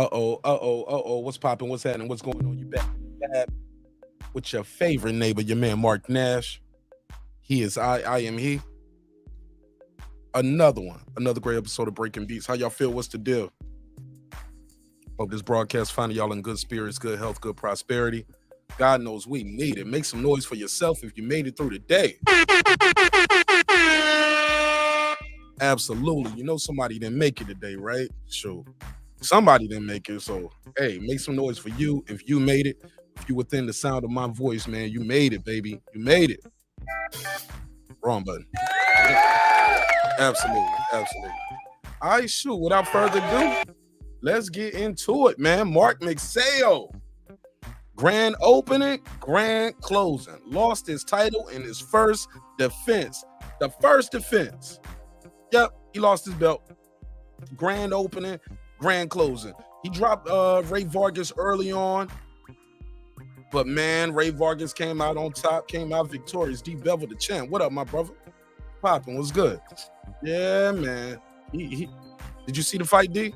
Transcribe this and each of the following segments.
What's popping? What's happening? What's going on? You back in the lab with your favorite neighbor, your man Marq Nash. He is I am he. Another one. Another great episode of Breaking Beats. How y'all feel? What's the deal? Hope this broadcast finding y'all in good spirits, good health, good prosperity. God knows we need it. Make some noise for yourself if you made it through the day. Absolutely. You know somebody didn't make it today, right? Sure. Somebody didn't make it. So, hey, make some noise for you if you made it. If you within the sound of my voice, man, you made it, baby. You made it. Wrong button. Absolutely. All right, shoot. Without further ado, let's get into it, man. Marq Magsayo. Grand opening, grand closing. Lost his title in his first defense. The first defense. Yep, he lost his belt. Grand opening, grand closing. He dropped Rey Vargas early on. But man, Rey Vargas came out on top, came out victorious. D-Bevel the champ. What up, my brother? Poppin', what's good? Yeah, man. Did you see the fight, D?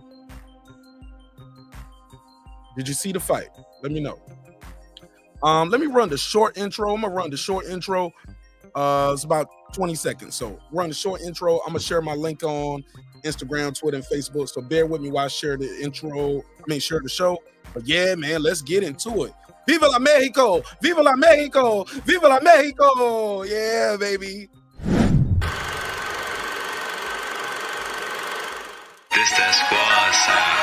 Did you see the fight? Let me know. Let me run the short intro. I'm gonna run the short intro. It's about 20 seconds. So run the short intro. I'm gonna share my link on Instagram, Twitter, and Facebook. So bear with me while I share the intro. Share the show. But yeah, man, let's get into it. Viva la Mexico! Viva la Mexico! Viva la Mexico! Yeah, baby. This that squad sound.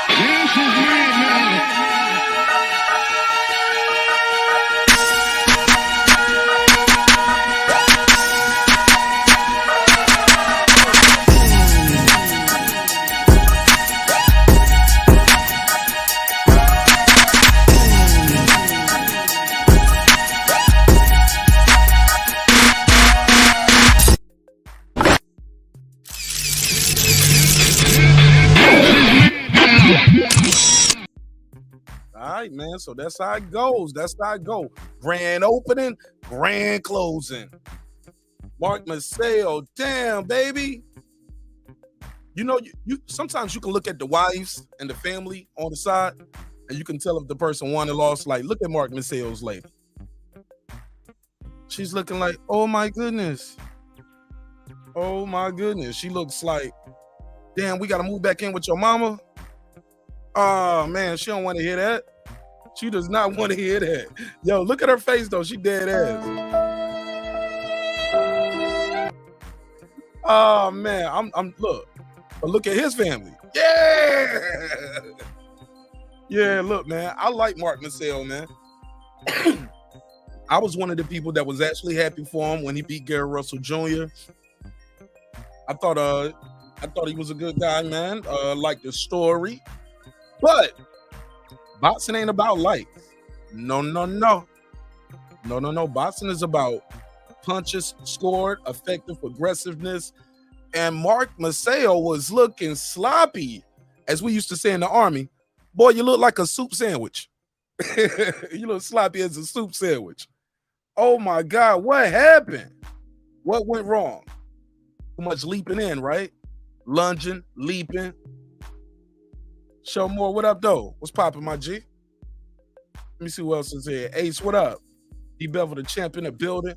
All right, man. So that's how it goes. That's how it go. Grand opening, grand closing. Marq Magsayo, damn, baby. You know, you sometimes you can look at the wives and the family on the side, and you can tell if the person won or lost. Like, look at Marq Magsayo's lady. She's looking like, oh my goodness. Oh my goodness. She looks like, damn, we gotta move back in with your mama. Oh man, she don't want to hear that. She does not want to hear that. Yo, look at her face though. She dead ass. Oh man, I'm look. But look at his family. Yeah. Yeah, look, man. I like Marq Magsayo, man. I was one of the people that was actually happy for him when he beat Gary Russell Jr. I thought he was a good guy, man. Like the story. But boxing ain't about likes. No. Boxing is about punches scored, effective aggressiveness. And Marq Magsayo was looking sloppy, as we used to say in the Army. Boy, you look like a soup sandwich. You look sloppy as a soup sandwich. Oh my God, what happened? What went wrong? Too much leaping in, right? Lunging, leaping. Show more. What up, though? What's popping, my G? Let me see who else is here. Ace, what up? D-Bevel the champ in the building.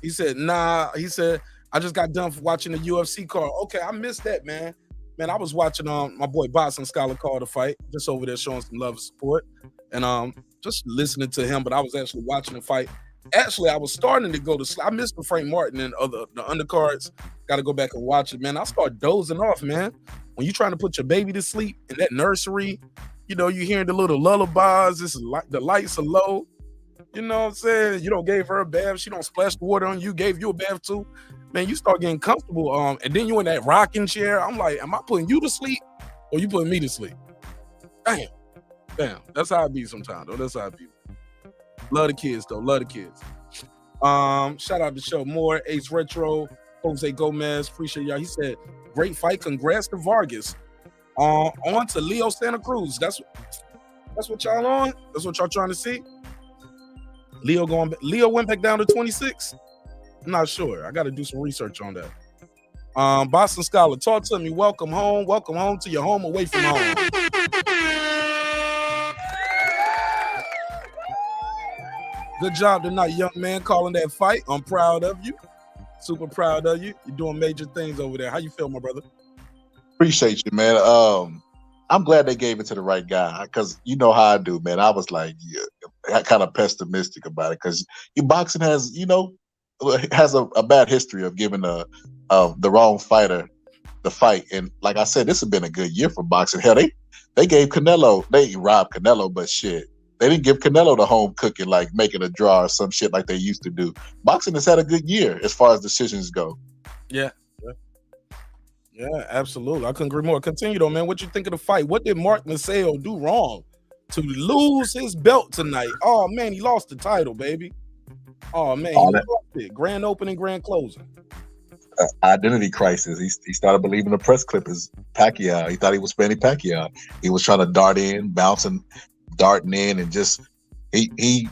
He said, nah. He said, I just got done watching the UFC card. Okay, I missed that, man. Man, I was watching my boy Boxing Scholar call the fight, just over there showing some love and support. And just listening to him, but I was actually watching the fight. Actually, I was starting to go to sleep. I missed the Frank Martin and the undercards. Got to go back and watch it, man. I start dozing off, man. When you're trying to put your baby to sleep in that nursery, you know, you're hearing the little lullabies. The lights are low. You know what I'm saying? You don't gave her a bath. She don't splash the water on you. Gave you a bath too. Man, you start getting comfortable. And then you in that rocking chair. I'm like, am I putting you to sleep or you putting me to sleep? Damn. That's how I be sometimes, though. That's how I be. Love the kids, though. Love the kids. Shout out to Show More, Ace Retro, Jose Gomez. Appreciate y'all. He said, great fight. Congrats to Vargas. On to Leo Santa Cruz. That's what y'all on? That's what y'all trying to see? Leo went back down to 26? I'm not sure. I got to do some research on that. Boston Scholar, talk to me. Welcome home. Welcome home to your home away from home. Good job tonight, young man, calling that fight. I'm proud of you. Super proud of you. You're doing major things over there. How you feel, my brother? Appreciate you, man. I'm glad they gave it to the right guy because you know how I do, man. I was like, yeah, kind of pessimistic about it because boxing has, a bad history of giving the wrong fighter the fight. And like I said, this has been a good year for boxing. Hell, they gave Canelo, they robbed Canelo, but shit, they didn't give Canelo the home cooking, like making a draw or some shit like they used to do. Boxing has had a good year as far as decisions go. Yeah, absolutely. I couldn't agree more. Continue though, man. What you think of the fight? What did Marq Nash do wrong to lose his belt tonight? Oh man, he lost the title, baby. Oh man, he lost it. Grand opening, grand closing. Identity crisis. He started believing the press clip is Pacquiao. He thought he was Manny Pacquiao. He was trying to dart in, darting in, and just it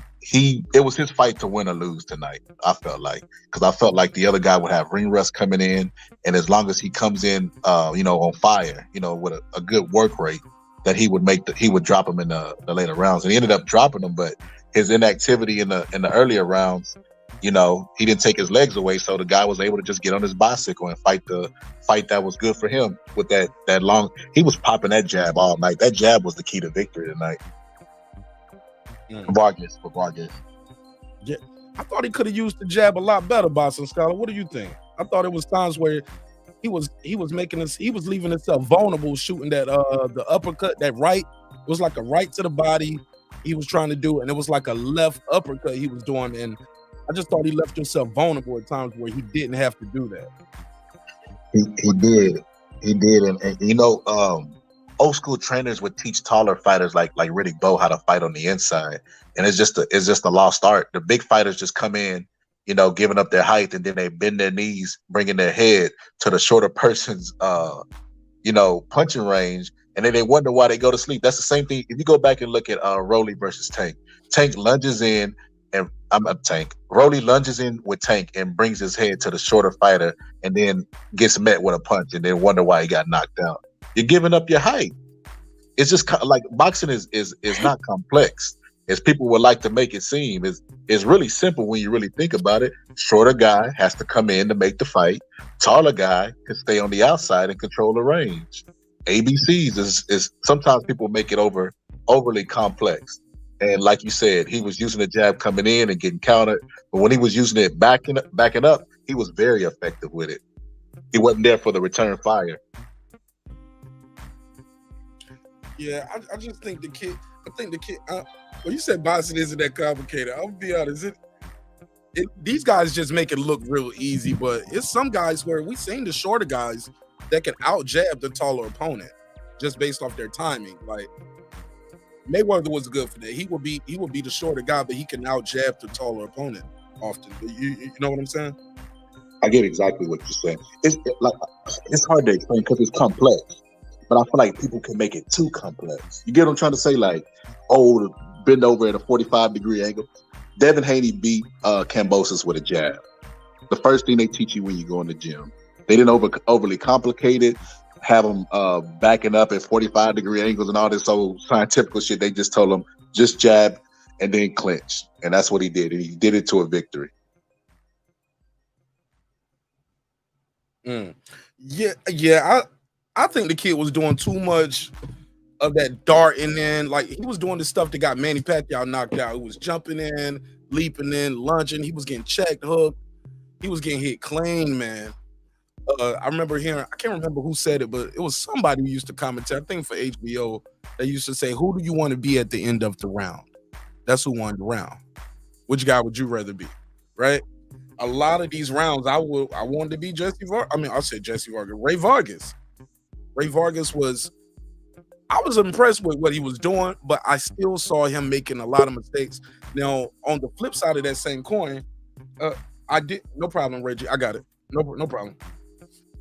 was his fight to win or lose tonight. I felt like, because I felt like the other guy would have ring rust coming in, and as long as he comes in, on fire, with a good work rate, that he would drop him in the later rounds, and he ended up dropping him. But his inactivity in the earlier rounds, he didn't take his legs away, so the guy was able to just get on his bicycle and fight the fight that was good for him with that long. He was popping that jab all night. That jab was the key to victory tonight. Vargas. Yeah, I thought he could have used the jab a lot better, Boston Scholar. What do you think? I thought it was times where he was leaving himself vulnerable, shooting that the uppercut, that right. It was like a right to the body he was trying to do, and it was like a left uppercut he was doing, and I just thought he left himself vulnerable at times where he didn't have to do that. He did, and old school trainers would teach taller fighters like Riddick Bowe how to fight on the inside, and it's just a lost art. The big fighters just come in, giving up their height, and then they bend their knees, bringing their head to the shorter person's punching range, and then they wonder why they go to sleep. That's the same thing. If you go back and look at Rolly versus Tank, Tank lunges in, and Rolly lunges in with Tank and brings his head to the shorter fighter, and then gets met with a punch, and then wonder why he got knocked out. You're giving up your height. It's just like boxing is not complex as people would like to make it seem. It's really simple when you really think about it. Shorter guy has to come in to make the fight. Taller guy can stay on the outside and control the range. ABCs is sometimes people make it overly complex. And like you said, he was using the jab coming in and getting countered. But when he was using it backing up, he was very effective with it. He wasn't there for the return fire. Yeah, I just think the kid. Well, you said boxing isn't that complicated. I'll be honest. These guys just make it look real easy, but it's some guys where we've seen the shorter guys that can out jab the taller opponent just based off their timing. Like Mayweather was good for that. He would be the shorter guy, but he can out jab the taller opponent often. You know what I'm saying? I get exactly what you're saying. It's hard to explain because it's complex. But I feel like people can make it too complex. You get what I'm trying to say? Like, bend over at a 45-degree angle. Devin Haney beat Kambosos with a jab. The first thing they teach you when you go in the gym. They didn't overly complicate it, have them backing up at 45-degree angles and all this old scientific shit. They just told them, just jab and then clinch. And that's what he did. And he did it to a victory. Yeah. I think the kid was doing too much of that darting in. Like, he was doing the stuff that got Manny Pacquiao knocked out. He was jumping in, leaping in, lunging. He was getting checked, hooked. He was getting hit clean, man. I remember hearing, I can't remember who said it, but it was somebody who used to commentate, I think for HBO, they used to say, who do you want to be at the end of the round? That's who won the round. Which guy would you rather be, right? A lot of these rounds, I wanted to be Rey Vargas. Rey Vargas I was impressed with what he was doing, but I still saw him making a lot of mistakes. Now, on the flip side of that same coin, no problem, Reggie, I got it. No problem.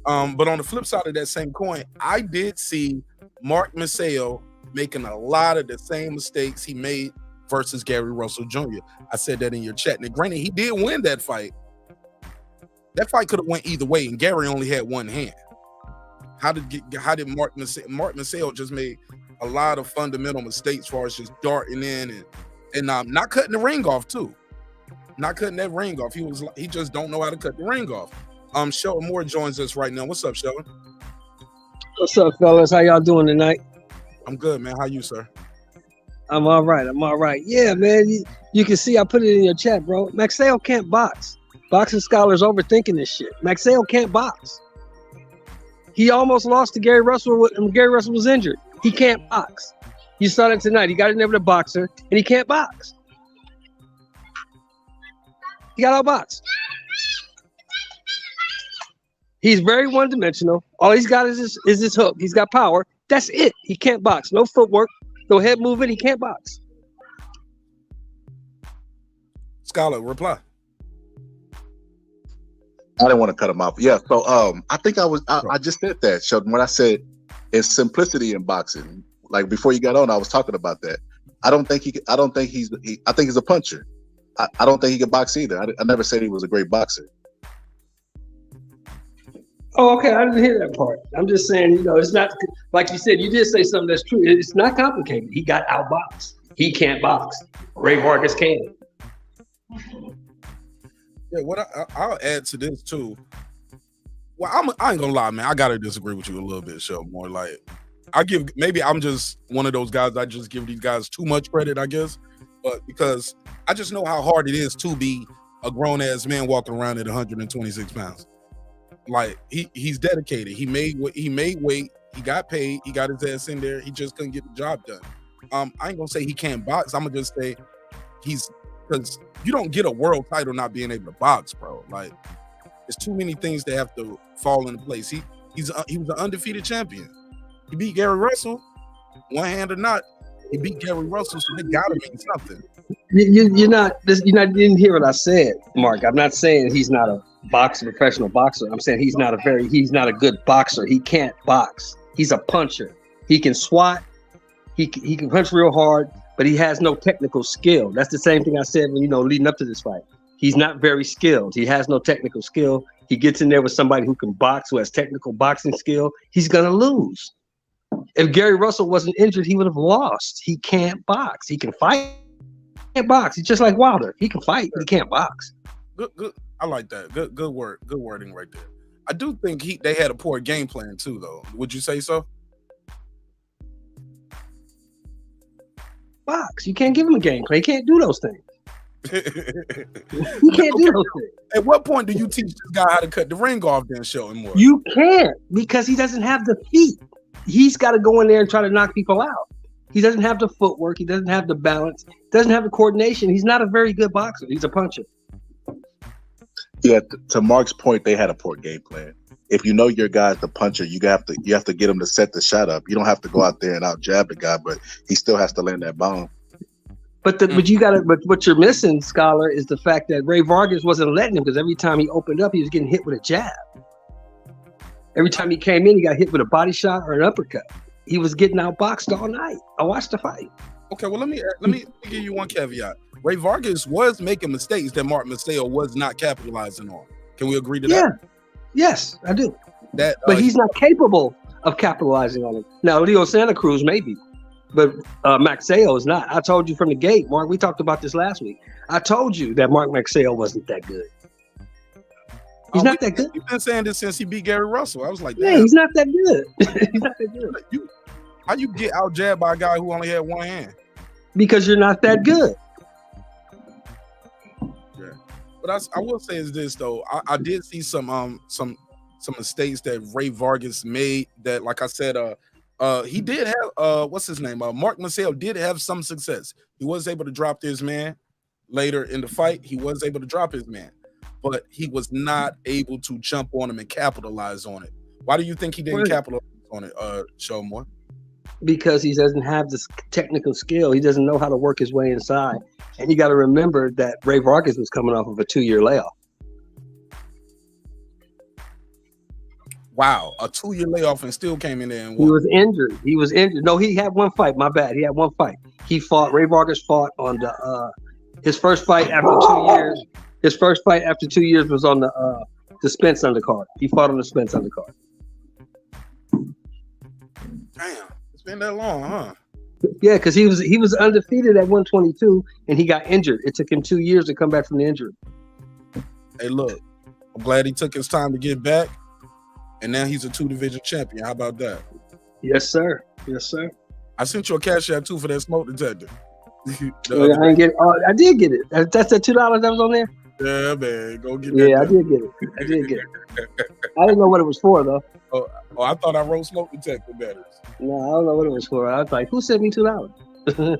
But on the flip side of that same coin, I did see Marq Nash making a lot of the same mistakes he made versus Gary Russell Jr. I said that in your chat. Now, granted, he did win that fight. That fight could have went either way, and Gary only had one hand. How did Marq Nash just made a lot of fundamental mistakes as far as just darting in and not cutting the ring off too. not cutting that ring off. He just don't know how to cut the ring off. Shelton Moore joins us right now. What's up, Shelton? What's up, fellas? How y'all doing tonight? I'm good, man. How you, sir? I'm all right. Yeah, man. You can see I put it in your chat, bro. Magsayo can't box. Boxing scholars overthinking this shit. Magsayo can't box. He almost lost to Gary Russell when Gary Russell was injured. He can't box. You saw that tonight. He got in there with a boxer, and he can't box. He got outboxed. He's very one-dimensional. All he's got is his hook. He's got power. That's it. He can't box. No footwork, no head movement. He can't box. Scholar, reply. I didn't want to cut him off. Yeah, so I think I just said that, Sheldon, when I said it's simplicity in boxing. Like before you got on, I was talking about that. I think he's a puncher. I don't think he can box either. I never said he was a great boxer. Oh, okay. I didn't hear that part. I'm just saying, it's not like you said. You did say something that's true. It's not complicated. He got outboxed. He can't box. Rey Vargas can. Yeah, what I'll add to this too. Well, I ain't gonna lie, man. I gotta disagree with you a little bit, Shelton. More like maybe I'm just one of those guys. I just give these guys too much credit, I guess. But because I just know how hard it is to be a grown ass man walking around at 126 pounds. Like he's dedicated. He made weight. He got paid. He got his ass in there. He just couldn't get the job done. I ain't gonna say he can't box. I'm gonna just say because you don't get a world title not being able to box, bro. Like there's too many things that have to fall into place. He was an undefeated champion. He beat Gary Russell, one hand or not. He beat Gary Russell, so they gotta mean something. You didn't hear what I said, Mark. I'm not saying he's not a professional boxer. I'm saying he's not a good boxer. He can't box. He's a puncher. He can swat. He can punch real hard, but he has no technical skill. That's the same thing I said when leading up to this fight. He's not very skilled. He has no technical skill. He gets in there with somebody who can box, who has technical boxing skill. He's gonna lose. If Gary Russell wasn't injured, he would have lost. He can't box. He can fight. He can't box. He's just like Wilder. He can fight, but he can't box. Good. I like that. Good wording right there. I do think they had a poor game plan too, though. Would you say so? Box. You can't give him a game plan. He can't do those things. He can't do those things. At what point do you teach this guy how to cut the ring off then, Shelton Moore? You can't, because he doesn't have the feet. He's got to go in there and try to knock people out. He doesn't have the footwork. He doesn't have the balance. Doesn't have the coordination. He's not a very good boxer. He's a puncher. Yeah, to Mark's point, they had a poor game plan. If you know your guy's the puncher, you have to get him to set the shot up. You don't have to go out there and out jab the guy, but he still has to land that bomb. But what you're missing, Scholar, is the fact that Rey Vargas wasn't letting him, because every time he opened up, he was getting hit with a jab. Every time he came in, he got hit with a body shot or an uppercut. He was getting outboxed all night. I watched the fight. Okay, well let me give you one caveat. Rey Vargas was making mistakes that Marq Nash was not capitalizing on. Can we agree to that? Yeah. Yes, I do. But he's not capable of capitalizing on it. Now, Leo Santa Cruz maybe, but Magsayo is not. I told you from the gate, Mark. We talked about this last week. I told you that Marq Magsayo wasn't that good. He's not that good. You've been saying this since he beat Gary Russell. I was like, yeah, he's not that good. He's not that good. How you get out jabbed by a guy who only had one hand? Because you're not that good. Yeah, but I will say is this though. I did see some mistakes that Rey Vargas made. That, like I said, he did have what's his name? Marq Nash did have some success. He was able to drop his man later in the fight. He was able to drop his man, but he was not able to jump on him and capitalize on it. Why do you think he didn't capitalize on it, Shelton Moore? Because he doesn't have this technical skill. He doesn't know how to work his way inside. And you got to remember that Rey Vargas was coming off of a 2-year layoff. Wow, a 2-year layoff and still came in there and won. He was injured. No, he had one fight. My bad. He had one fight. Rey Vargas fought on his first fight after 2 years. His first fight after 2 years was on the Spence undercard. He fought on the Spence undercard. Damn, it's been that long, huh? Yeah, because he was undefeated at 122 and he got injured. It took him 2 years to come back from the injury. Hey, look, I'm glad he took his time to get back, and now he's a 2-division champion. How about that? Yes, sir. Yes, sir. I sent you a cash app too for that smoke detector. I didn't get it. I did get it. That's the $2 that was on there. Yeah, man, go get that. Yeah, I did get it. I did get it. I didn't know what it was for though. Oh, I thought I wrote smoke detector batteries. No, I don't know what it was for. I was like, who sent me $2? Oh yeah,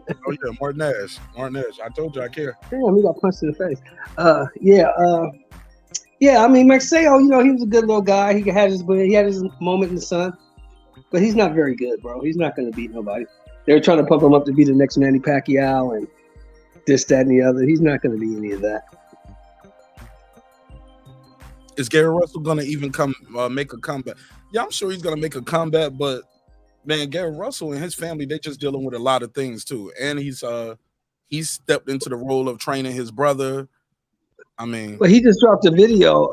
Marq Nash. Marq Nash. I told you I care. Damn, he got punched in the face. Yeah. I mean, Magsayo, he was a good little guy. He had his moment in the sun, but he's not very good, bro. He's not going to beat nobody. They were trying to pump him up to be the next Manny Pacquiao and this, that, and the other. He's not going to be any of that. Is Gary Russell going to even make a comeback? Yeah, I'm sure he's going to make a comeback, but man, Gary Russell and his family, they're just dealing with a lot of things too. And he's stepped into the role of training his brother. I mean, but he just dropped a video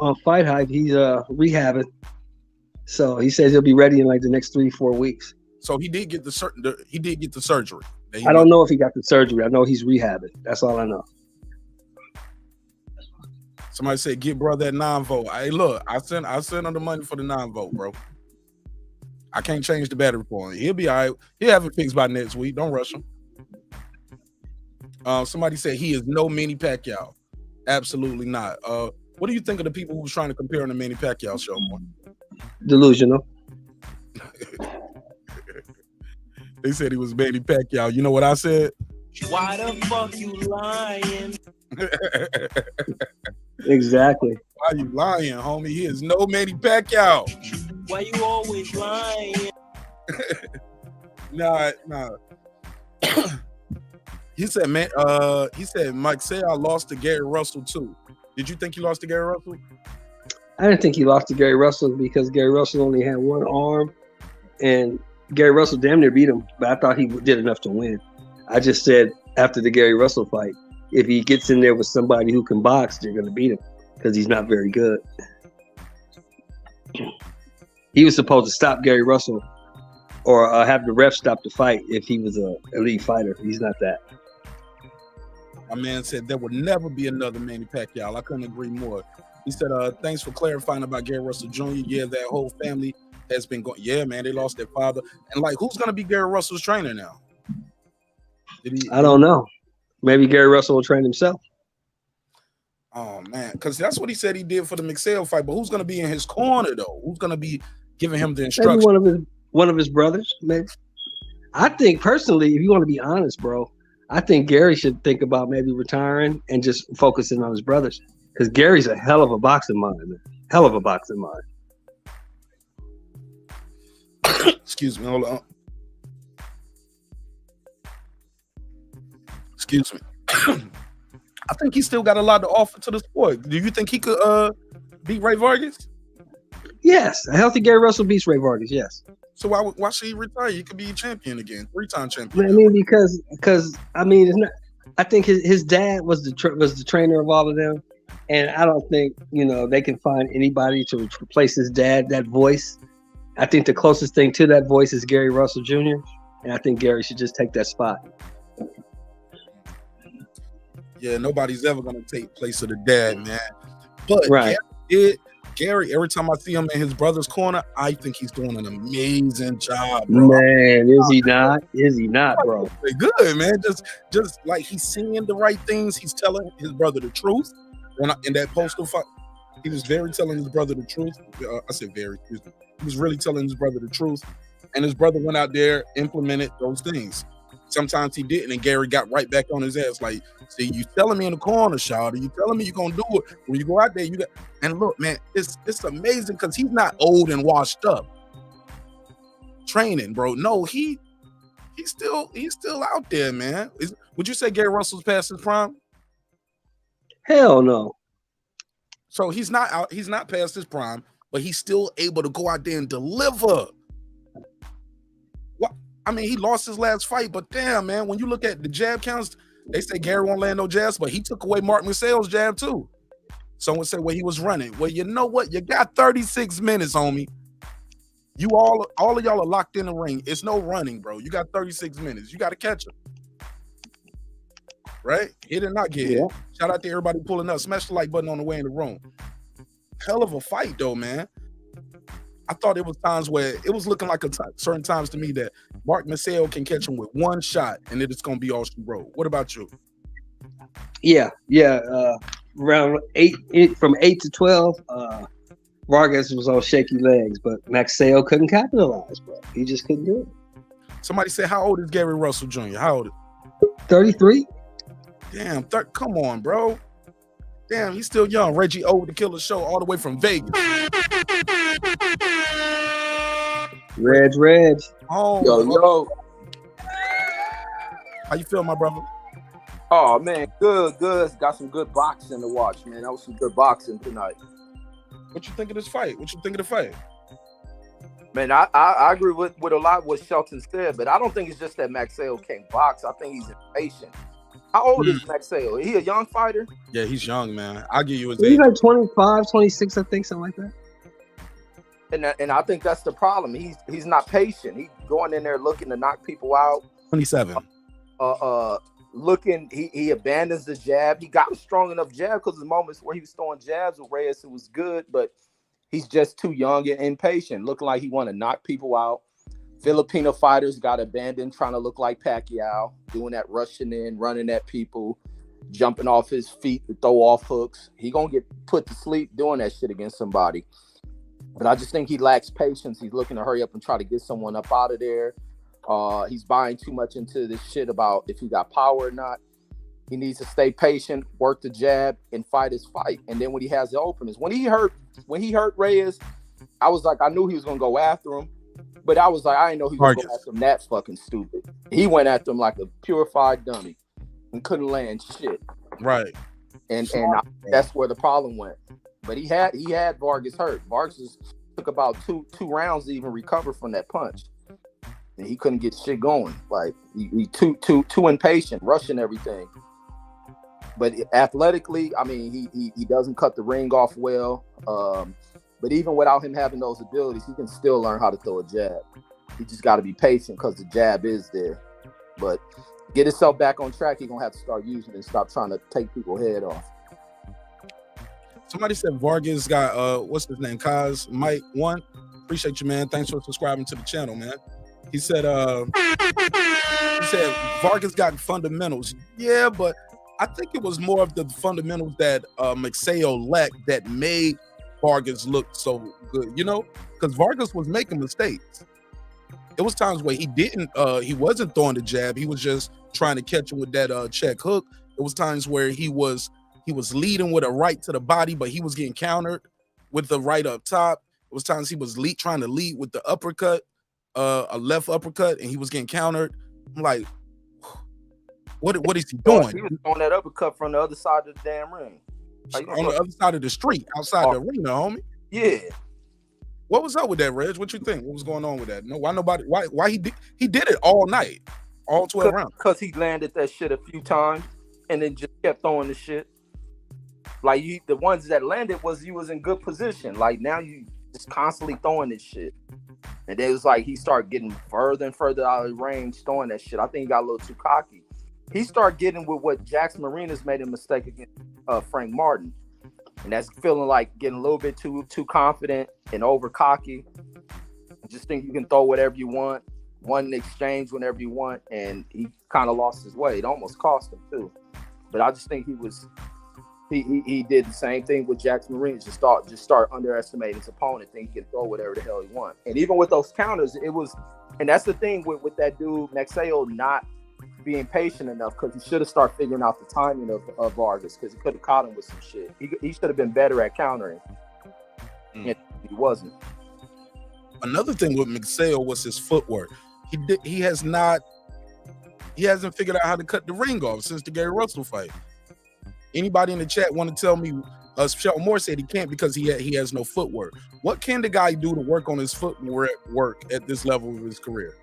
on Fight Hype. He's rehabbing, so he says he'll be ready in like the next 3-4 weeks. So he did get the surgery. I don't know if he got the surgery. I know he's rehabbing. That's all I know. Somebody said, "Get bro that 9-volt." Hey, look, I sent him the money for the 9-volt, bro. I can't change the battery for him. He'll be all right. He'll have it fixed by next week. Don't rush him. Somebody said he is no Manny Pacquiao. Absolutely not. What do you think of the people who was trying to compare him to Manny Pacquiao, show more? Delusional. They said he was Manny Pacquiao. You know what I said? Why the fuck you lying? Exactly. Why you lying, homie? He is no Manny Pacquiao. Why you always lying? Nah. He said Magsayo lost to Gary Russell too. Did you think he lost to Gary Russell? I didn't think he lost to Gary Russell because Gary Russell only had one arm, and Gary Russell damn near beat him, but I thought he did enough to win. I just said after the Gary Russell fight, if he gets in there with somebody who can box, they're going to beat him because he's not very good. He was supposed to stop Gary Russell or have the ref stop the fight if he was an elite fighter. He's not that. My man said there will never be another Manny Pacquiao. I couldn't agree more. He said, thanks for clarifying about Gary Russell Jr. Yeah, that whole family has been going. Yeah, man, they lost their father. And like, who's going to be Gary Russell's trainer now? I don't know. Maybe Gary Russell will train himself. Oh, man, because that's what he said he did for the Magsayo fight. But who's going to be in his corner, though? Who's going to be giving him the instructions? Maybe one of his brothers, maybe. I think, personally, if you want to be honest, bro, I think Gary should think about maybe retiring and just focusing on his brothers. Because Gary's a hell of a boxing mind, man. Hell of a boxing mind. Excuse me, hold on. Excuse me. I think he still got a lot to offer to the sport. Do you think he could beat Rey Vargas? Yes, a healthy Gary Russell beats Rey Vargas. Yes. So why should he retire? He could be a champion again, 3-time champion. I mean, because I mean, it's not. I think his dad was the trainer of all of them, and I don't think they can find anybody to replace his dad. That voice. I think the closest thing to that voice is Gary Russell Jr., and I think Gary should just take that spot. Yeah, nobody's ever gonna take place of the dad, man. But right. Gary, every time I see him in his brother's corner, I think he's doing an amazing job, bro. Man, is he not? Is he not, bro? Good, man. Just like he's saying the right things. He's telling his brother the truth. In that postal fight, he was telling his brother the truth. I said very, excuse me. He was really telling his brother the truth. And his brother went out there, implemented those things. Sometimes he didn't, and Gary got right back on his ass. Like, see, you telling me in the corner, Shawty. You telling me you're gonna do it. When you go out there, you got. And look, man, it's amazing because he's not old and washed up. Training, bro. No, he's still out there, man. Would you say Gary Russell's past his prime? Hell no. So he's not out. He's not past his prime, but he's still able to go out there and deliver. I mean, he lost his last fight, but damn, man, when you look at the jab counts, they say Gary won't land no jabs, but he took away Marq Nash's jab too. Someone said, well, he was running. Well, you know what? You got 36 minutes, homie. You all of y'all are locked in the ring. It's no running, bro. You got 36 minutes. You got to catch him. Right? Hit or not get hit. Shout out to everybody pulling up. Smash the like button on the way in the room. Hell of a fight, though, man. I thought it was times where it was looking like certain times to me that Marq Nash can catch him with one shot and it's going to be all she wrote. What about you? Yeah. Around from 8 to 12, Vargas was on shaky legs, but Magsayo couldn't capitalize, bro. He just couldn't do it. Somebody said, how old is Gary Russell Jr.? How old is 33? Damn, come on, bro. Damn, he's still young. Reggie O, the Killer Show, all the way from Vegas. Reg. Oh, Yo. How you feel, my brother? Oh, man, good. Got some good boxing to watch, man. That was some good boxing tonight. What you think of this fight? Man, I agree with a lot what Shelton said, but I don't think it's just that Magsayo can't box. I think he's impatient. How old is Magsayo? Is he a young fighter? Yeah, he's young, man. I'll give you his He's age. like 25, 26, I think, something like that. And I think that's the problem. He's not patient. He's going in there looking to knock people out. 27. Looking, he abandons the jab. He got a strong enough jab because the moments where he was throwing jabs with Reyes, it was good, but he's just too young and impatient, looking like he want to knock people out. Filipino fighters got abandoned, trying to look like Pacquiao, doing that rushing in, running at people, jumping off his feet to throw off hooks. He gonna get put to sleep doing that shit against somebody. But I just think he lacks patience. He's looking to hurry up and try to get someone up out of there. He's buying too much into this shit about if he got power or not. He needs to stay patient, work the jab, and fight his fight. And then when he has the openers, when he hurt Reyes, I was like, I knew he was gonna go after him, but I was like, I didn't know he was gonna go after him that fucking stupid. He went after him like a purified dummy and couldn't land shit. Right. And that's where the problem went. But he had Vargas hurt. Vargas took about two rounds to even recover from that punch. And he couldn't get shit going. Like he too impatient, rushing everything. But athletically, I mean, he doesn't cut the ring off well. But even without him having those abilities, he can still learn how to throw a jab. He just got to be patient because the jab is there. But get himself back on track, he's gonna have to start using it and stop trying to take people's head off. Somebody said Vargas got what's his name? Kaz Mike 1. Appreciate you, man. Thanks for subscribing to the channel, man. He said Vargas got fundamentals. Yeah, but I think it was more of the fundamentals that Magsayo lacked that made Vargas look so good, you know, because Vargas was making mistakes. It was times where he wasn't throwing the jab. He was just trying to catch him with that check hook. It was times where he was leading with a right to the body, but he was getting countered with the right up top. It was times he was trying to lead with the uppercut, a left uppercut, and he was getting countered. I'm like, what is he doing? He was throwing that uppercut from the other side of the damn ring. On the other side of the street, outside the arena, homie. Yeah. What was up with that, Reg? What you think? What was going on with that? No, why he did it all night, all 12 rounds? Because he landed that shit a few times and then just kept throwing the shit. Like the ones that landed you was in good position. Like now you just constantly throwing this shit. And then it was like he started getting further and further out of range throwing that shit. I think he got a little too cocky. He started getting with what Jax Marinas made a mistake against Frank Martin. And that's feeling like getting a little bit too confident and over cocky. Just think you can throw whatever you want, one exchange whenever you want, and he kind of lost his way. It almost cost him too. But I just think he did the same thing with Jax Marinas. Just start underestimating his opponent, think he can throw whatever the hell he wants. And even with those counters, and that's the thing with that dude Magsayo not being patient enough, because he should have started figuring out the timing of Vargas, because he could have caught him with some shit. He should have been better at countering. And he wasn't. Another thing with Magsayo was his footwork. He hasn't figured out how to cut the ring off since the Gary Russell fight. Anybody in the chat want to tell me? Shelton Moore said he can't because he has no footwork. What can the guy do to work on his footwork at this level of his career?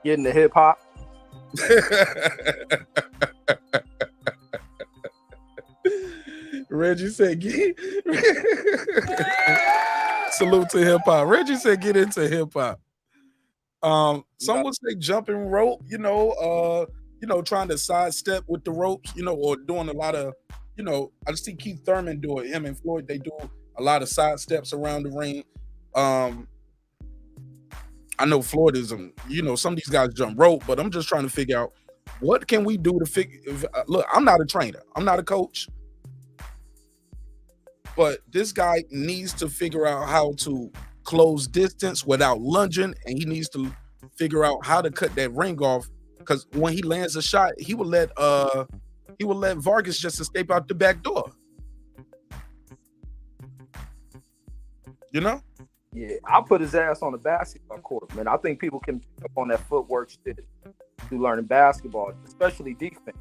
Get into hip hop. Reggie said, Salute to hip hop. Reggie said, "Get into hip hop." Some would say jumping rope. Trying to sidestep with the ropes. Or doing a lot of. I see Keith Thurman do it. Him and Floyd, they do a lot of sidesteps around the ring. I know Floyd is some of these guys jump rope, but I'm just trying to figure out what can we do to figure. Look, I'm not a trainer. I'm not a coach. But this guy needs to figure out how to close distance without lunging, and he needs to figure out how to cut that ring off. Because when he lands a shot, he will let Vargas just escape out the back door. Yeah, I'll put his ass on the basketball court, man. I think people can pick up on that footwork shit through learning basketball, especially defense.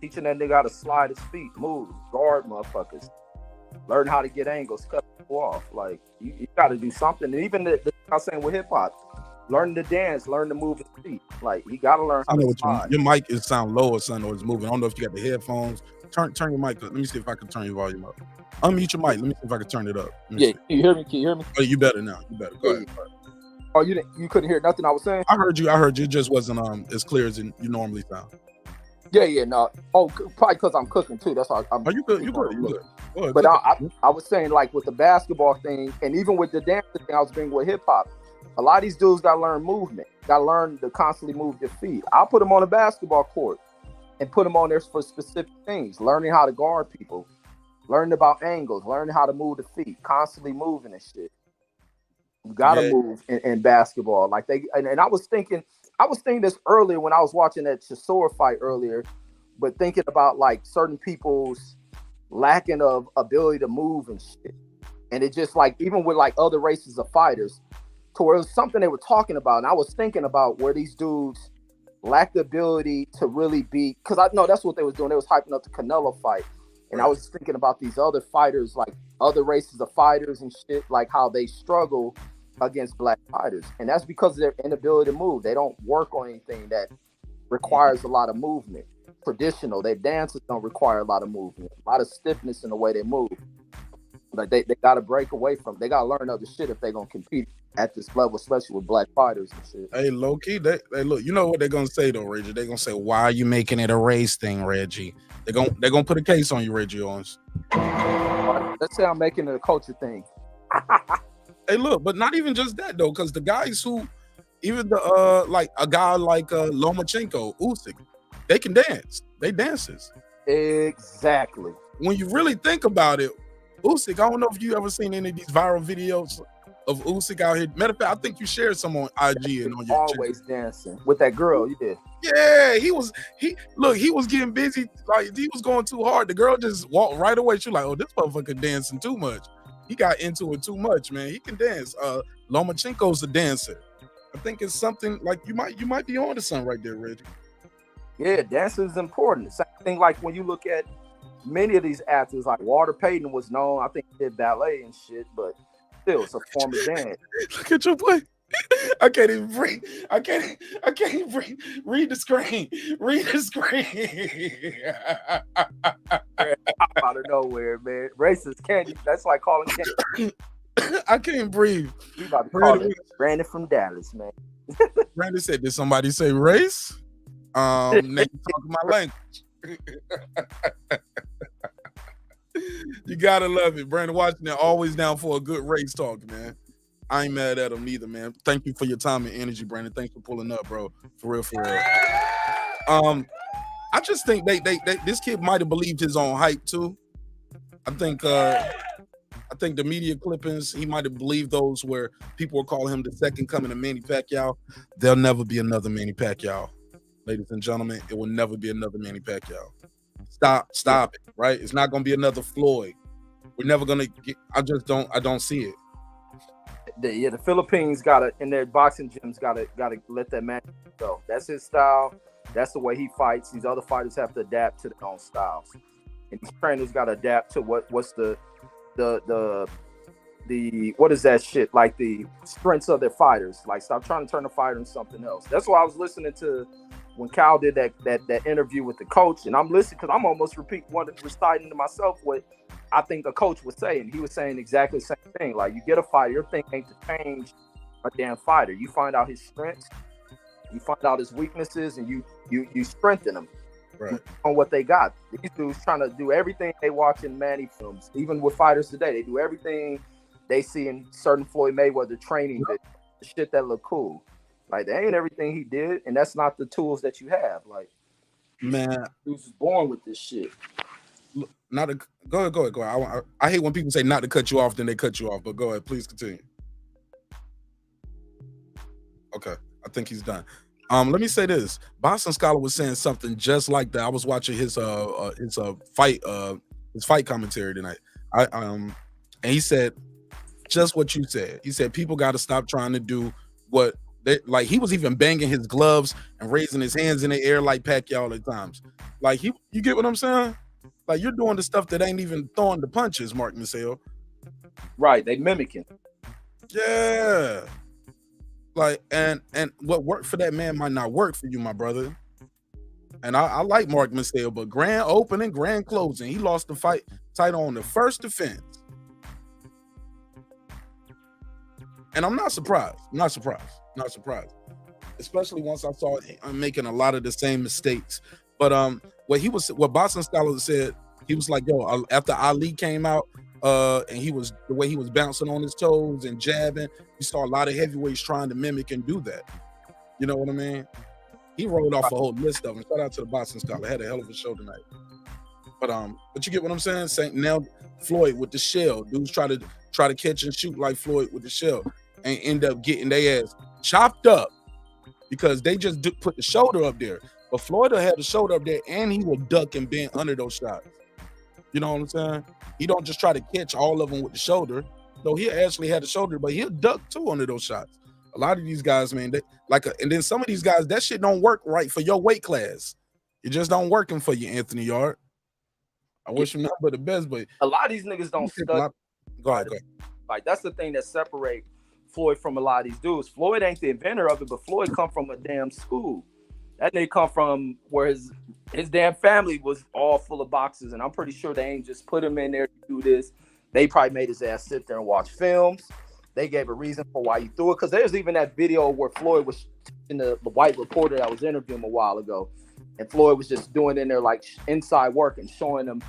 Teaching that nigga how to slide his feet, move, guard motherfuckers. Learn how to get angles, cut people off. Like, you got to do something. And even I was saying with hip hop, learn to dance, learn to move his feet. Like, you got to learn how to slide. Your mic is sound low or something, or it's moving. I don't know if you got the headphones. Turn your mic up. Let me see if I can turn your volume up. Unmute your mic. Let me see if I can turn it up. Yeah, can you hear me? Can you hear me? Oh, you better now. You better. Go ahead. Oh, you couldn't hear nothing I was saying? I heard you. It just wasn't as clear as you normally sound. Yeah, no. Oh, probably because I'm cooking too. That's why I'm. You good? You good? But I was saying, like, with the basketball thing, and even with the dancing thing, I was bringing with hip hop. A lot of these dudes got to learn movement. Got to learn to constantly move their feet. I'll put them on a basketball court and put them on there for specific things. Learning how to guard people, learning about angles, learning how to move the feet, constantly moving and shit. You got to move in basketball. Like and I was thinking this earlier when I was watching that Chisora fight earlier, but thinking about like certain people's lacking of ability to move and shit. And it just like, even with like other races of fighters, to where it was something they were talking about. And I was thinking about where these dudes lack the ability to really be, because I know that's what they was doing. They was hyping up the Canelo fight. And I was thinking about these other fighters, like other races of fighters and shit, like how they struggle against black fighters. And that's because of their inability to move. They don't work on anything that requires a lot of movement. Traditional, their dances don't require a lot of movement, a lot of stiffness in the way they move. Like they got to break away from, they got to learn other shit if they're going to compete at this level, especially with black fighters and shit. Hey, low key, they look, you know what they're going to say though, Reggie? They're going to say, why are you making it a race thing, Reggie? They're going to put a case on you, Reggie Owens. Let's say I'm making it a culture thing. Hey, look, but not even just that though, because the guys who, even the like a guy like Lomachenko, Usyk, they can dance. They dances. Exactly. When you really think about it, Usyk, I don't know if you ever seen any of these viral videos of Usyk out here. Matter of fact, I think you shared some on IG and on your always dancing with that girl. You did. Yeah, he was getting busy. Like, he was going too hard. The girl just walked right away. She was like, oh, this motherfucker dancing too much. He got into it too much, man. He can dance. Lomachenko's a dancer. I think it's something like you might be on to something right there, Reggie. Yeah, dancing is important. Same thing like when you look at many of these athletes, like Walter Payton was known, I think he did ballet and shit, but still, it's a form of dance. Look at your boy. I can't even breathe. I can't even breathe. Read the screen. Out of nowhere, man. Racist candy. That's like calling candy. I can't breathe. We about to call it Brandon from Dallas, man. Brandon said, did somebody say race? Nigga talking my language. You gotta love it. Brandon Washington always down for a good race talk, man. I ain't mad at him neither, man. Thank you for your time and energy, Brandon. Thanks for pulling up, bro. For real. I just think they this kid might have believed his own hype too. I think the media clippings, he might have believed those where people were calling him the second coming of Manny Pacquiao. There'll never be another Manny Pacquiao. Ladies and gentlemen, it will never be another Manny Pacquiao. Stop it, right? It's not gonna be another Floyd. We're never gonna get, I don't see it. The Philippines gotta, in their boxing gyms, gotta let that man go. That's his style. That's the way he fights. These other fighters have to adapt to their own styles, and these trainers gotta adapt to what's the what is that shit? Like the strengths of their fighters. Like stop trying to turn the fighter into something else. That's why I was listening to when Cal did that interview with the coach, and I'm listening because I'm almost reciting to myself what I think the coach was saying. He was saying exactly the same thing. Like you get a fighter, your thing ain't to change a damn fighter. You find out his strengths, you find out his weaknesses, and you strengthen them. Right. On what they got. These dudes trying to do everything they watch in Manny films. Even with fighters today, they do everything they see in certain Floyd Mayweather training shit that look cool. Like that ain't everything he did, and that's not the tools that you have. Like, man, dudes was born with this shit. Not to go ahead. I hate when people say not to cut you off, then they cut you off. But go ahead, please continue. Okay, I think he's done. Let me say this. Boston Scholar was saying something just like that. I was watching his fight commentary tonight. And he said just what you said. He said people got to stop trying to do what they like. He was even banging his gloves and raising his hands in the air like Pacquiao at times. Like you get what I'm saying? Like you're doing the stuff that ain't even throwing the punches, Marq Nash. Right, they mimicking. Yeah. Like and what worked for that man might not work for you, my brother. And I like Marq Nash, but grand opening, grand closing, he lost the fight title on the first defense. And I'm not surprised. Not surprised. Especially once I saw him making a lot of the same mistakes. But what Boston Scholar said, he was like, yo, after Ali came out, and the way he was bouncing on his toes and jabbing, you saw a lot of heavyweights trying to mimic and do that. You know what I mean? He rolled off a whole list of them. Shout out to the Boston Scholar. Had a hell of a show tonight. But you get what I'm saying? Saying now Floyd with the shell. Dudes try to catch and shoot like Floyd with the shell and end up getting their ass chopped up because they just put the shoulder up there. But Floyd will have the shoulder up there and he will duck and bend under those shots. You know what I'm saying? He don't just try to catch all of them with the shoulder. Though he actually had the shoulder, but he'll duck too under those shots. A lot of these guys, man, and then some of these guys, that shit don't work right for your weight class. It just don't working for you, Anthony Yard. I wish him nothing but the best, but a lot of these niggas don't study. Go ahead. Like that's the thing that separate Floyd from a lot of these dudes. Floyd ain't the inventor of it, but Floyd come from a damn school. That nigga come from where his damn family was all full of boxers, and I'm pretty sure they ain't just put him in there to do this. They probably made his ass sit there and watch films. They gave a reason for why he threw it, because there's even that video where Floyd was in the white reporter that was interviewing him a while ago, and Floyd was just doing in there like inside work and showing them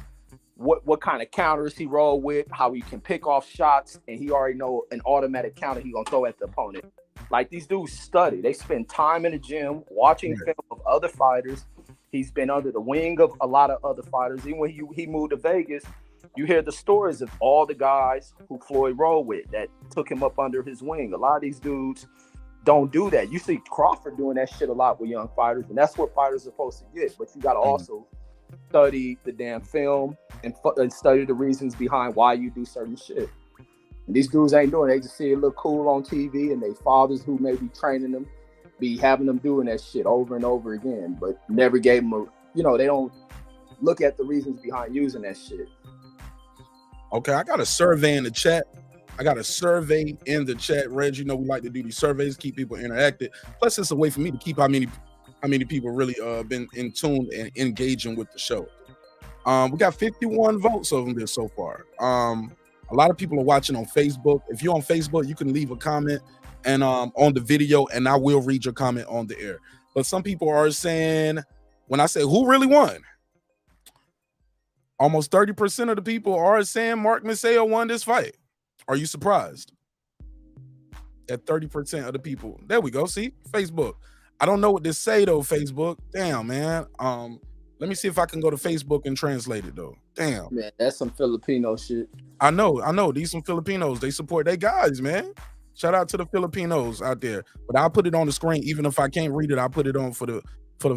what kind of counters he rolled with, how he can pick off shots, and he already know an automatic counter he gonna throw at the opponent. Like these dudes study. They spend time in the gym watching film of other fighters. He's been under the wing of a lot of other fighters. Even when he moved to Vegas, you hear the stories of all the guys who Floyd rolled with that took him up under his wing. A lot of these dudes don't do that. You see Crawford doing that shit a lot with young fighters, and that's what fighters are supposed to get. But you got to also study the damn film and study the reasons behind why you do certain shit. And these dudes ain't doing it. They just see it look cool on TV, and they fathers who may be training them be having them doing that shit over and over again, but never gave them they don't look at the reasons behind using that shit. Okay, I got a survey in the chat. Reg, you know we like to do these surveys, keep people interactive. Plus, it's a way for me to keep how many people really been in tune and engaging with the show. We got 51 votes on this so far. A lot of people are watching on Facebook. If you're on Facebook, you can leave a comment and on the video, and I will read your comment on the air. But some people are saying, when I say who really won, almost 30% of the people are saying Marq Nash won this fight. Are you surprised? At 30% of the people. There we go. See? Facebook. I don't know what this say though, Facebook. Damn, man. Let me see if I can go to Facebook and translate it though. Damn. Man, that's some Filipino shit. I know. These some Filipinos. They support their guys, man. Shout out to the Filipinos out there. But I'll put it on the screen. Even if I can't read it, I'll put it on for the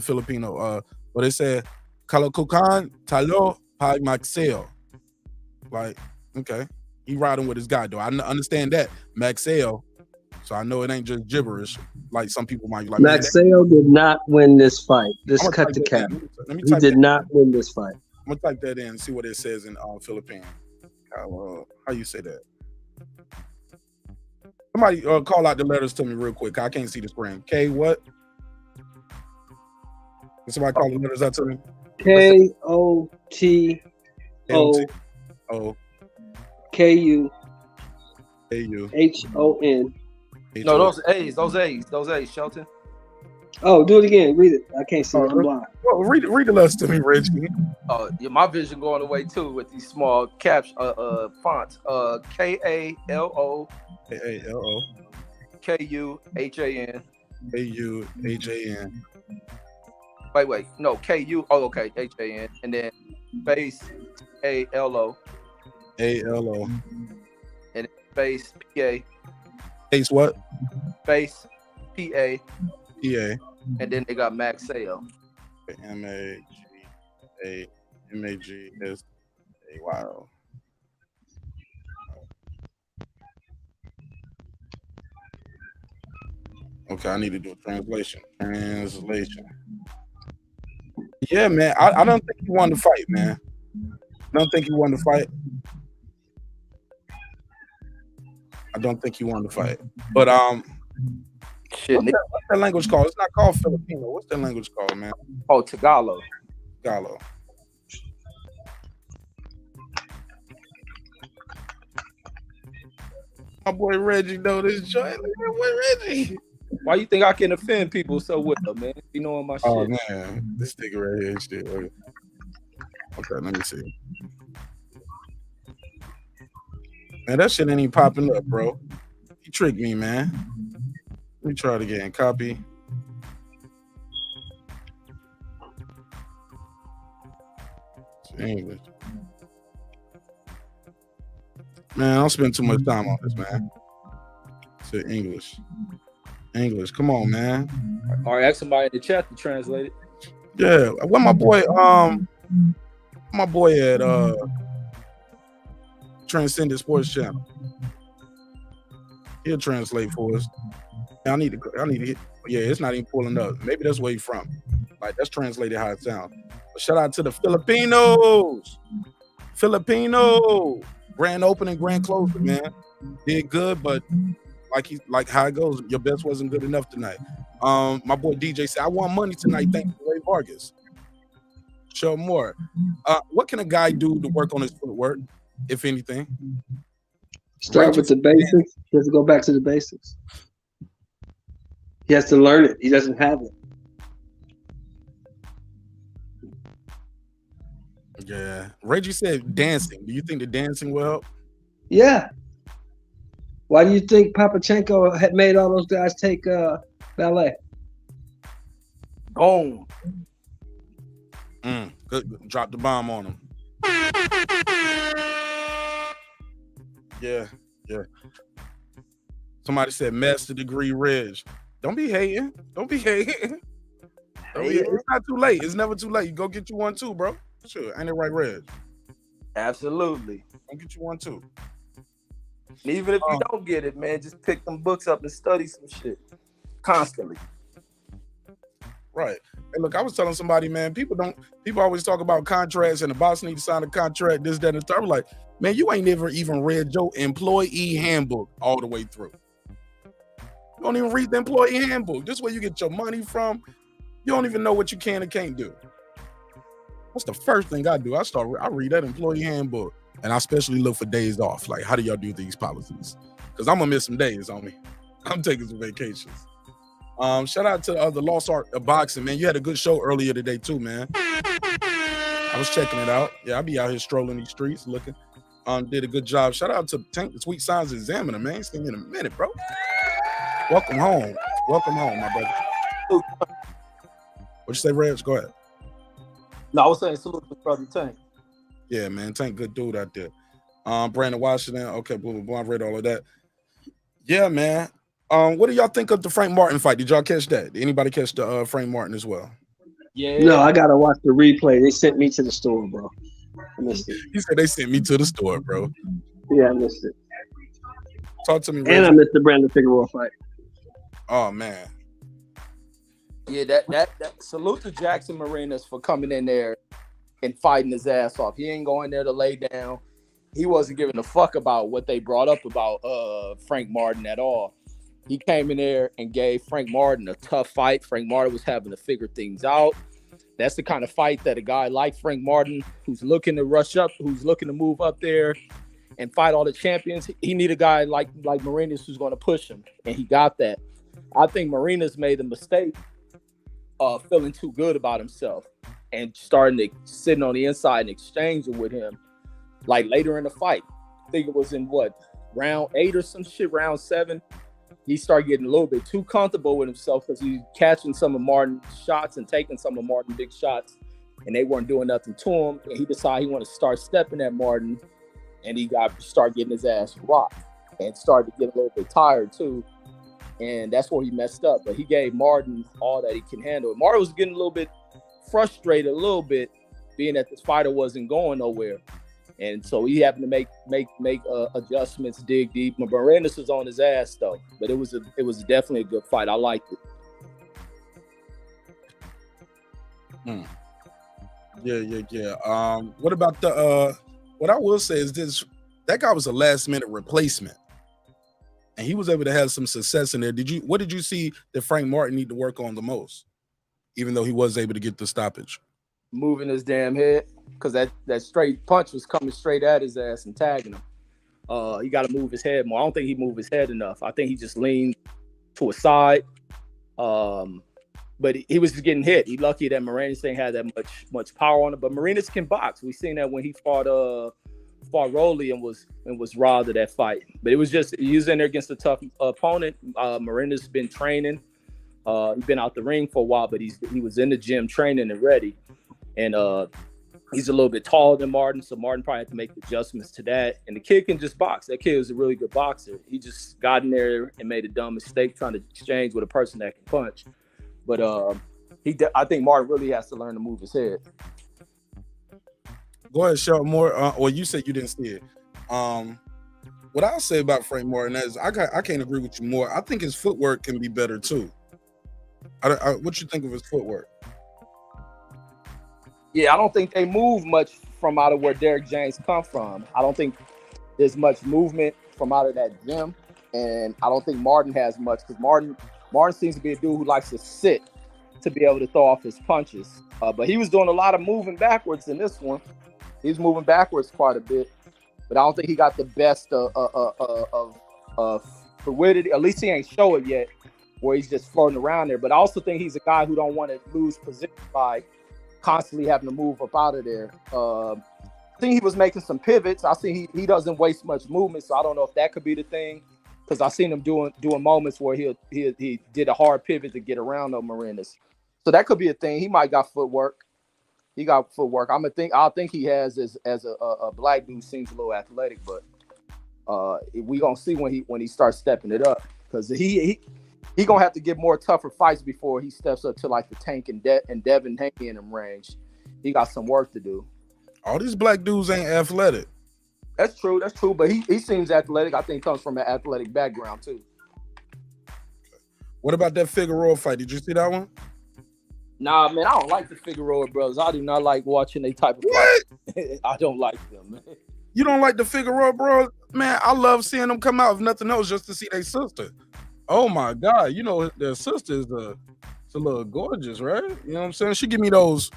Filipino. But it said Kalakukan Talo Pag Magsayo. Like, okay. He riding with his guy though. I understand that. Magsayo. So I know it ain't just gibberish like some people might like. Magsayo did not win this fight. This cut the cap. He did not win this fight. I'm gonna type that in and see what it says in Philippine. How you say that? Somebody call out the letters to me real quick. I can't see the screen. K what? Can somebody call the letters out to me? KOTO O KU AU. HON. No, those A's, Shelton. Oh, do it again. Read it. I can't see. Oh, I'm blind. Well, read the letters to me, Reggie. Yeah, my vision going away too with these small caps fonts. KALO AALO KUHAN. AUHAN. Wait, no, KU. Oh, okay, HAN, and then space ALO ALO. and space PA, Ace what? space PA, PA. and then they got Magsayo. Wow. Okay, I need to do a translation. Yeah, man. I don't think he won the fight, man. I don't think he won the fight. But Shit, what's that language called? It's not called Filipino. What's that language called, man? oh, Tagalog. Galo. My boy Reggie know this joint. Look at that boy Reggie. Why you think I can offend people so well, man? You know my shit. Oh man, this nigga right here and shit. Okay, let me see. Man, that shit ain't even popping up, bro. He tricked me, man. Let me try it again. Copy. English. Man, I don't spend too much time on this, man. To English. Come on, man. Or ask somebody in the chat to translate it. Yeah. What my boy at Transcendent Sports Channel. He'll translate for us. I need to hit. Yeah, it's not even pulling up. Maybe that's where he's from. Like, that's translated how it sounds. But shout out to the Filipinos. Grand opening, grand closing, man. Did good, but like how it goes, your best wasn't good enough tonight. My boy DJ said, I won money tonight. Thank you, Rey Vargas. Show more. What can a guy do to work on his footwork, if anything? Start with the basics. He has to go back to the basics. He has to learn it. He doesn't have it. Yeah. Reggie said dancing. Do you think the dancing will help? Yeah. Why do you think Papachenko had made all those guys take ballet? Boom. Good. Drop the bomb on him. Yeah. Somebody said master degree Reg. Don't be hating. It's not too late. It's never too late. You go get you one too, bro. Sure. Ain't it right, Reg? Absolutely. Go get you one too. Even if you don't get it, man, just pick them books up and study some shit constantly. Right. Hey, look, I was telling somebody, man, people always talk about contracts and the boss need to sign a contract, this, that, and the third. I'm like, man, you ain't never even read your employee handbook all the way through. You don't even read the employee handbook. This is where you get your money from. You don't even know what you can and can't do. That's the first thing I do. I read that employee handbook, and I especially look for days off. Like, how do y'all do these policies? Because I'm gonna miss some days on me. I'm taking some vacations. Shout out to the Lost Art of Boxing, man. You had a good show earlier today too, man. I was checking it out. Yeah, I be out here strolling these streets looking. Did a good job. Shout out to Tank, the Sweet Signs Examiner, man. Ain't seen you in a minute, bro. Welcome home, my brother. What'd you say, Reg? Go ahead. No, I was saying salute to brother Tank. Yeah, man, Tank, good dude out there. Brandon Washington, okay, blah, blah, blah. I read all of that. Yeah, man. What do y'all think of the Frank Martin fight? Did y'all catch that? Did anybody catch the Frank Martin as well? Yeah. No, I gotta watch the replay. They sent me to the store, bro. I missed it. He said they sent me to the store, bro. Yeah, I missed it. Talk to me, And I missed the Brandon Figueroa fight. Oh man. Yeah, that salute to Jackson Marinas for coming in there and fighting his ass off. He ain't going there to lay down. he wasn't giving a fuck about what they brought up about Frank Martin at all. He came in there and gave Frank Martin a tough fight. Frank Martin was having to figure things out. That's the kind of fight that a guy like Frank Martin, who's looking to rush up, who's looking to move up there and fight all the champions, he need a guy like Marinas who's going to push him, and he got that. I think Marinas made a mistake feeling too good about himself and starting to sitting on the inside and exchanging with him. Like later in the fight, I think it was in round 8 or some shit, round 7. He started getting a little bit too comfortable with himself because he's catching some of Martin's shots and taking some of Martin's big shots, and they weren't doing nothing to him. And he decided he wanted to start stepping at Martin, and he started getting his ass rocked and started to get a little bit tired too. And that's where he messed up. But he gave Martin all that he can handle. Martin was getting a little bit frustrated, being that this fighter wasn't going nowhere. And so he happened to make adjustments, dig deep. Marinas was on his ass though, but it was definitely a good fight. I liked it. Yeah. What about what I will say is this: that guy was a last minute replacement, and he was able to have some success in there. What did you see that Frank Martin need to work on the most, even though he was able to get the stoppage? Moving his damn head, because that straight punch was coming straight at his ass and tagging him. He got to move his head more. I don't think he moved his head enough. I think he just leaned to a side. But he was just getting hit. He lucky that Marinas didn't have that much power on it. But Marinas can box. We seen that when he fought Rolly and was robbed of that fight. But it was just he was in there against a tough opponent. Marinas been training. He's been out the ring for a while, but he was in the gym training and ready. And he's a little bit taller than Martin, so Martin probably had to make adjustments to that. And the kid can just box. That kid was a really good boxer. He just got in there and made a dumb mistake trying to exchange with a person that can punch. But I think Martin really has to learn to move his head. Go ahead, show more. Well, you said you didn't see it. What I'll say about Frank Martin is I can't agree with you more. I think his footwork can be better too. What you think of his footwork? Yeah, I don't think they move much from out of where Derek James come from. I don't think there's much movement from out of that gym, and I don't think Martin has much because Martin seems to be a dude who likes to sit to be able to throw off his punches. But he was doing a lot of moving backwards in this one. He was moving backwards quite a bit, but I don't think he got the best of fluidity. At least he ain't show it yet, where he's just floating around there. But I also think he's a guy who don't want to lose position by constantly having to move up out of there. I think he was making some pivots. I see he doesn't waste much movement, so I don't know if that could be the thing. Because I seen him doing moments where he did a hard pivot to get around those Marinas. So that could be a thing. He might got footwork. He got footwork. I think he has as a black dude seems a little athletic, but we gonna see when he starts stepping it up because he gonna have to get more tougher fights before he steps up to like the Tank and Devin Haney in him range. He got some work to do. All these black dudes ain't athletic. That's true. But he seems athletic. I think he comes from an athletic background too. What about that Figueroa fight? Did you see that one? Nah, man, I don't like the Figueroa brothers. I do not like watching they type of fight. I don't like them, man. You don't like the Figueroa bros? Man, I love seeing them come out if nothing else just to see their sister. Oh my God, you know their sister is a little gorgeous, right? You know what I'm saying? She give me those.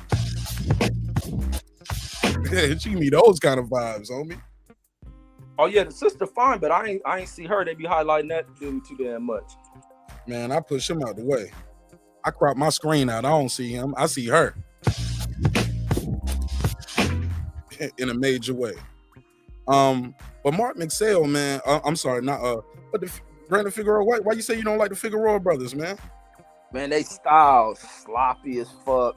She give me those kind of vibes, homie. Oh yeah, the sister fine, but I ain't see her. They be highlighting that dude too damn much. Man, I push him out the way. I crop my screen out. I don't see him. I see her in a major way. But Mark Magsayo, man, I'm sorry, not but the Brandon Figueroa. Why you say you don't like the Figueroa brothers, man? Man, they style sloppy as fuck.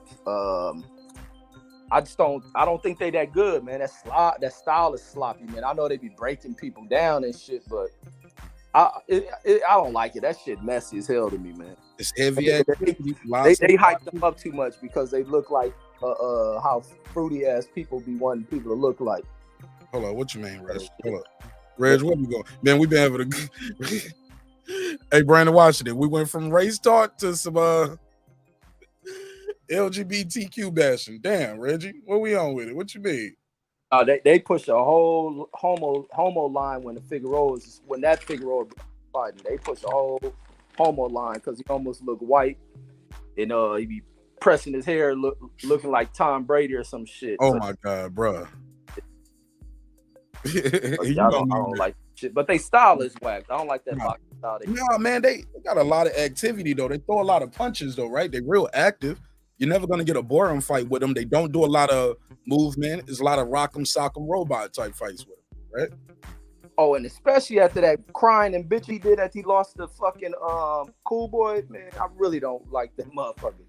I don't think they that good, man. That style is sloppy, man. I know they be breaking people down and shit, but I don't like it. That shit messy as hell to me, man. It's heavy. They hype them up too much because they look like how fruity ass people be wanting people to look like. Hold on, what you mean, Reg? Hold up, Reg, where we going? Man, we been having a. Hey, Brandon Washington, we went from race talk to some LGBTQ bashing. Damn, Reggie, what we on with it? What you mean? They push a whole homo line when that Figueroa fighting. They push a whole homo line because he almost looked white, and he be pressing his hair, looking like Tom Brady or some shit. Oh my god, bro. I don't like shit, but they style is whack. I don't like that boxing style. No, man, they got a lot of activity though. They throw a lot of punches though, right? They're real active. You're never gonna get a boring fight with them. They don't do a lot of movement. There's a lot of rock'em sock'em robot type fights with them, right? Oh, and especially after that crying and bitch he did after he lost the fucking Cool Boy, man, I really don't like that motherfucker.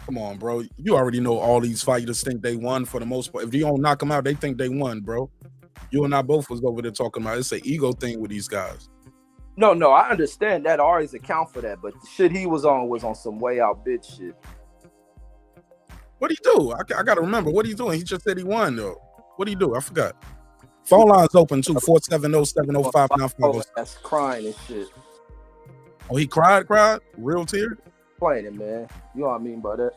Come on, bro. You already know all these fighters think they won for the most part. If you don't knock them out, they think they won, bro. You and I both was over there talking about it's an ego thing with these guys. No, I understand that. I always account for that, but the shit he was on some way out bitch shit. What'd he do? I gotta remember. What he doing? He just said he won though. What'd he do? I forgot. Phone lines open too, 470-705-9507. That's crying and shit. Oh, he cried? Real tears? Complaining, man. You know what I mean by that?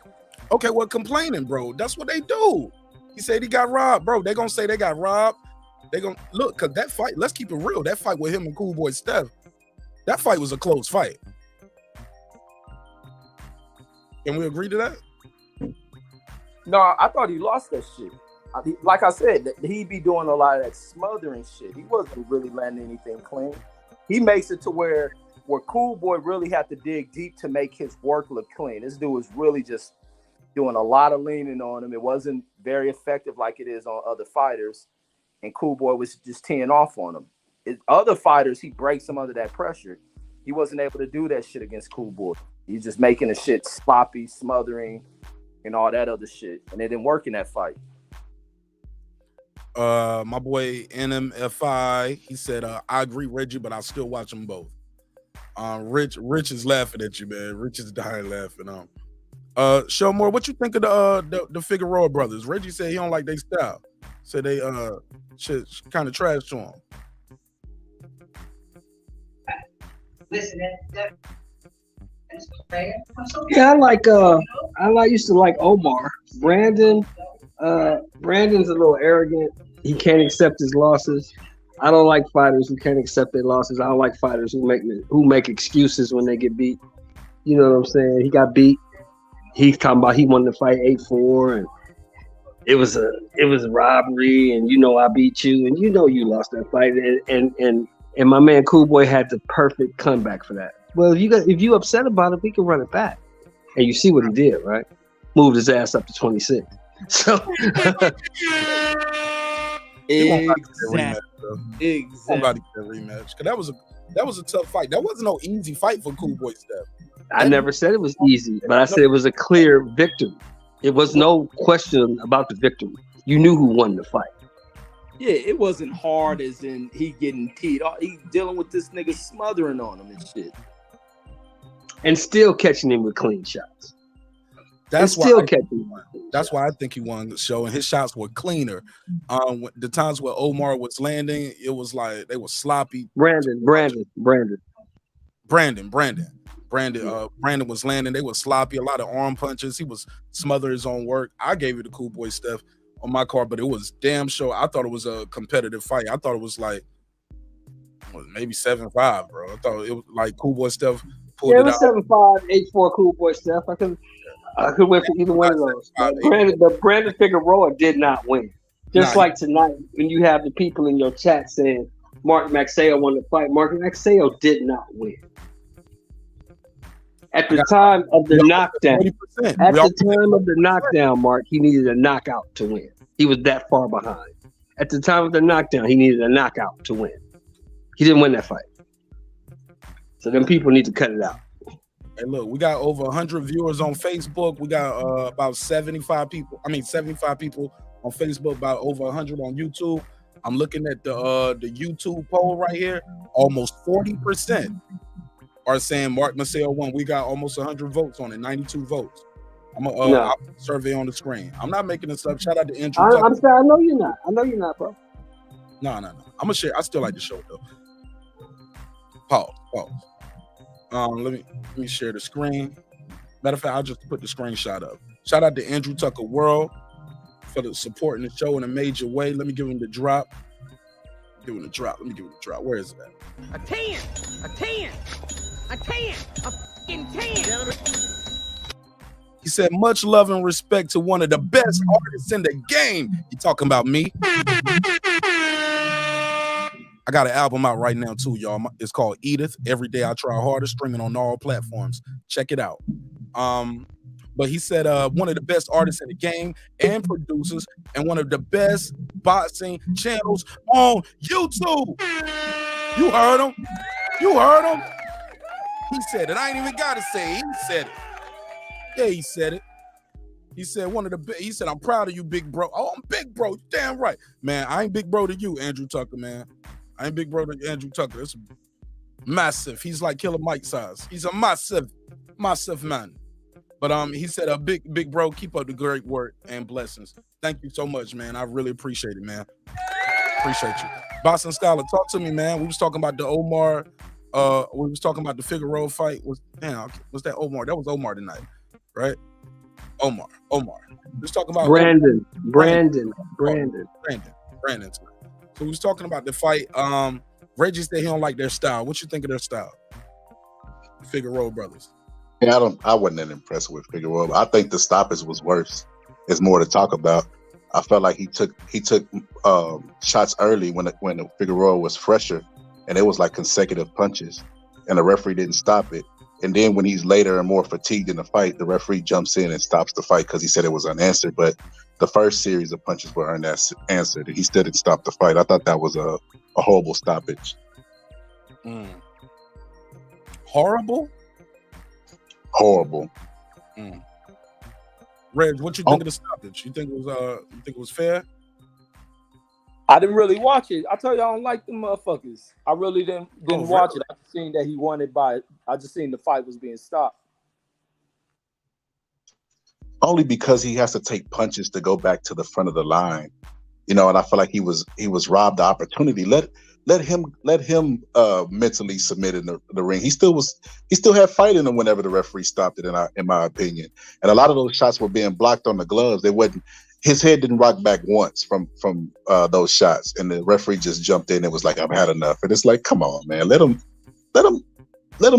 Okay, well, complaining, bro. That's what they do. He said he got robbed, bro. They gonna say they got robbed. They gonna look, cause that fight, let's keep it real. That fight with him and Cool Boy Steph, that fight was a close fight. Can we agree to that? No, I thought he lost that shit. Like I said, he be doing a lot of that smothering shit. He wasn't really landing anything clean. He makes it to where Cool Boy really had to dig deep to make his work look clean. This dude was really just doing a lot of leaning on him. It wasn't very effective like it is on other fighters. And Cool Boy was just teeing off on him. Other fighters, he breaks them under that pressure. He wasn't able to do that shit against Cool Boy. He's just making the shit sloppy, smothering, and all that other shit. And it didn't work in that fight. My boy NMFI, he said, I agree, Reggie, but I'll still watch them both. Rich is laughing at you, man. Rich is dying laughing. Showmore, what you think of the Figueroa brothers? Reggie said he don't like their style. Said they shit kind of trash to him. Listen, Yeah, I used to like Omar. Brandon's a little arrogant. He can't accept his losses. I don't like fighters who can't accept their losses. I don't like fighters who make excuses when they get beat. You know what I'm saying? He got beat. He's talking about he wanted to fight 8-4 and it was a robbery, and I beat you, and you lost that fight, and my man Cool Boy had the perfect comeback for that. Well, if you upset about it, we can run it back, and you see what he did, right? Moved his ass up to 26. So Exactly. Somebody get a rematch, because that was a tough fight. That wasn't no easy fight for Cool Boy Steph. I never said it was easy, but I said it was a clear victory. It was no question about the victory. You knew who won the fight. Yeah, it wasn't hard as in he getting teed off. He dealing with this nigga smothering on him and shit. And still catching him with clean shots. That's why I think he won the show, and his shots were cleaner. The times where Omar was landing, it was like they were sloppy. Brandon was landing. They were sloppy. A lot of arm punches. He was smothering his own work. I gave it to Cool Boy Steph on my card, but it was damn sure. I thought it was a competitive fight. I thought it was like maybe 7-5, bro. I thought it was like Cool Boy Steph pulled it out. 7-5, 8-4 Cool Boy Steph. I could win for either one of those. Brandon Figueroa did not win. Just like tonight, when you have the people in your chat saying Marq Nash won the fight, Marq Nash did not win. At the time of the knockdown, Mark, he needed a knockout to win. He was that far behind. At the time of the knockdown, he needed a knockout to win. He didn't win that fight. So them people need to cut it out. Hey, look, we got over 100 viewers on Facebook. We got about 75 people on Facebook, about over 100 on YouTube. I'm looking at the YouTube poll right here. Almost 40% are saying Marq Nash won. We got almost 100 votes on it, 92 votes. I'll put the survey on the screen. I'm not making this up. Shout out to Andrew. I'm sorry, I know you're not, bro. No. I'm gonna share. I still like the show though. Pause. Let me share the screen. Matter of fact, I'll just put the screenshot up. Shout out to Andrew Tucker World. for the supporting the show in a major way. Let me give him the drop. Let me give him the drop. Where is it at? A 10, a 10, a 10, a fucking 10. He said, much love and respect to one of the best artists in the game. You talking about me? I got an album out right now too, y'all. It's called Edith. Every Day I Try Harder, streaming on all platforms. Check it out. But he said one of the best artists in the game and producers and one of the best boxing channels on YouTube. You heard him. You heard him. He said it. I ain't even got to say it. He said it. Yeah, he said it. He said he said, I'm proud of you, big bro. Oh, I'm big bro. You damn right. Man, I ain't big bro to you, Andrew Tucker, man. I ain't big bro to Andrew Tucker. It's massive. He's like Killer Mike size. He's a massive man. But he said, a big bro, keep up the great work and blessings. Thank you so much, man. I really appreciate it, man. Appreciate you. Boston Scholar, talk to me, man. We was talking about the Omar. We was talking about the Figueroa fight. Was that Omar? That was Omar tonight, right? Omar. Let's talk about Brandon. Tonight. So we was talking about the fight. Reggie said he don't like their style. What you think of their style? Figueroa brothers. Yeah, I wasn't that impressed with Figueroa. I think the stoppage was worse. It's more to talk about. I felt like he took shots early when the Figueroa was fresher, and it was like consecutive punches, and the referee didn't stop it. And then when he's later and more fatigued in the fight, the referee jumps in and stops the fight because he said it was unanswered. But the first series of punches were unanswered, and he still didn't stop the fight. I thought that was a horrible stoppage. Horrible? Horrible. Reg, what you think of the stoppage? You think it was fair? I didn't really watch it. I tell you, I don't like them motherfuckers. I really didn't watch it. I just seen that he won it I just seen the fight was being stopped. Only because he has to take punches to go back to the front of the line, and I feel like he was robbed the opportunity. Let him mentally submit in the ring. He still had fight in him whenever the referee stopped it. In my opinion, and a lot of those shots were being blocked on the gloves. His head didn't rock back once from those shots, and the referee just jumped in and was like, "I've had enough." And it's like, come on, man, let him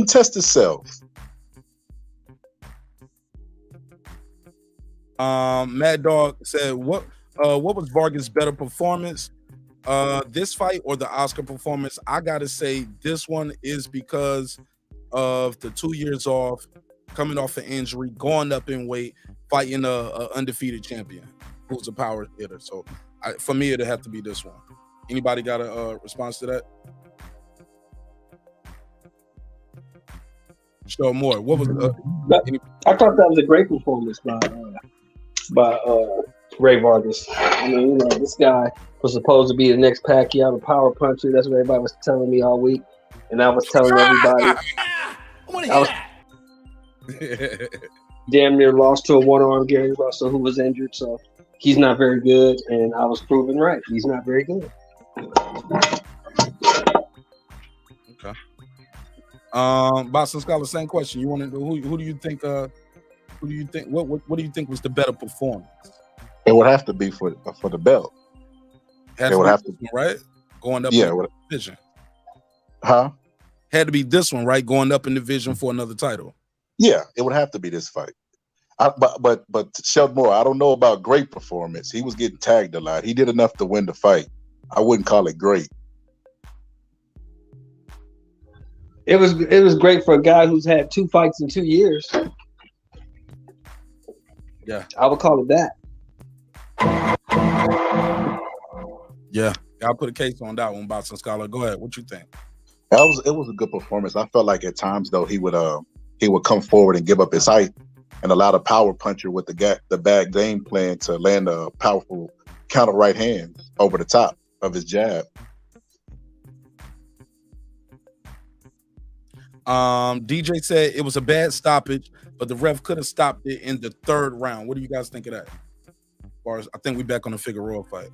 test himself. Mad Dog said, what was Vargas' better performance? This fight or the Oscar performance? I gotta say this one is because of the 2 years off, coming off an injury, going up in weight, fighting a undefeated champion who's a power hitter. So for me, it'd have to be this one. Anybody got a response to that? Show more. What was I thought that was a great performance by Rey Vargas. I mean, this guy was supposed to be the next Pacquiao, the power puncher. That's what everybody was telling me all week, and I was telling everybody. Damn near lost to a one-arm Gary Russell who was injured, so he's not very good, and I was proven right. He's not very good. Okay. Boston Scholar, same question. You want to know who do you think? What do you think was the better performance? It would have to be for the belt. It would have to be right going up. Yeah, in the division. Huh? Had to be this one, right? Going up in division for another title. Yeah, it would have to be this fight. But Sheldon Moore, I don't know about great performance. He was getting tagged a lot. He did enough to win the fight. I wouldn't call it great. It was great for a guy who's had 2 fights in 2 years. Yeah, I would call it that. Yeah, I'll put a case on that one, Boston Scholar. Go ahead. What you think? It was a good performance. I felt like at times though he would come forward and give up his height and allow the power puncher with the bad game plan to land a powerful counter right hand over the top of his jab. DJ said it was a bad stoppage, but the ref could have stopped it in the 3rd round. What do you guys think of that? As far as I think we're back on the Figueroa fight.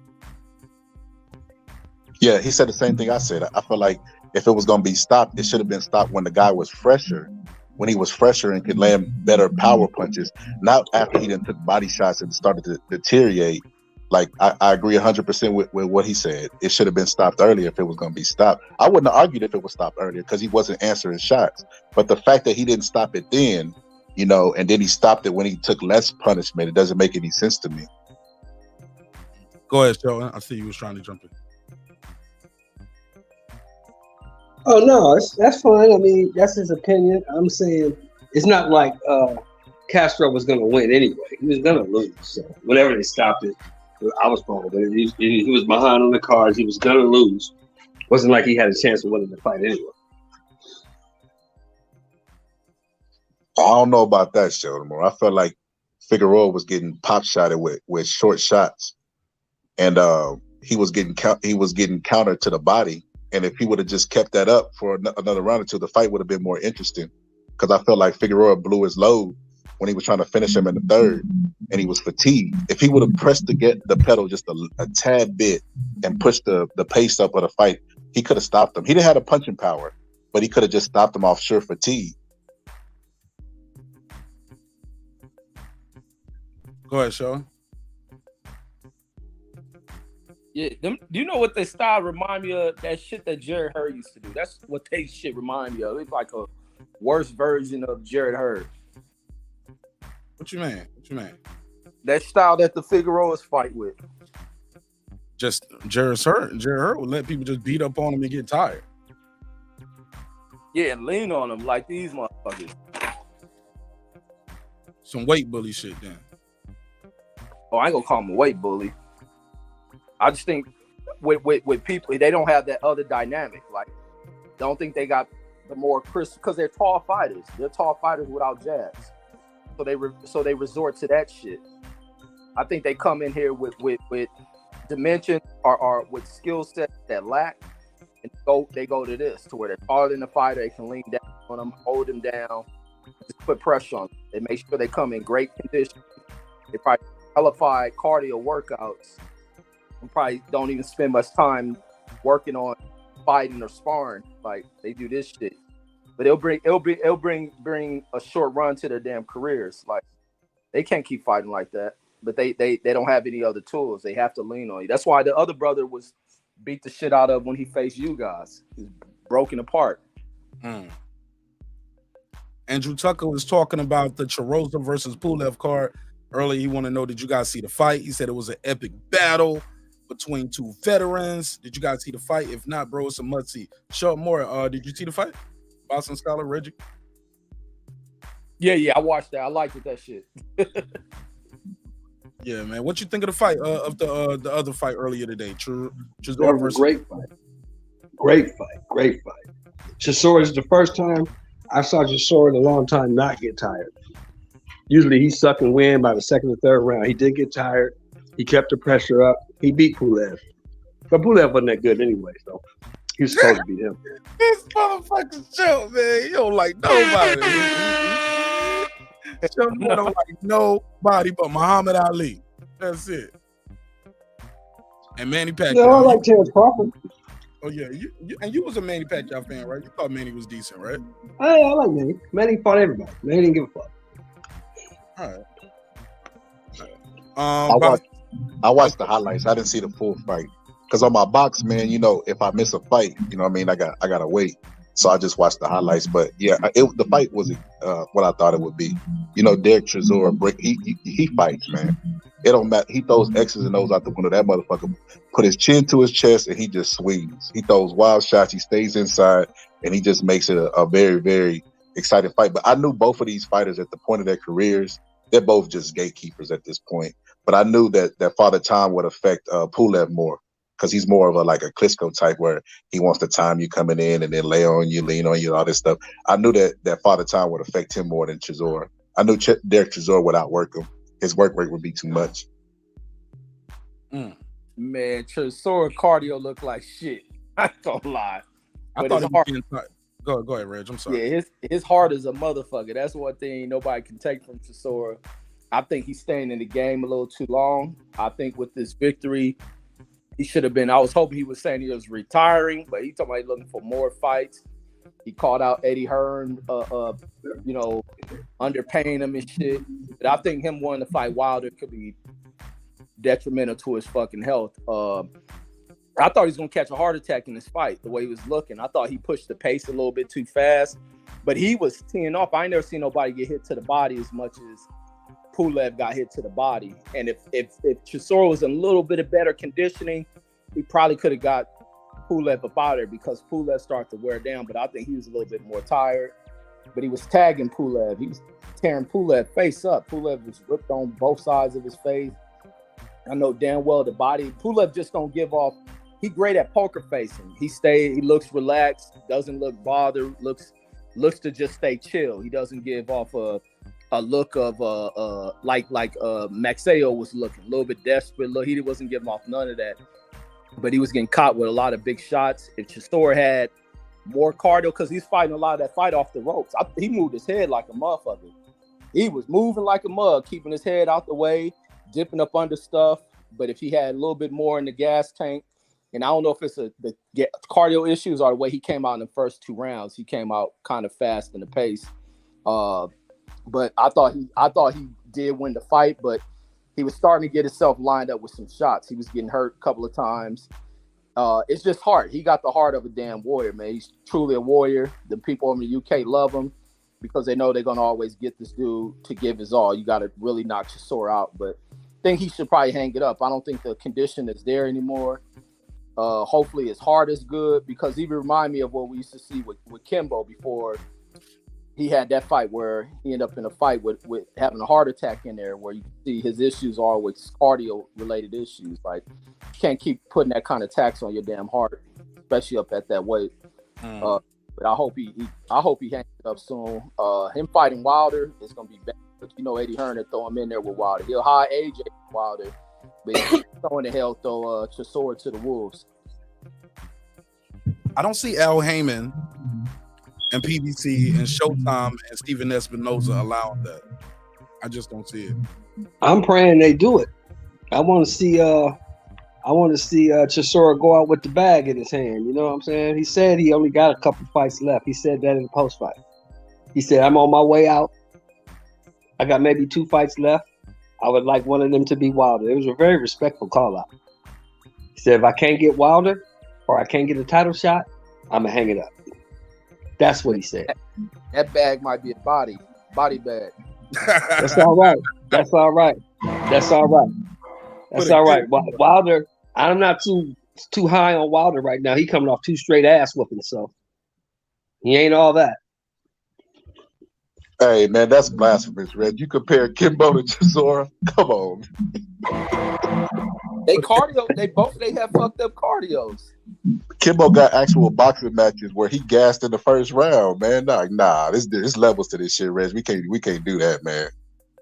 Yeah, he said the same thing I said. I feel like if it was going to be stopped, it should have been stopped when the guy was fresher, when he was fresher and could land better power punches, not after he then took body shots and started to deteriorate Like I agree 100% with what he said. It should have been stopped earlier if it was going to be stopped. I wouldn't have argued if it was stopped earlier because he wasn't answering shots. But the fact that he didn't stop it then, you know, and then he stopped it when he took less punishment, it doesn't make any sense to me. Go ahead, Sheldon. I see you was trying to jump in. Oh no, that's fine. I mean, that's his opinion. I'm saying it's not like Castro was going to win anyway. He was going to lose. So whenever they stopped it, I was wrong. But he was behind on the cards. He was going to lose. Wasn't like he had a chance of winning the fight anyway. I don't know about that, Sheldon. I felt like Figueroa was getting pop shotted with short shots, and he was getting countered to the body. And if he would have just kept that up for another round or two, the fight would have been more interesting. Because I felt like Figueroa blew his load when he was trying to finish him in the third, and he was fatigued. If he would have pressed the pedal just a tad bit and pushed the pace up of the fight, he could have stopped him. He didn't have the punching power, but he could have just stopped him off sheer fatigue. Go ahead, Sean. Yeah, do you know what their style remind me of? That shit that Jared Hurd used to do. That's what they shit remind me of. It's like a worse version of Jared Hurd. What you mean? That style that the Figueroas fight with. Just Jared Hurd would let people just beat up on him and get tired. Yeah, and lean on them like these motherfuckers. Some weight bully shit then. Oh, I ain't gonna call him a weight bully. I just think with people, they don't have that other dynamic. Like, don't think they got the more crisp, because they're tall fighters. They're tall fighters without jabs. So they resort to that shit. I think they come in here with dimension or with skill sets that lack, and they go to this, to where they're taller than the fighter. They can lean down on them, hold them down, just put pressure on them. They make sure they come in great condition. They probably qualified cardio workouts. Probably don't even spend much time working on fighting or sparring. Like, they do this shit, but it'll bring a short run to their damn careers. Like, they can't keep fighting like that, but they don't have any other tools. They have to lean on you. That's why the other brother was beat the shit out of when he faced you guys. He's broken apart. Andrew Tucker was talking about the Chisora versus Pulev card earlier. He want to know, did you guys see the fight? He said it was an epic battle between two veterans. Did you guys see the fight? If not, bro, it's a must see. Show more. Did you see the fight? Boston Scholar, Reggie? Yeah, I watched that. I liked that shit. Yeah, man. What you think of the fight? Of the other fight earlier today? Chisora versus great fight. Great fight. Chisora is the first time I saw Chisora in a long time not get tired. Usually he suck and win by the second or third round. He did get tired. He kept the pressure up. He beat Pulev. But Pulev wasn't that good anyway, so he was supposed to beat him. This motherfucker's chill, man. He don't like nobody. He don't like nobody but Muhammad Ali. That's it. And Manny Pacquiao. Yeah, I like Terrence Crawford. Oh yeah, you was a Manny Pacquiao fan, right? You thought Manny was decent, right? I like Manny. Manny fought everybody. Manny didn't give a fuck. All right. I watched the highlights. I didn't see the full fight because on my box, man, you know, if I miss a fight, you know what I mean, I gotta wait. So I just watched the highlights. But yeah, the fight was what I thought it would be. You know, Derek Chisora, he fights, man. It don't matter. He throws X's and O's out the window. That motherfucker put his chin to his chest and he just swings. He throws wild shots. He stays inside and he just makes it a very, very exciting fight. But I knew both of these fighters at the point of their careers, they're both just gatekeepers at this point. But I knew that Father Time would affect Pulev more because he's more of a Klitschko type where he wants to time you coming in and then lay on you, lean on you, all this stuff. I knew that Father Time would affect him more than Chisora. I knew Derek Chisora would outwork him. His work rate would be too much. Man, Chisora cardio looked like shit. I don't lie. I thought it was getting tight. Go ahead, Reg. I'm sorry. Yeah, his heart is a motherfucker. That's one thing nobody can take from Chisora. I think he's staying in the game a little too long. I think with this victory, he should have been. I was hoping he was saying he was retiring, but he talking about looking for more fights. He called out Eddie Hearn, underpaying him and shit. But I think him wanting to fight Wilder could be detrimental to his fucking health. I thought he was gonna catch a heart attack in this fight. The way he was looking, I thought he pushed the pace a little bit too fast. But he was teeing off. I ain't never seen nobody get hit to the body as much as Pulev got hit to the body. And if Chisora was in a little bit of better conditioning, he probably could have got Pulev up out there because Pulev started to wear down. But I think he was a little bit more tired. But he was tagging Pulev. He was tearing Pulev face up. Pulev was ripped on both sides of his face. I know damn well the body. Pulev just don't give off. He great at poker facing. He looks relaxed, doesn't look bothered, looks to just stay chill. He doesn't give off a look of like Magsayo was looking, a little bit desperate. Look, he wasn't giving off none of that. But he was getting caught with a lot of big shots. If Chisora had more cardio, because he's fighting a lot of that fight off the ropes. He moved his head like a motherfucker. He was moving like a mug, keeping his head out the way, dipping up under stuff. But if he had a little bit more in the gas tank, and I don't know if it's the cardio issues or the way he came out in the first 2 rounds, he came out kind of fast in the pace. But I thought he did win the fight, but he was starting to get himself lined up with some shots. He was getting hurt a couple of times. It's just hard. He got the heart of a damn warrior, man. He's truly a warrior. The people in the UK love him because they know they're going to always get this dude to give his all. You got to really knock Chisora out. But I think he should probably hang it up. I don't think the condition is there anymore. Hopefully his heart is good, because he remind me of what we used to see with Kimbo before he had that fight where he ended up in a fight with having a heart attack in there, where you see his issues are with cardio related issues. Like, you can't keep putting that kind of tax on your damn heart, especially up at that weight. But I hope he hangs it up soon. Him fighting Wilder is gonna be bad. But you know, Eddie Hearn throw him in there with Wilder. He'll high AJ Wilder, but he's throwing the hell throw Chisora to the wolves. I don't see Al Heyman and PBC and Showtime and Stephen Espinoza allowing that. I just don't see it. I'm praying they do it. I want to see Chisora go out with the bag in his hand. You know what I'm saying? He said he only got a couple fights left. He said that in the post fight. He said, I'm on my way out. I got maybe 2 fights left. I would like one of them to be Wilder. It was a very respectful call out. He said, if I can't get Wilder or I can't get a title shot, I'm going to hang it up. That's what he said. That bag might be a body bag. That's all right. That's all right. That's all right. That's all right. Wilder, I'm not too high on Wilder right now. He coming off 2 straight ass whoopings, so he ain't all that. Hey man, that's blasphemous, Red. You compare Kimbo to Chisora? Come on. They have fucked up cardios. Kimbo got actual boxing matches where he gassed in the first round, man. Nah, there's levels to this shit, Reg. We can't do that, man.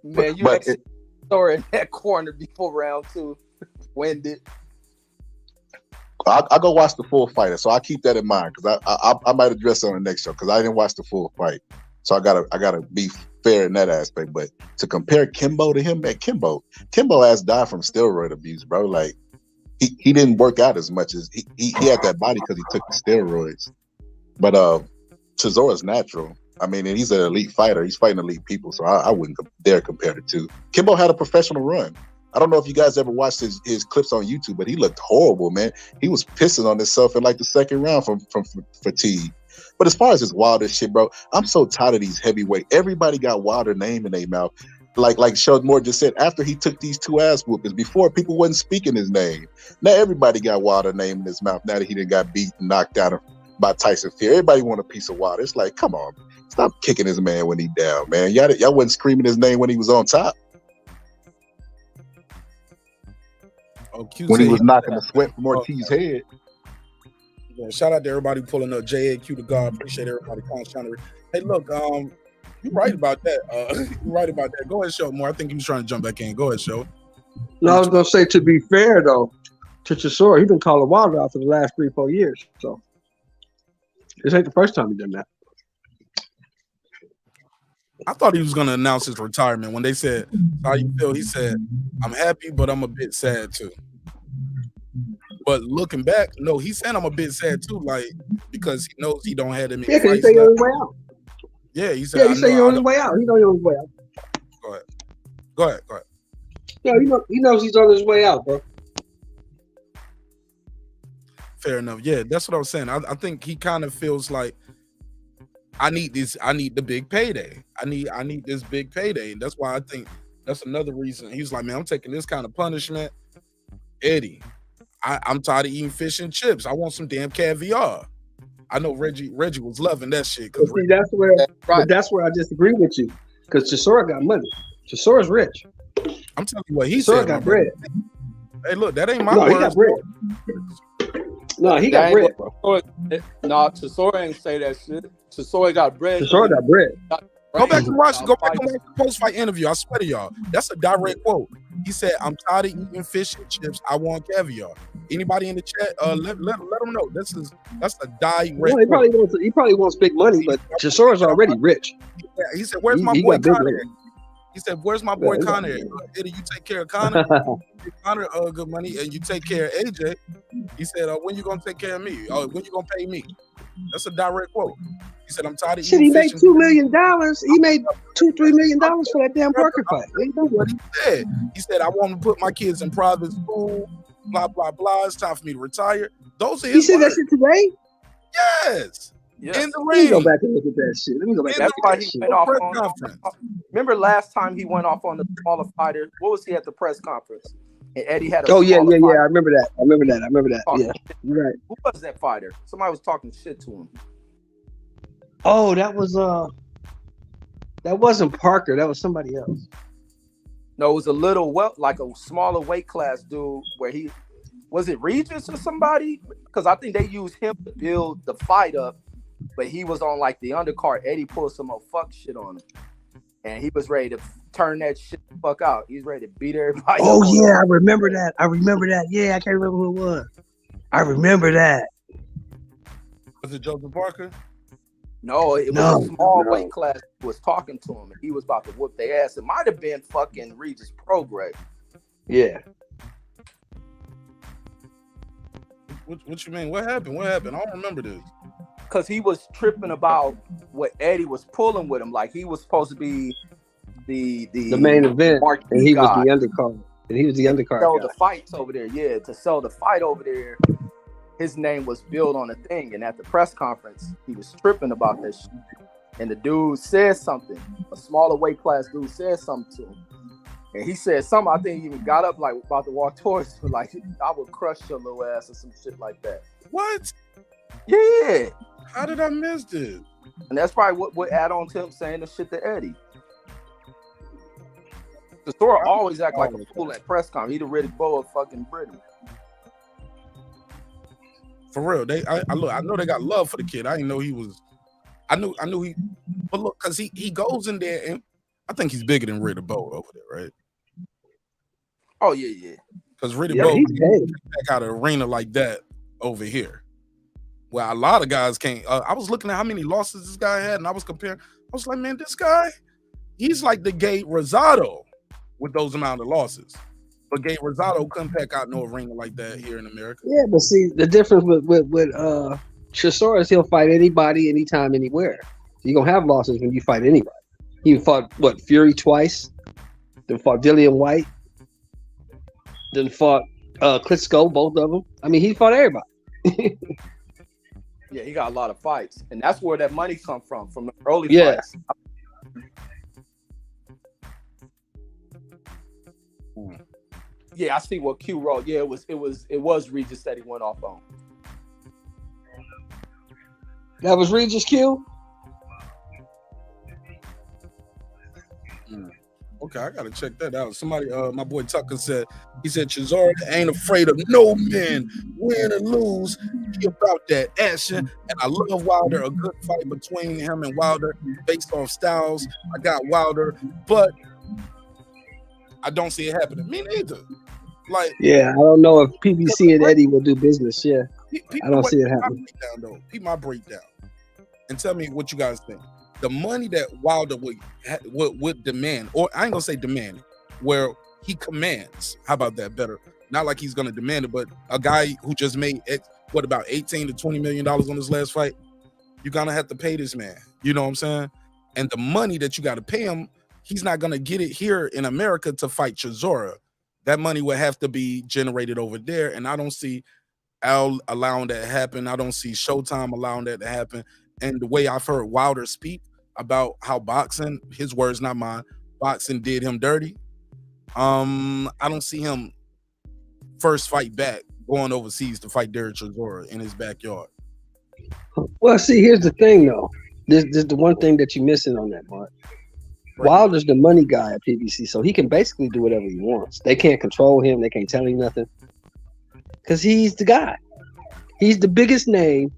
Man, you actually Chisora in that corner before round 2. Winded. I'll go watch the full fight, so I'll keep that in mind, because I might address it on the next show, because I didn't watch the full fight. So I gotta be fair in that aspect. But to compare Kimbo to him, man, Kimbo ass died from steroid abuse, bro. Like he didn't work out as much as he had that body because he took the steroids. But Chisora's natural. I mean, and he's an elite fighter. He's fighting elite people, so I wouldn't dare compare the two. Kimbo had a professional run. I don't know if you guys ever watched his clips on YouTube, but he looked horrible, man. He was pissing on himself in like the second round from fatigue. But as far as this Wilder shit, bro, I'm so tired of these heavyweight. Everybody got Wilder name in their mouth. Like Sheldon Moore just said, after he took these 2 ass whoopings, before people wasn't speaking his name. Now everybody got Wilder name in his mouth now that he done got beat and knocked out by Tyson Fury. Everybody want a piece of Wilder. It's like, come on, stop kicking his man when he down, man. Y'all wasn't screaming his name when he was on top. When he was knocking the sweat from Ortiz's head. Yeah, shout out to everybody pulling up. JAQ to God. Appreciate everybody trying to. Hey, look, you're right about that. You're right about that. Go ahead, show more. I think he was trying to jump back in. Go ahead, show. No, I was gonna say, to be fair though, to Chisora, he's been calling Wilder out for the last 3-4 years. So this ain't the first time he done that. I thought he was gonna announce his retirement when they said, "How you feel?" He said, "I'm happy, but I'm a bit sad too." But looking back, no, he said I'm a bit sad too, like, because he knows he don't have them. Yeah, because he said he's on his way out. Yeah, he said. Yeah, he said he's on his way out. He's on his way out. Go ahead. Yeah, he knows he's on his way out, bro. Fair enough. Yeah, that's what I was saying. I think he kind of feels like I need the big payday. I need this big payday. And that's why I think that's another reason. He's like, man, I'm taking this kind of punishment. Eddie, I'm tired of eating fish and chips. I want some damn caviar. I know Reggie was loving that shit. But see, that's where I disagree with you. Because Chisora got money. Chisora's rich. I'm telling you what he Chisora said. got bread. Hey, look, that ain't my No, words. he got bread. No, he got bread, bro. Nah, Chisora ain't say that shit. Chisora got bread. Chisora got bread. Go back and watch the post-fight interview. I swear to y'all, that's a direct quote. He said, "I'm tired of eating fish and chips. I want caviar." Anybody in the chat, let them know. That's a direct. Well, he probably wants big money, but Chisora's already rich. Yeah, he said, "Where's my boy Connor?" He said, "Where's my boy Connor? Eddie, you take care of Connor. Connor, good money, and you take care of AJ." He said, "When you gonna take care of me? When you gonna pay me?" That's a direct quote. He said, "I'm tired of eating He made fish." $2 million. He made $2-3 million for that damn Parker fight. What he said. He said, "I want to put my kids in private school. Blah blah blah. It's time for me to retire." Those are his He said words. that shit today. Yes. Yeah. In the Let me ring. go back and look at that shit. That's why he went off Press on. conference. Remember last time he went off on the smaller fighter? What was he at the press conference? And Eddie had a Oh yeah. smaller fighter. I remember that. Talking Yeah, shit. you're right. Who was that fighter? Somebody was talking shit to him. Oh, that wasn't Parker. That was somebody else. No, it was like a smaller weight class dude where was it Regis or somebody? Because I think they used him to build the fight up, but he was on like the undercard. Eddie pulled some more fuck shit on him. And he was ready to turn that shit the fuck out. He's ready to beat everybody. Oh yeah, I remember that. Yeah, I can't remember who it was. I remember that. Was it Joseph Parker? No, it was a small weight class who was talking to him, and he was about to whoop their ass. It might have been fucking Regis Progress. Yeah. What you mean? What happened? I don't remember this. Because he was tripping about what Eddie was pulling with him. Like he was supposed to be the main event, and he was guy. the undercard. And he was the undercard. Sell guy. the fights over there, yeah. To sell the fight over there, his name was billed on a thing. And at the press conference, he was tripping about this shit. And the dude said something. A smaller weight class dude said something to him. And he said something. I think he even got up like about to walk towards him, like I would crush your little ass or some shit like that. What? Yeah. How did I miss this? And that's probably what would add on to him saying the shit to Eddie. The store always act like a fool at press con. He the Riddick Bowe of fucking Britain. For real, I know they got love for the kid. I didn't know he was. I knew he. But look, because he goes in there, and I think he's bigger than Riddick Bowe over there, right? Oh yeah. Because Riddick Bowe back out of an arena like that over here. Well, a lot of guys can't. I was looking at how many losses this guy had, and I was comparing. I was like, man, this guy, he's like the Gate Rosado with those amount of losses. But Gate Rosado couldn't pack out no arena like that here in America. Yeah, but see, the difference with Chisora is he'll fight anybody, anytime, anywhere. You're going to have losses when you fight anybody. He fought, Fury twice, then fought Dillian White, then fought Klitschko, both of them. I mean, he fought everybody. Yeah, he got a lot of fights. And that's where that money come from the early fights. Yeah, I see what Q wrote. Yeah, it was Regis that he went off on. That was Regis Q? Okay, I gotta check that out. Somebody, my boy Tucker said, Chisora ain't afraid of no man, win or lose. He about that action. And I love Wilder, a good fight between him and Wilder based off styles. I got Wilder, but I don't see it happening. Me neither. Like, yeah, I don't know if PBC and Eddie will do business. Yeah, I don't see it happening. Keep my breakdown and tell me what you guys think. The money that Wilder would demand, or I ain't gonna say demand, where he commands. How about that? Better, not like he's gonna demand it, but a guy who just made about $18 to $20 million on his last fight. You're gonna have to pay this man. You know what I'm saying? And the money that you got to pay him, he's not gonna get it here in America to fight Chisora that money would have to be generated over there, and I don't see Al allowing that to happen. I don't see Showtime allowing that to happen. And the way I've heard Wilder speak about how boxing, his words, not mine, boxing did him dirty. I don't see him first fight back going overseas to fight Derek Chisora in his backyard. Well, see, here's the thing, though. This the one thing that you're missing on that, Mark. Right. Wilder's the money guy at PBC, so he can basically do whatever he wants. They can't control him. They can't tell him nothing because he's the guy. He's the biggest name.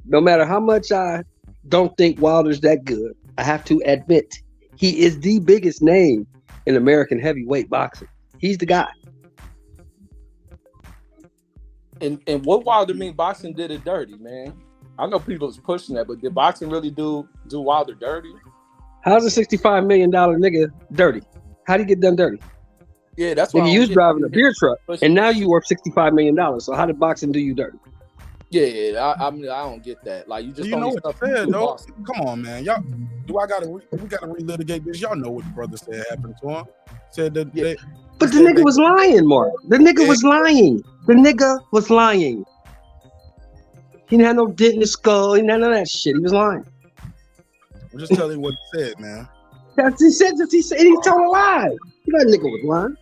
No matter how much I don't think Wilder's that good, I have to admit he is the biggest name in American heavyweight boxing. He's the guy. And what Wilder mean boxing did it dirty, man? I know people was pushing that, but did boxing really do Wilder dirty? How's a $65 million nigga dirty? How'd he get done dirty? Yeah, that's why you was driving a beer truck, and now you worth $65 million. So how did boxing do you dirty? Yeah, I mean, I don't get that. Like, you just You don't know need what stuff he said, to though? boxing. Come on, man. Y'all, we gotta relitigate this. Y'all know what the brother said happened to him. Said that Yeah. But the nigga was lying, Mark. The nigga was lying. The nigga was lying. He didn't have no dent in his skull. He didn't have none of that shit. He was lying. I'm just telling you what he said, man. He said he told a lie. That nigga was lying.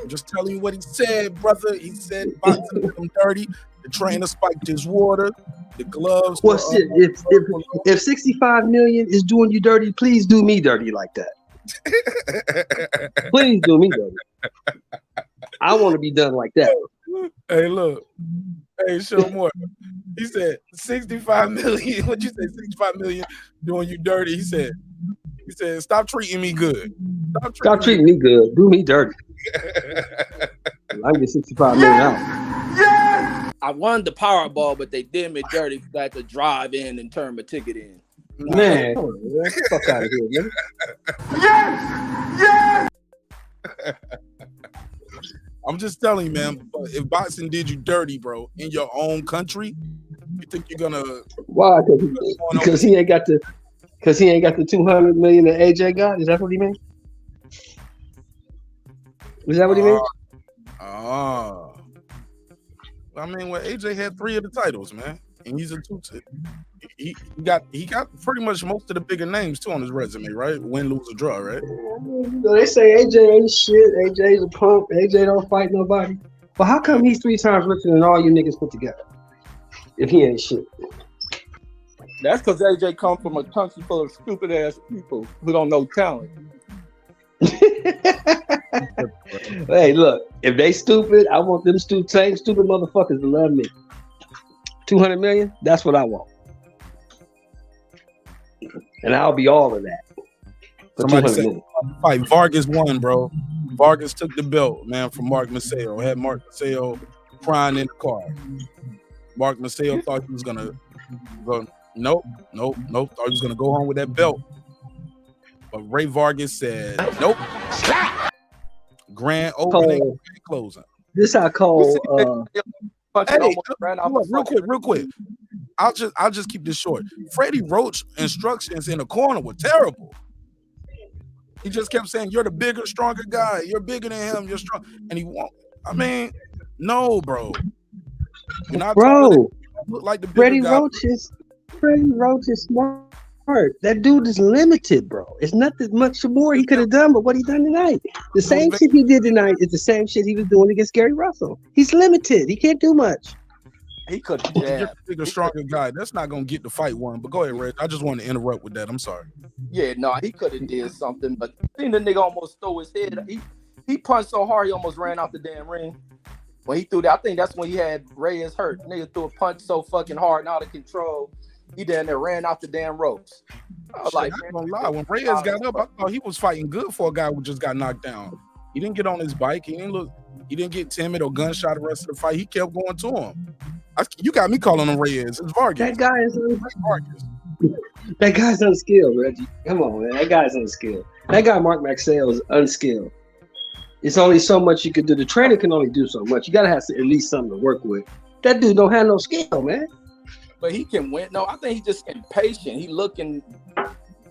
I'm just telling you what he said, brother. He said boxing did him dirty. The trainer spiked his water. The gloves. Well, shit. If 65 million is doing you dirty, please do me dirty like that. Please do me dirty. I want to be done like that. Hey, look. Hey, show more. He said 65 million. What'd you say? 65 million doing you dirty. He said, stop treating me good. Stop treating me good. Do me dirty. I can get 65 million out. I won the Powerball, but they did me dirty because I had to drive in and turn my ticket in. Man, get the fuck out of here, man. Yes! I'm just telling you, man, if boxing did you dirty, bro, in your own country, you think you're gonna why? Because he ain't got the 200 million that AJ got? Is that what he meant? Is that what he meant? I mean, well, AJ had 3 of the titles, man, and he's a two-tip. He got pretty much most of the bigger names too on his resume, right? Win, lose, or draw, right? They say AJ ain't shit. AJ's a punk. AJ don't fight nobody. But how come he's 3 times richer than all you niggas put together? If he ain't shit. That's because AJ come from a country full of stupid ass people who don't know talent. Hey, look, if they stupid, I want them same stupid motherfuckers to love me. 200 million, that's what I want. And I'll be all of that. Somebody said, fight Vargas won, bro. Vargas took the belt, man, from Marq Nash. Had Marq Nash crying in the car. Marq Nash thought he was gonna go. Nope. Thought he was gonna go home with that belt. But Rey Vargas said, nope. Grand opening, grand closing. This how Cole. Hey, real quick. I'll just keep this short. Freddie Roach instructions in the corner were terrible. He just kept saying, "You're the bigger, stronger guy. You're bigger than him. You're strong." And he won't. I mean, no, bro. You're not bro. Look like the Freddie guy. Roach is smart. That dude is limited, bro. It's nothing much more he could have done, but what he done tonight. The same shit he did tonight is the same shit he was doing against Gary Russell. He's limited. He can't do much. He could. You're a bigger, stronger guy. That's not gonna get the fight won. But go ahead, Reg. I just want to interrupt with that. I'm sorry. Yeah, no, he could have did something, but seen the nigga almost throw his head. He punched so hard he almost ran out the damn ring. When he threw that, I think that's when he had Reyes hurt. Nigga threw a punch so fucking hard and out of control. He down there ran out the damn ropes. I was like, I ain't gonna lie. When Reyes got up, I thought he was fighting good for a guy who just got knocked down. He didn't get on his bike. He didn't get timid or gunshot the rest of the fight. He kept going to him. You got me calling him Reyes. It's Vargas. That guy is Vargas. That guy's unskilled, Reggie. Come on, man. That guy's unskilled. That guy, Magsayo, is unskilled. It's only so much you can do. The trainer can only do so much. You gotta have at least something to work with. That dude don't have no skill, man. But he can win. No, I think he's just impatient. He looking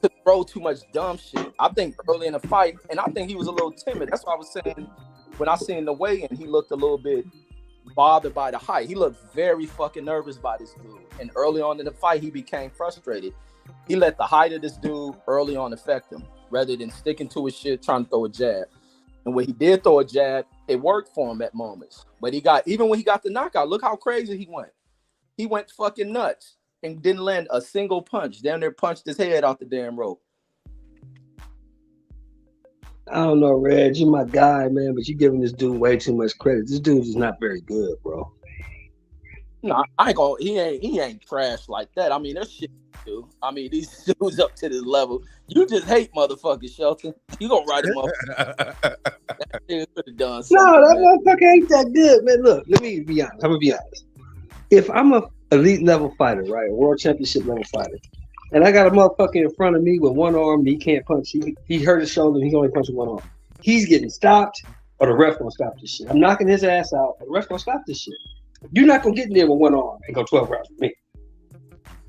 to throw too much dumb shit. I think early in the fight, and I think he was a little timid. That's why I was saying when I seen the weigh-in, he looked a little bit bothered by the height. He looked very fucking nervous by this dude. And early on in the fight, he became frustrated. He let the height of this dude early on affect him, rather than sticking to his shit, trying to throw a jab. And when he did throw a jab, it worked for him at moments. But even when he got the knockout, look how crazy he went. He went fucking nuts and didn't land a single punch. Down there punched his head off the damn rope. I don't know, Reg, you're my guy, man, but you're giving this dude way too much credit. This dude is not very good, bro. No, I ain't gonna. He ain't trash like that. I mean, there's shit to do. I mean, these dudes up to this level. You just hate motherfuckers, Shelton. You gonna write him up? That nigga could have done something. No, that motherfucker ain't that good, man. Look, let me be honest. I'm gonna be honest. If I'm a elite level fighter, right, a world championship level fighter, and I got a motherfucker in front of me with one arm and he can't punch, he hurt his shoulder and he's only punching one arm. He's getting stopped, or the ref gonna stop this shit. I'm knocking his ass out, or the ref gonna stop this shit. You're not gonna get in there with one arm and go 12 rounds with me.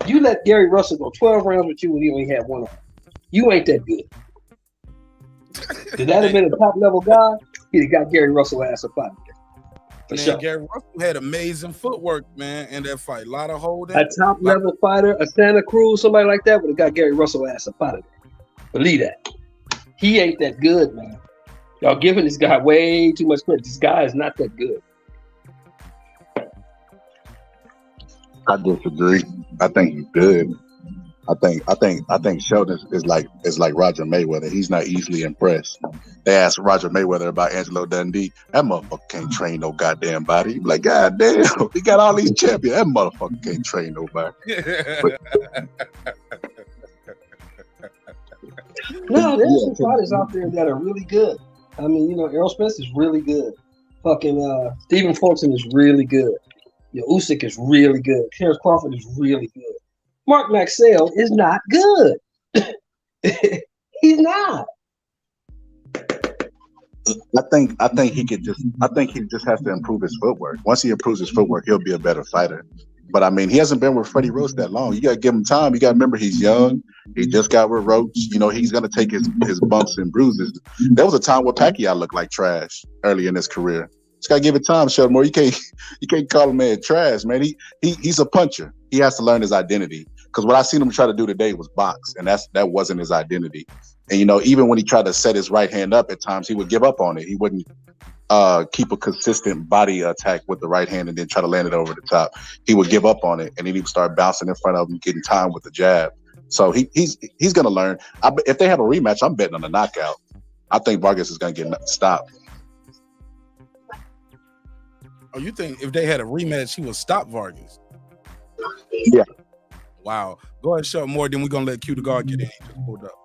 You let Gary Russell go 12 rounds with you when he only had one arm. You ain't that good. If that have been a top level guy, he'd have got Gary Russell ass up out of there. For Man, sure. Gary Russell had amazing footwork, man, in that fight. A lot of holding. A top level fighter, a Santa Cruz, somebody like that would have got Gary Russell ass up out of there. Believe that. He ain't that good, man. Y'all giving this guy way too much credit. This guy is not that good. I disagree. I think he's good. I think Sheldon is like Roger Mayweather. He's not easily impressed. They asked Roger Mayweather about Angelo Dundee. That motherfucker can't train no goddamn body. Like, God damn, he got all these champions. That motherfucker can't train nobody. No, there's some fighters out there that are really good. I mean, you know, Errol Spence is really good. Fucking Stephen Fulton is really good. Your Usyk is really good. Terrence Crawford is really good. Mark Maxayo is not good. He's not. I think he just has to improve his footwork. Once he improves his footwork, he'll be a better fighter. But I mean, he hasn't been with Freddie Roach that long. You gotta give him time. You gotta remember he's young. He just got with Roach. You know, he's gonna take his bumps and bruises. There was a time where Pacquiao looked like trash early in his career. Just gotta give it time, Sheldon Moore. You can't call a man trash, man. He's a puncher. He has to learn his identity. Because what I seen him try to do today was box, and that wasn't his identity. And you know, even when he tried to set his right hand up, at times he would give up on it. He wouldn't keep a consistent body attack with the right hand and then try to land it over the top. He would give up on it, and then he would start bouncing in front of him, getting time with the jab. So he's gonna learn. If they have a rematch, I'm betting on a knockout. I think Vargas is gonna get stopped. Oh, you think if they had a rematch, he would stop Vargas? Yeah. Wow. Go ahead, show more. Then we're gonna let Q the guard get in. He just pulled up.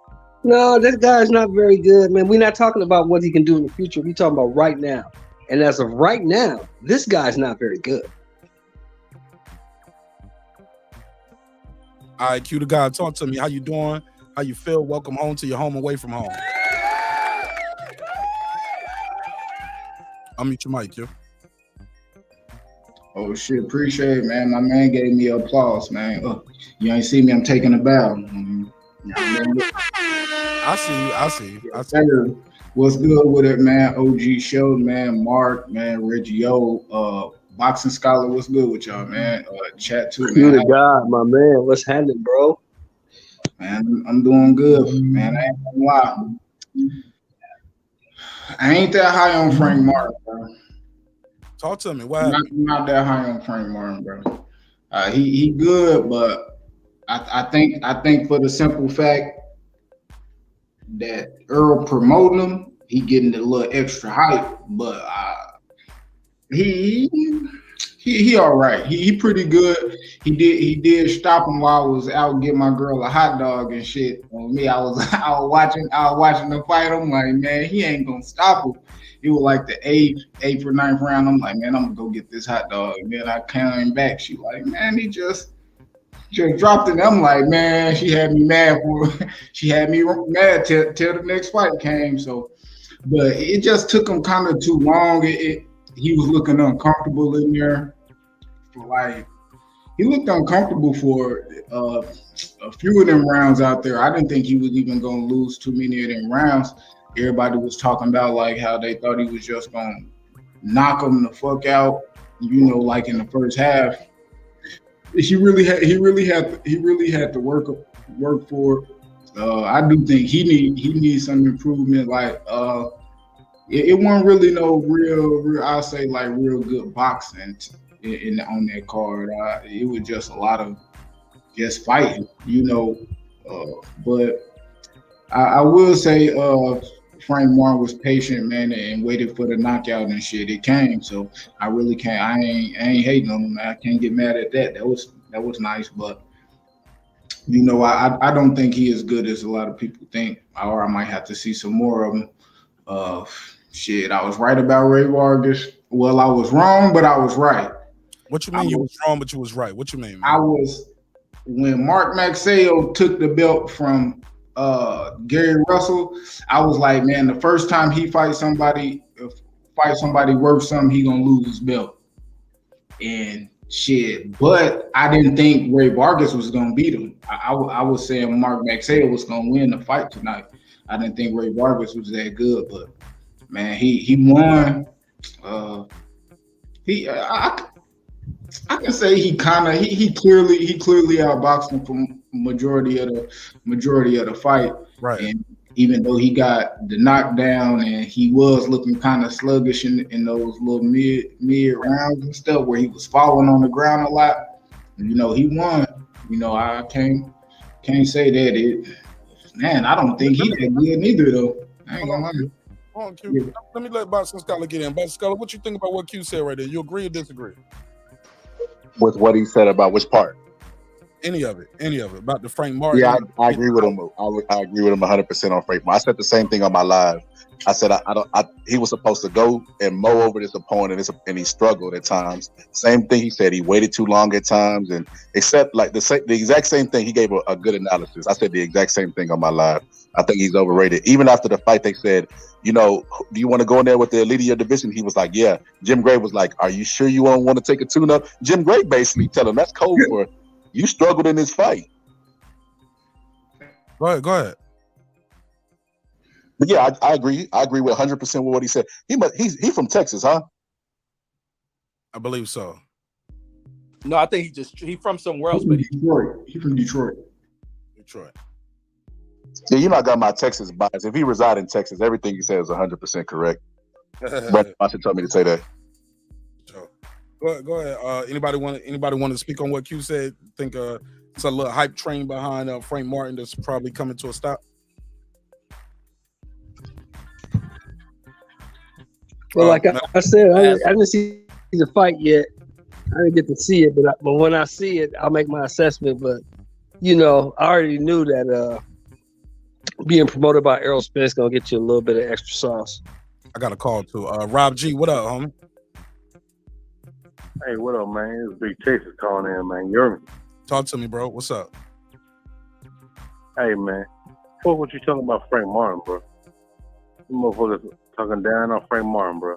No, this guy's not very good, man. We're not talking about what he can do in the future. We're talking about right now. And as of right now, this guy's not very good. All right, Q the guard, talk to me. How you doing? How you feel? Welcome home to your home away from home. Unmute your mic, Q. Oh shit, appreciate it, man. My man gave me applause, man. You ain't see me, I'm taking a bow. I see you. What's good with it, man? OG Show, man. Mark, man. Reggie O, Boxing Scholar, what's good with y'all, man? Chat too, man. You the guy, my man. What's happening, bro? Man, I'm doing good, man. I ain't gonna lie. I ain't that high on Frank Martin, bro. Talk to me. What happened? Not that high on Frank Martin, bro. He good, but I think for the simple fact that Earl promoting him, he getting a little extra hype, but he all right. He pretty good. He did stop him while I was out getting my girl a hot dog and shit. On me, I was watching the fight. I'm like, man, he ain't gonna stop him. It was like the eighth or ninth round. I'm like, man, I'm gonna go get this hot dog. And then I came back. She like, man, he just dropped it. I'm like, man, she had me mad till the next fight came. So, but it just took him kind of too long. He was looking uncomfortable in there for like he looked uncomfortable for a few of them rounds out there. I didn't think he was even gonna lose too many of them rounds. Everybody was talking about like how they thought he was just gonna knock him the fuck out, like in the first half. He really had to work for it. I do think he needs some improvement. Like it wasn't really no real I'll say like real good boxing on that card. It was just a lot of just fighting, but I will say Frank Martin was patient, man, and waited for the knockout and shit. It came, so I really can't. I ain't hating on him, man. I can't get mad at that. That was nice, but I don't think he is good as a lot of people think, or I might have to see some more of him. Shit, I was right about Rey Vargas. Well, I was wrong, but I was right. What you mean you was wrong, but you was right? What you mean, man? I was when Mark Magsayo took the belt from Gary Russell. I was like, man, the first time he fights somebody worth something, he gonna lose his belt. And shit, but I didn't think Rey Vargas was gonna beat him. I was saying Mark Magsayo was gonna win the fight tonight. I didn't think Rey Vargas was that good, but man, he won. I can say he clearly outboxed him for majority of the fight. Right. And even though he got the knockdown and he was looking kind of sluggish in those little mid rounds and stuff where he was falling on the ground a lot, he won. I can't say that man, I don't think he that good neither though. I ain't gonna lie. Hold on, Q. Yeah. Let me let Boxing Scholar get in. Boxing Scholar, what you think about what Q said right there? You agree or disagree? With what he said about which part? Any of it about the Frank Martin. Yeah, I agree with him. I agree with him 100% on Frank Martin. I said the same thing on my live. I said he was supposed to go and mow over this opponent, and he struggled at times. Same thing he said. He waited too long at times, and except like the exact same thing. He gave a good analysis. I said the exact same thing on my live. I think he's overrated. Even after the fight, they said, do you want to go in there with the elite of your division? He was like, yeah. Jim Gray was like, are you sure you don't want to take a tune-up? Jim Gray basically tell him that's code for you struggled in this fight. Go ahead. But yeah, I agree. I agree with 100% with what he said. He's from Texas, huh? I believe so. No, I think he from somewhere else. But He's from Detroit. Yeah, you know I got my Texas bias. If he reside in Texas, everything he says is 100% correct. But I should tell me to say that. Go ahead. Anybody want to speak on what Q said? Think it's a little hype train behind Frank Martin that's probably coming to a stop. Well, like I said, I didn't see the fight yet. I didn't get to see it, but when I see it, I'll make my assessment. But I already knew that being promoted by Errol Spence gonna get you a little bit of extra sauce. I got a call too. Rob G, what up, homie? Hey, what up, man? It's Big Texas calling in, man. You hear me? Talk to me, bro. What's up? Hey, man. What you talking about Frank Martin, bro? You motherfuckers talking down on Frank Martin, bro.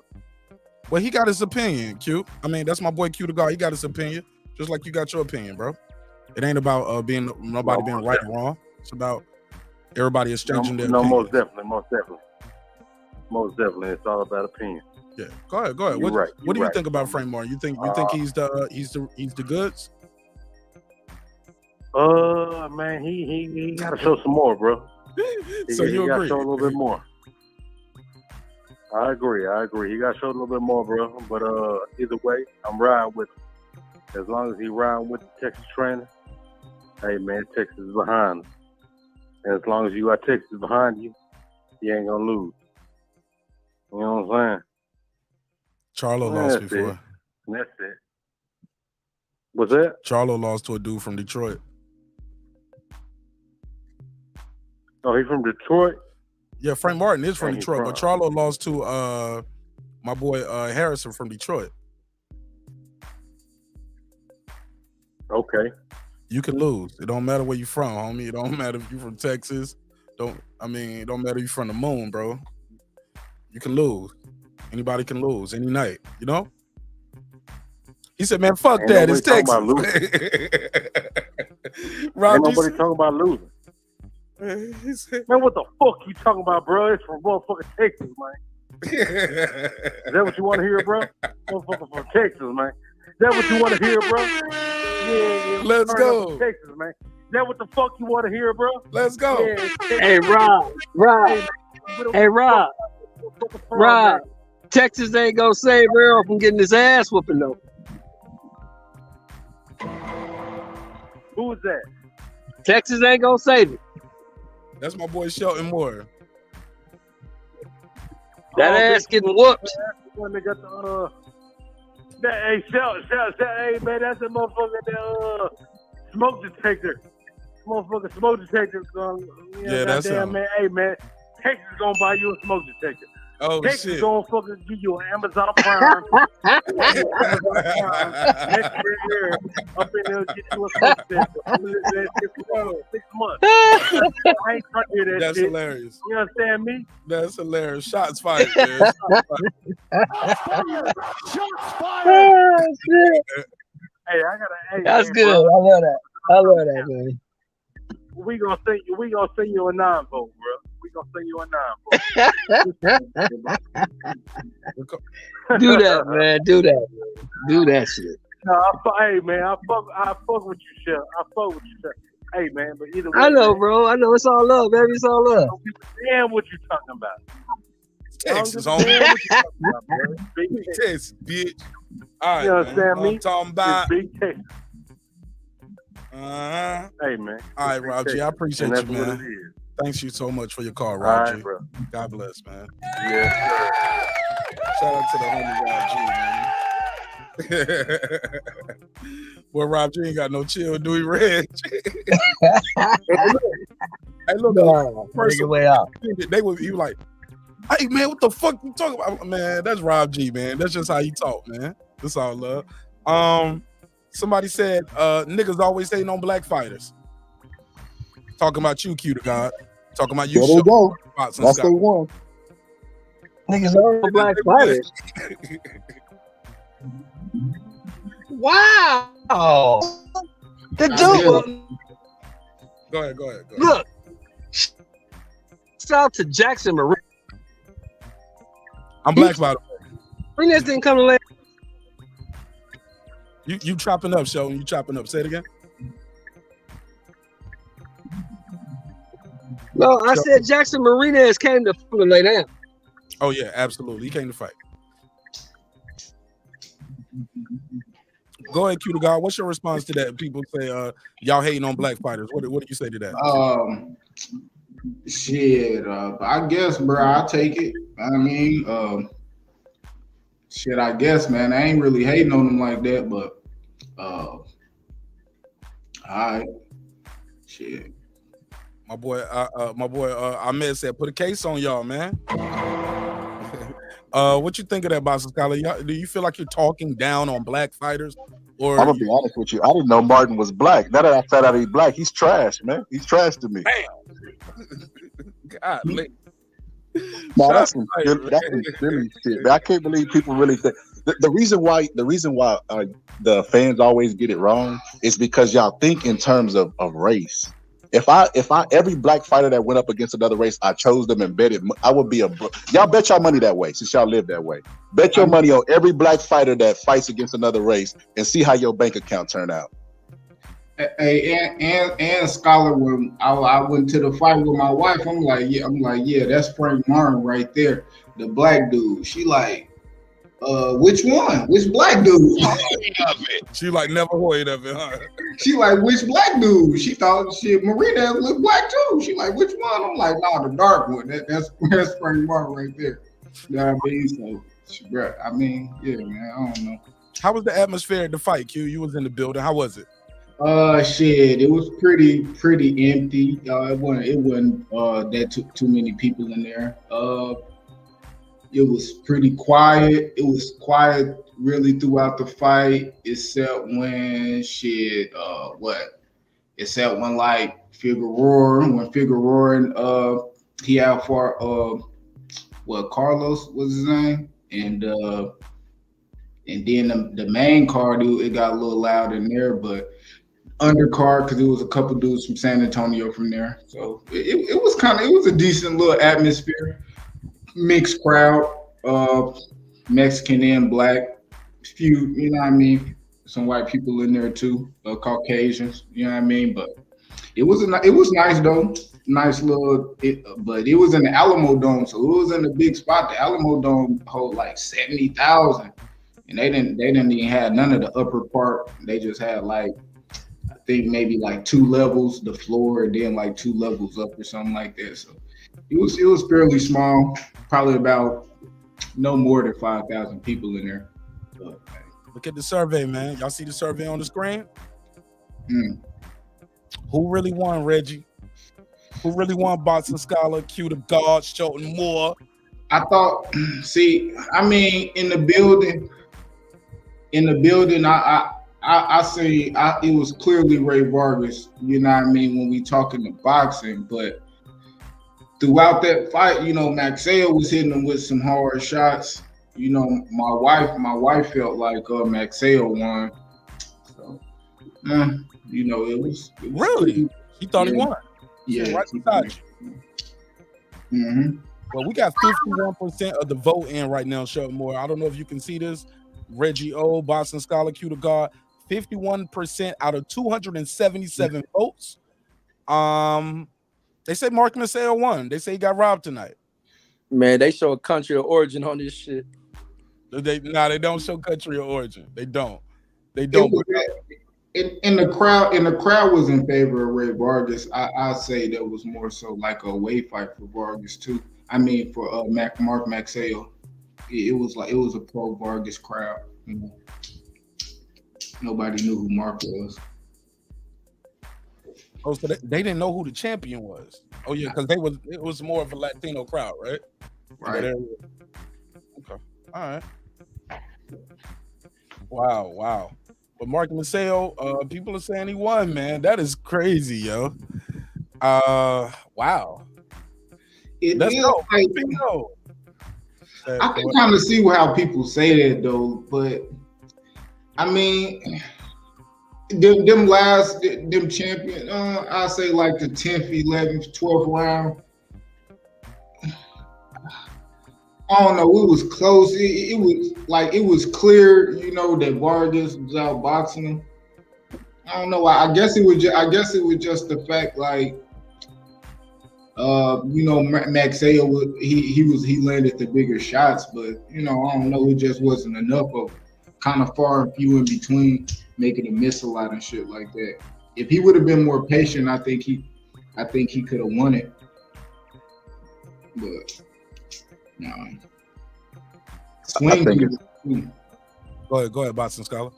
Well, he got his opinion, Q. I mean, that's my boy Q the God. He got his opinion, just like you got your opinion, bro. It ain't about nobody being right or wrong. It's about everybody exchanging their opinions. Most definitely. It's all about opinion. Yeah, go ahead. What do you think about Frank Martin? You think he's the goods? Man, he got to show some more, bro. So you agree? He got to show a little bit more. I agree. He got to show a little bit more, bro. But either way, I'm riding with him. As long as he riding with the Texas trainer, hey man, Texas is behind us. And as long as you got Texas behind you, you ain't gonna lose. You know what I'm saying? Charlo lost before. That's it. What's that? Charlo lost to a dude from Detroit. Oh, he's from Detroit? Yeah, Frank Martin is from Detroit, but Charlo lost to my boy Harrison from Detroit. Okay. You can lose. It don't matter where you from, homie. It don't matter if you from Texas. It don't matter if you from the moon, bro. You can lose. Anybody can lose any night, He said, "Man, fuck Ain't that. nobody It's talking Texas." about losing. Rob Ain't G nobody said- talking about losing. he said, Man, what the fuck you talking about, bro? It's from motherfucking Texas, man. Is that what you want to hear, bro? Motherfucker from Texas, man. Is that what you want to hear, bro? Yeah. Let's turn up go. from Texas, man. Is that what the fuck you want to hear, bro? Let's go. Yeah, Texas. Hey, Rob. Hey, Rob. Texas ain't gonna save Earl from getting his ass whooping though. Who is that? Texas ain't gonna save it. That's my boy Shelton Moore. That ass getting whooped. When they got the hey, shout, hey man, that's the motherfucker that smoke detector. Motherfucker smoke detector. Yeah, that's him. Man. Hey man, Texas gonna buy you a smoke detector. Oh Texas shit. gonna fucking give you an Amazon Prime. Next year, up in there, get you a smoke detector. 6 months. I ain't trying to hear that That's shit. hilarious. You understand me? That's hilarious. Shots fired, man. Shots fired! Oh, shit. Hey, I gotta. Hey, That's man, good. bro. I love that. I love that, man. We gonna send you a 9 vote, bro. We gonna send you a 9 vote. Do that, man. Do that, man. Do that shit. No, hey man, I fuck with you, Chef. I fuck with you, Chef. Hey man, but either way, I know, man, bro. I know it's all love, baby. It's all love. damn what you talking about. Texas, Damn homie. what you talking about, bro. Big Texas. Texas, bitch. All right, You understand man. me? I'm talking about. It's Big Texas. Uh-huh. Hey man. All right, Rob G. I appreciate and you, that's what man. it is. Thanks you so much for your call, All Rob right, G. bro. God bless, man. Yeah. Shout out to the homie Rob G, man. Boy, Rob G ain't got no chill, do he, Reg? Hey, look, Take your way out. He was like, "Hey, man, what the fuck you talking about?" Man, that's Rob G, man. That's just how he talk, man. That's all love. Somebody said, niggas always hating on black fighters. Talking about you, Q to God. Talking about you. There they go. That's they won. Niggas are black fighters. Wow. The dude. Go ahead. Look. Shout out to Jackson Marine. I'm black, by the way. Marines didn't come to land. You chopping up, Sheldon. You chopping up. Say it again. No, I said Jackson Martinez came to lay down. Oh yeah, absolutely. He came to fight. Go ahead, Q to God. What's your response to that? People say y'all hating on black fighters. What do you say to that? Shit. I guess, bro. I'll take it. I mean, shit. I guess, man. I ain't really hating on them like that, but all right. Shit. My boy Ahmed said, put a case on y'all, man. What you think of that, Boston Scholar? Do you feel like you're talking down on black fighters? Or I'm gonna be honest with you. I didn't know Martin was black. Now that I found out he's black, he's trash, man. He's trash to me. Damn. God, no, that's some silly shit. Man. I can't believe people really think the reason why the fans always get it wrong is because y'all think in terms of race. If I every black fighter that went up against another race, I chose them and bet it. I would be y'all bet y'all money that way since y'all live that way. Bet your money on every black fighter that fights against another race and see how your bank account turn out. Hey, and Scholar, when I went to the fight with my wife, I'm like, yeah, that's Frank Martin right there, the black dude. She like, which one? Which black dude? She like never heard of it, huh? She like, which black dude? She thought shit Marina looked black too. She like, which one? I'm like, no, the dark one. That's Frank Martin right there. You know what I mean? So, bro, I mean, yeah, man, I don't know. How was the atmosphere at the fight, Q? You was in the building. How was it? Shit, it was pretty empty. It wasn't that too many people in there. It was pretty quiet. It was quiet really throughout the fight, except when except when like Figueroa and he out for Carlos was his name, and And then the main card, it got a little loud in there, but undercard because it was a couple dudes from San Antonio from there. So it was a decent little atmosphere, mixed crowd, Mexican and black, few, you know what I mean, some white people in there too, Caucasians, you know what I mean. But it was nice though, nice little. But it was in the Alamo Dome, so it was in a big spot. The Alamo Dome hold like 70,000. And they didn't even have none of the upper part. They just had like, I think maybe like 2 levels, the floor, and then like 2 levels up or something like that. So it was fairly small, probably about no more than 5,000 people in there. So, look at the survey, man. Y'all see the survey on the screen? Who really won, Reggie? Who really won Boxing Scholar, Q the God, Shelton Moore? I thought, see, I mean, in the building, I say it was clearly Rey Vargas, you know what I mean, when we talking to boxing, but throughout that fight, you know, Magsayo was hitting him with some hard shots. You know, my wife felt like Magsayo won. So, you know, it was really. He thought he won. Yeah. Right beside you. Well, we got 51% of the vote in right now, Shelton Moore. I don't know if you can see this. Reggie O, Boston Scholar, Q to God, 51% out of 277 votes. They say Marq Nash won. They say he got robbed tonight. Man, they show a country of origin on this shit. They don't show country of origin. They don't. In the crowd was in favor of Rey Vargas. I say that was more so like a away fight for Vargas too. I mean for Marq Nash. It was a pro Vargas crowd. You know. Nobody knew who Mark was. Oh, so they didn't know who the champion was. Oh yeah, because it was more of a Latino crowd, right? Right. Okay. All right. Wow. But Marq Nash, people are saying he won, man. That is crazy, yo. Wow. Let's go. I can kind of see how people say that though, but I mean, them champion, I say like the 10th, 11th, 12th round. I don't know. It was close. It was clear, you know, that Vargas was outboxing him. I don't know. I guess it was just the fact, like, you know, Magsayo he landed the bigger shots, but you know, I don't know. It just wasn't enough of kind of far and few in between, making him miss a lot and shit like that. If he would have been more patient, I think he could have won it. But no. Go ahead, Boston Scholar.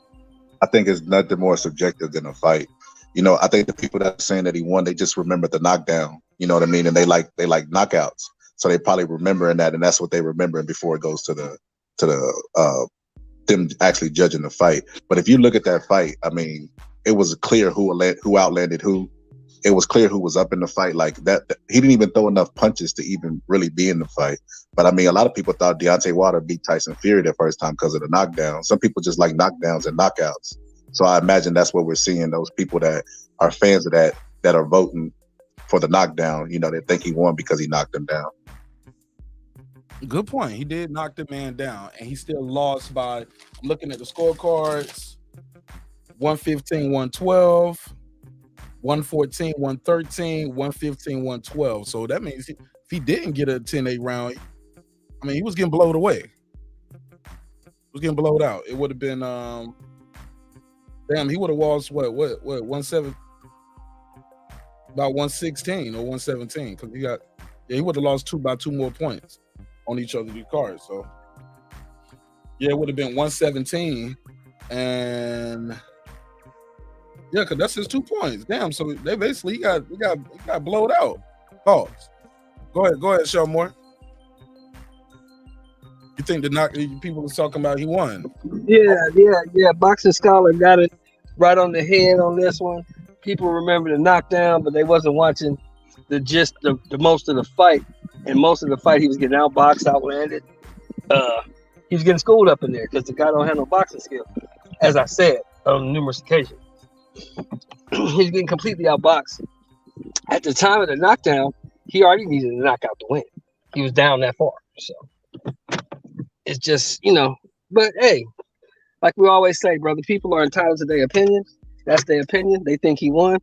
I think it's nothing more subjective than a fight. You know, I think the people that are saying that he won, they just remember the knockdown. You know what I mean? And they like knockouts, so they probably remembering that, and that's what they remembering before it goes to the them actually judging the fight. But if you look at that fight, I mean, it was clear who outlanded who. It was clear who was up in the fight. Like that, he didn't even throw enough punches to even really be in the fight. But I mean, a lot of people thought Deontay Wilder beat Tyson Fury the first time because of the knockdown. Some people just like knockdowns and knockouts. So I imagine that's what we're seeing. Those people that are fans of that are voting for the knockdown. You know, they think he won because he knocked them down. Good point. He did knock the man down, and he still lost by looking at the scorecards: 115, 112. 114, 113, 115, 112. So that means if he didn't get a 10-8 round, I mean, he was getting blowed away. He was getting blowed out. It would have been, he would have lost what 17, about 116 or 117, because he would have lost by two more points on each other of these cards. So yeah, it would have been 117, and yeah, because that's his 2 points. Damn, so they basically he got blowed out. Pause. Go ahead, Shelton Moore. You think people was talking about he won? Yeah. Boxing Scholar got it right on the head on this one. People remember the knockdown, but they wasn't watching the most of the fight. And most of the fight, he was getting outboxed, outlanded. He He's getting schooled up in there because the guy don't have no boxing skill. As I said on numerous occasions, he's getting completely outboxed. At the time of the knockdown, he already needed to knock out the win. He was down that far. So it's just, but hey, like we always say, brother, people are entitled to their opinions. That's their opinion. They think he won.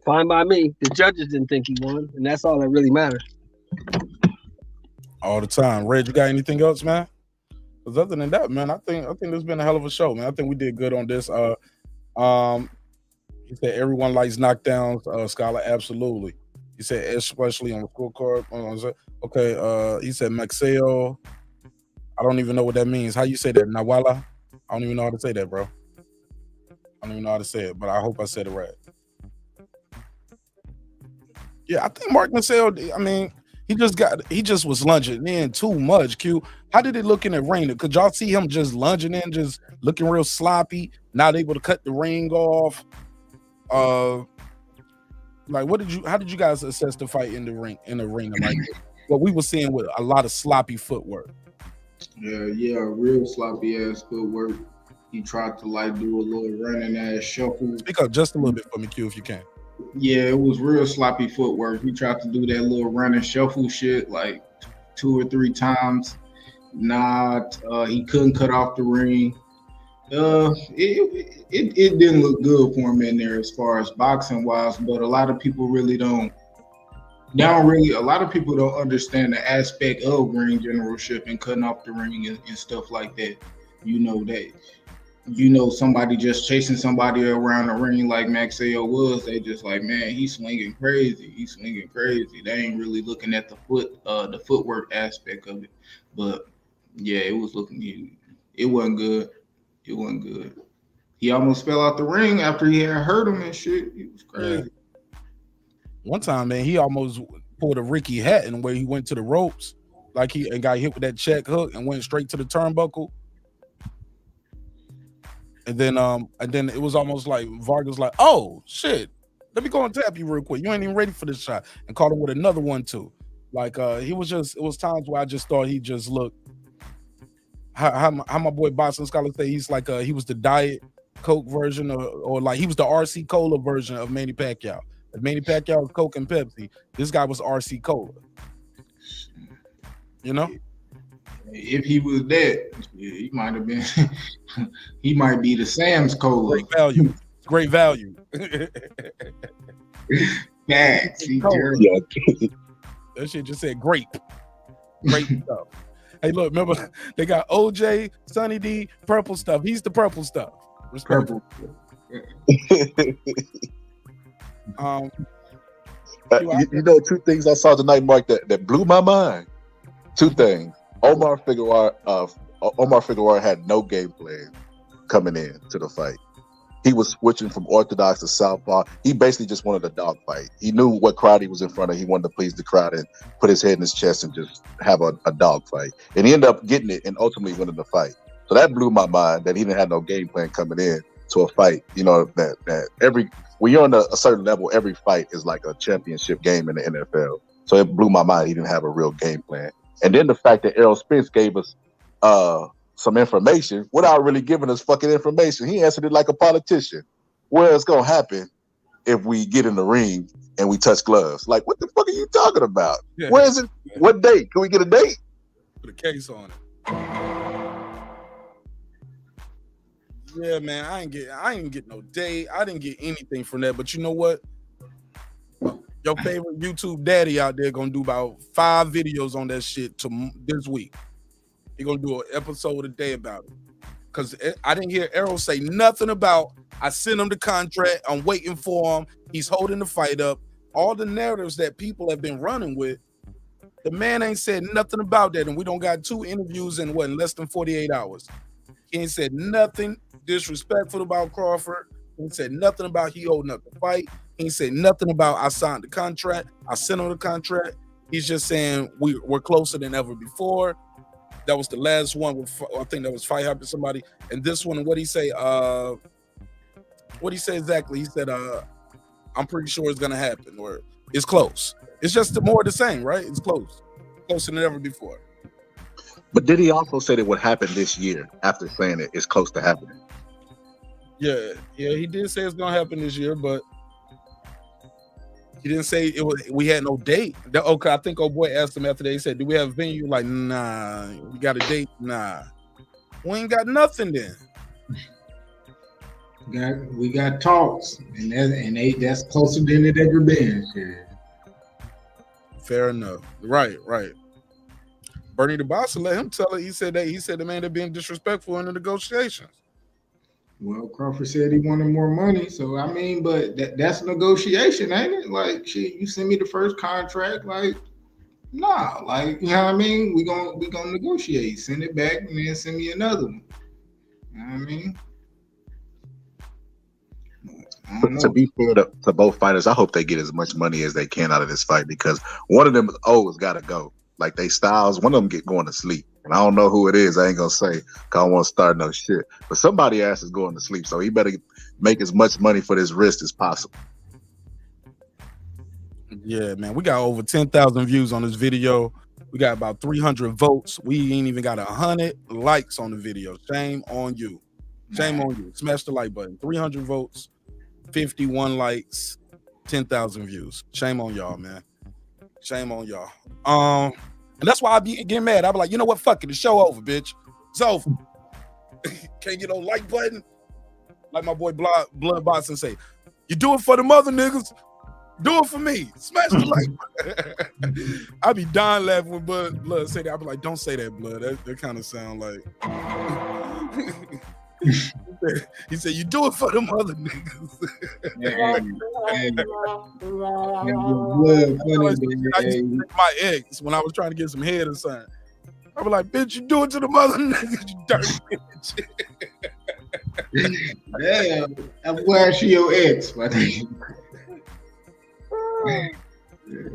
Fine by me. The judges didn't think he won, and that's all that really matters. All the time. Red, you got anything else, man? Because other than that, man, I think this has been a hell of a show, man. I think we did good on this. He said everyone likes knockdowns, Scholar, absolutely. He said especially on the scorecard. Okay, he said Magsayo. I don't even know what that means. How you say that? Nawala? I don't even know how to say that, bro. I don't even know how to say it, but I hope I said it right. Yeah, I think Marq Nash, I mean, he just was lunging in too much, Q. How did it look in the ring? Could y'all see him just lunging in, just looking real sloppy, not able to cut the ring off? Like how did you guys assess the fight in the ring like what we were seeing with a lot of sloppy footwork? Yeah, real sloppy ass footwork. He tried to do a little running ass shuffle. Speak up just a little bit for me, Q, if you can. Yeah, it was real sloppy footwork. He tried to do that little running shuffle shit like 2 or 3 times. He couldn't cut off the ring. It didn't look good for him in there as far as boxing wise, but a lot of people really don't. A lot of people don't understand the aspect of ring generalship and cutting off the ring and stuff like that. Somebody just chasing somebody around the ring like Magsayo was, they just like, man, he's swinging crazy. They ain't really looking at the footwork aspect of it. But yeah, it wasn't good. It wasn't good. He almost fell out the ring after he had hurt him and shit. It was crazy. Yeah. One time, man, he almost pulled a Ricky Hatton where he went to the ropes, and got hit with that check hook and went straight to the turnbuckle. And then it was almost like Vargas like, oh shit, let me go and tap you real quick. You ain't even ready for this shot, and caught him with another one too. Like it was times where I just thought he just looked how my boy Boston Scholar say he's like he was the Diet Coke version or like he was the RC Cola version of Manny Pacquiao. If Manny Pacquiao was Coke and Pepsi, this guy was RC Cola. If he was that, he might have been. He might be the Sam's Cola. Great value. Facts. That shit just said grape. Great stuff. Hey, look, remember they got OJ, Sonny D, purple stuff. He's the purple stuff. Purple. 2 things I saw tonight, Mark, that blew my mind. 2 things. Omar Figueroa had no game plan coming in to the fight. He was switching from orthodox to southpaw. He basically just wanted a dog fight. He knew what crowd he was in front of. He wanted to please the crowd and put his head in his chest and just have a dog fight. And he ended up getting it and ultimately winning the fight. So that blew my mind that he didn't have no game plan coming in to a fight. That when you're on a certain level, every fight is like a championship game in the NFL. So it blew my mind he didn't have a real game plan. And then the fact that Errol Spence gave us some information without really giving us fucking information. He answered it like a politician. Well, it's going to happen if we get in the ring and we touch gloves. Like, what the fuck are you talking about? Yeah. Where is it? What date? Can we get a date? Put a case on it. Yeah, man, I ain't get no date. I didn't get anything from that. But you know what? Your favorite YouTube daddy out there gonna do about 5 videos on that shit this week. He gonna do an episode a day about it. Cause I didn't hear Errol say nothing about I sent him the contract. I'm waiting for him. He's holding the fight up. All the narratives that people have been running with, the man ain't said nothing about that. And we don't got 2 interviews in less than 48 hours. He ain't said nothing disrespectful about Crawford. He ain't said nothing about he holding up the fight. He ain't said nothing about I signed the contract. I sent him the contract. He's just saying we're closer than ever before. That was the last one. I think that was Fight Hype or somebody. And this one, what he say? What he say exactly? He said, I'm pretty sure it's gonna happen, or it's close. It's just more of the same, right? It's closer than ever before. But did he also say that what happened this year after saying it is close to happening? Yeah, he did say it's gonna happen this year, but he didn't say it was. We had no date. Okay, I think old boy asked him after that. He said, "Do we have a venue?" Like, nah. We got a date? Nah. We ain't got nothing then. We got talks, and that's closer than it ever been. Shit. Fair enough. Right. Bernie the boss let him tell it. He said the man that being disrespectful in the negotiations. Well, Crawford said he wanted more money, so I mean, but that's negotiation, ain't it? Like, shit, you send me the first contract, like, nah, like, you know what I mean? We gonna negotiate, send it back, and then send me another one. You know what I mean? But to be fair to both fighters, I hope they get as much money as they can out of this fight because one of them O's got to go. Like they styles, one of them going to sleep. And I don't know who it is. I ain't going to say because I don't want to start no shit. But somebody ass is going to sleep. So he better make as much money for this wrist as possible. Yeah, man. We got over 10,000 views on this video. We got about 300 votes. We ain't even got 100 likes on the video. Shame on you. Shame on you. Smash the like button. 300 votes, 51 likes, 10,000 views. Shame on y'all, man. Shame on y'all. And that's why I be getting mad. I be like, you know what? Fuck it. The show over, bitch. It's over. Can't get no like button. Like my boy Blood Boston say, you do it for the mother niggas. Do it for me. Smash the like button. I be dying laughing when Blood say that. I be like, don't say that, Blood. That kind of sound like. He said, you do it for them other niggas. I used to trick my ex when I was trying to get some head or something. I was like, bitch, you do it to the mother niggas, you dirty bitch. Damn, I'm glad she your ex, my nigga.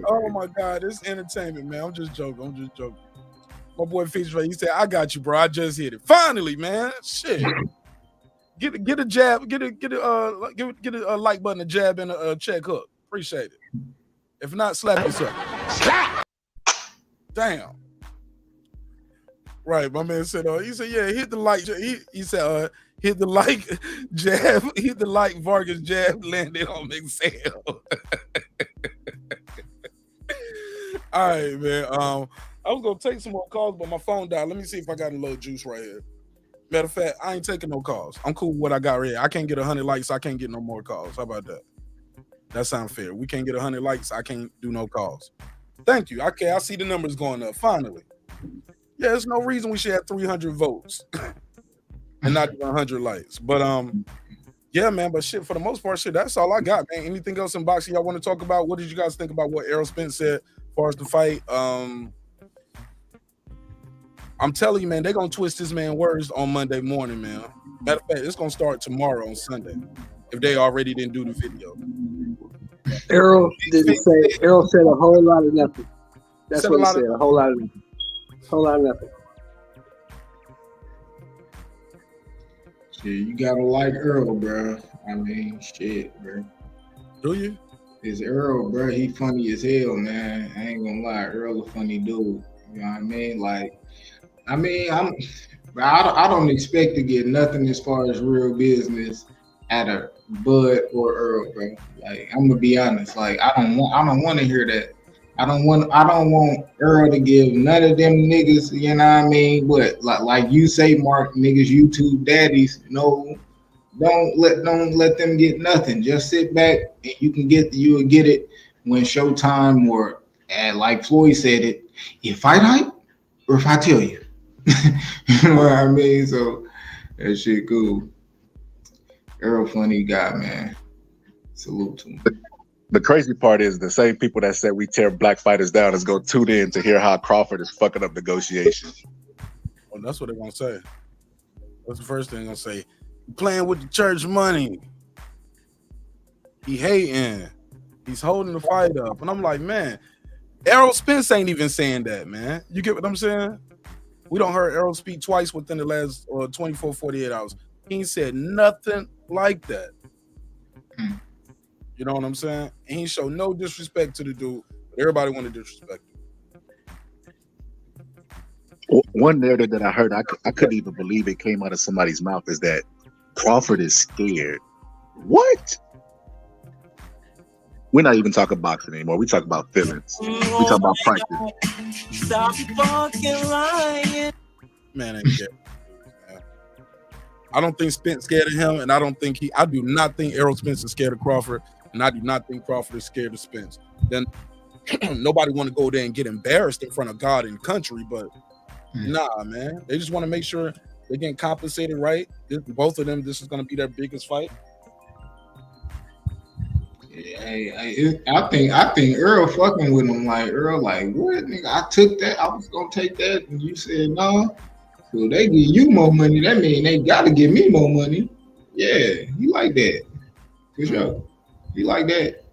Oh my God, this is entertainment, man. I'm just joking. My boy Feature, he said, I got you, bro. I just hit it. Finally, man. Shit. Get a jab, get a like button, a jab, and a check hook. Appreciate it. If not, slap yourself. Slap. Damn. Right, my man said. He said, yeah, hit the like. He said, hit the like jab, hit the like Vargas jab landed on Magsayo. All right, man. I was gonna take some more calls, but my phone died. Let me see if I got a little juice right here. Matter of fact, I ain't taking no calls. I'm cool with what I got right here. I can't get 100 likes. I can't get no more calls. How about that? That sounds fair. We can't get 100 likes. I can't do no calls. Thank you. Okay, I see the numbers going up. Finally. Yeah, there's no reason we should have 300 votes and not 100 likes. But yeah, man. But shit, for the most part, shit, that's all I got, man. Anything else in boxing y'all want to talk about? What did you guys think about what Errol Spence said as far as the fight? I'm telling you, man, they're gonna twist this man words on Monday morning, man. Matter of fact, it's gonna start tomorrow on Sunday. If they already didn't do the video. Errol didn't say. Errol said a whole lot of nothing. That's what he said. A whole lot of nothing. Whole lot of nothing. Shit, you gotta like Earl, bro. I mean, shit, bro. Do you? It's Earl, bro. He funny as hell, man. I ain't gonna lie. Earl a funny dude. You know what I mean? Like, I don't expect to get nothing as far as real business out of Bud or Earl, bro. Like, I'm gonna be honest. Like, I don't want to hear that. I don't want Earl to give none of them niggas, you know what I mean? But like you say, Mark, niggas, YouTube daddies, no, don't let them get nothing. Just sit back and you will get it when Showtime or like Floyd said it. You fight hype or if I tell you. You know what I mean? So that shit cool. Earl funny guy, man. Salute to him. The crazy part is the same people that said we tear black fighters down is going to tune in to hear how Crawford is fucking up negotiations. Well, that's what they're going to say. That's the first thing they're going to say. Playing with the church money. He hating. He's holding the fight up. And I'm like, man, Errol Spence ain't even saying that, man. You get what I'm saying? We don't heard Errol speak twice within the last 24, 48 hours. He ain't said nothing like that. You know what I'm saying? And he showed no disrespect to the dude, but everybody want to disrespect him. One narrative that I heard, I couldn't even believe it came out of somebody's mouth, is that Crawford is scared. What? We're not even talking boxing anymore. We talk about feelings. We talk about practice. Stop fucking lying. Man, ain't scared. I don't think Spence scared of him, and I do not think Errol Spence is scared of Crawford, and I do not think Crawford is scared of Spence. Then nobody want to go there and get embarrassed in front of God and country, but nah, man. They just want to make sure they're getting compensated right. Both of them, this is going to be their biggest fight. I think Earl fucking with him. Like Earl, like what nigga? I took that. I was gonna take that, and you said no. So they give you more money. That mean they gotta give me more money. Yeah, he like that. For sure, he like that.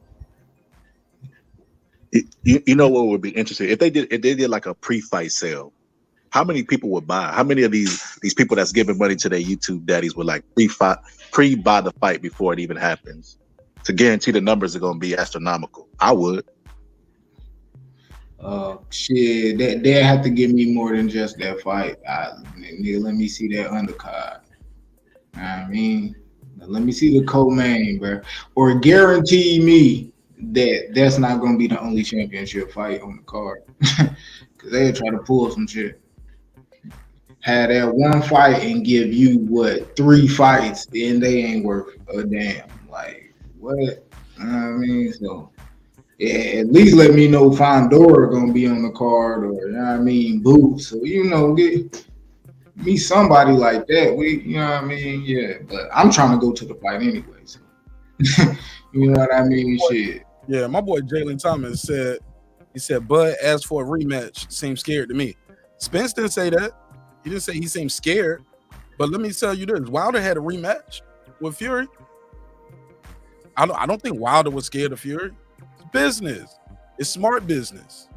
You know what would be interesting if they did like a pre-fight sale. How many people would buy? How many of these people that's giving money to their YouTube daddies would like pre-buy the fight before it even happens, to guarantee the numbers are going to be astronomical? I would. Shit, they have to give me more than just that fight. Nigga, let me see that undercard. I mean, let me see the co-main, bro, or guarantee me that's not going to be the only championship fight on the card, because they'll try to pull some shit. Have that one fight and give you what 3 fights, then they ain't worth a damn. Like what? You know what I mean? So yeah, at least let me know Fondora gonna be on the card, or you know what I mean, Boots. So get me somebody like that. You know what I mean? Yeah, but I'm trying to go to the fight anyway. So you know what I mean? Shit. Yeah, my boy Jalen Thomas said Bud asked for a rematch. Seemed scared to me. Spence didn't say that. He didn't say he seemed scared. But let me tell you this: Wilder had a rematch with Fury. I don't think Wilder was scared of Fury. It's business. It's smart business.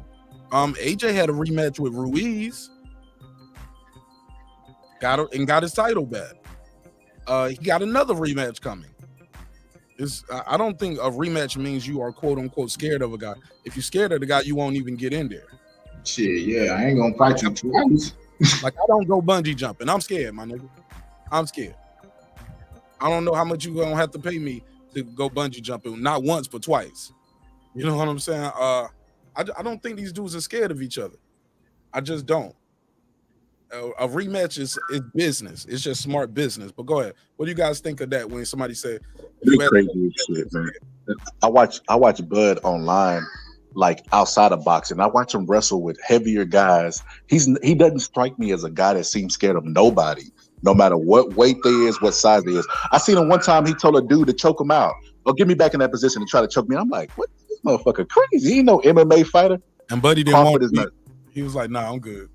AJ had a rematch with Ruiz. Got his title back. He got another rematch coming. I don't think a rematch means you are quote unquote scared of a guy. If you're scared of the guy, you won't even get in there. Shit, yeah, I ain't gonna fight you twice. Like I don't go bungee jumping. I'm scared, my nigga. I'm scared. I don't know how much you gonna have to pay me to go bungee jumping. Not once, but twice. You know what I'm saying? I don't think these dudes are scared of each other. I just don't. A rematch is business. It's just smart business. But go ahead. What do you guys think of that when somebody say crazy shit, man? I watch Bud online, like outside of boxing. I watch him wrestle with heavier guys. He doesn't strike me as a guy that seems scared of nobody, no matter what weight they is, what size they is. I seen him one time. He told a dude to choke him out, or get me back in that position and try to choke me. I'm like, what? This motherfucker crazy. He ain't no MMA fighter. And Buddy didn't want to. He was like, nah, I'm good.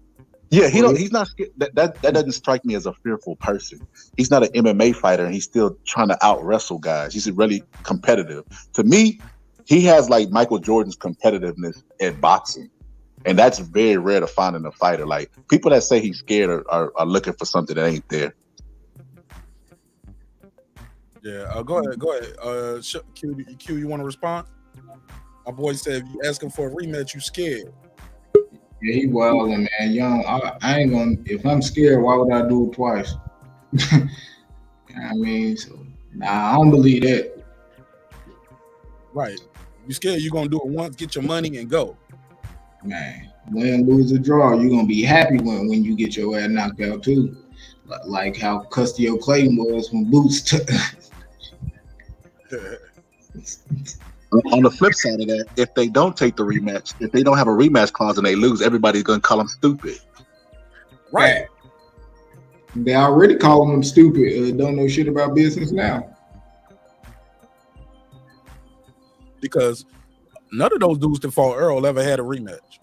Yeah, he's not scared. That doesn't strike me as a fearful person. He's not an MMA fighter, and he's still trying to out wrestle guys. He's really competitive. To me, he has like Michael Jordan's competitiveness at boxing, and that's very rare to find in a fighter. Like people that say he's scared are looking for something that ain't there. Yeah, go ahead. Q, you want to respond? My boy said, if you asking for a rematch, you scared. Yeah, he wilding, man. Young, I ain't gonna. If I'm scared, why would I do it twice? You know what I mean? So, I don't believe that. Right. You scared? You're gonna do it once, get your money, and go. Man, win, lose, or draw, you're gonna be happy when you get your ass knocked out too. Like how Custio Clayton was when Boots took. On the flip side of that, if they don't take the rematch, if they don't have a rematch clause and they lose, everybody's gonna call them stupid. Right. They already calling them stupid. Don't know shit about business now. Because none of those dudes that fought Earl ever had a rematch.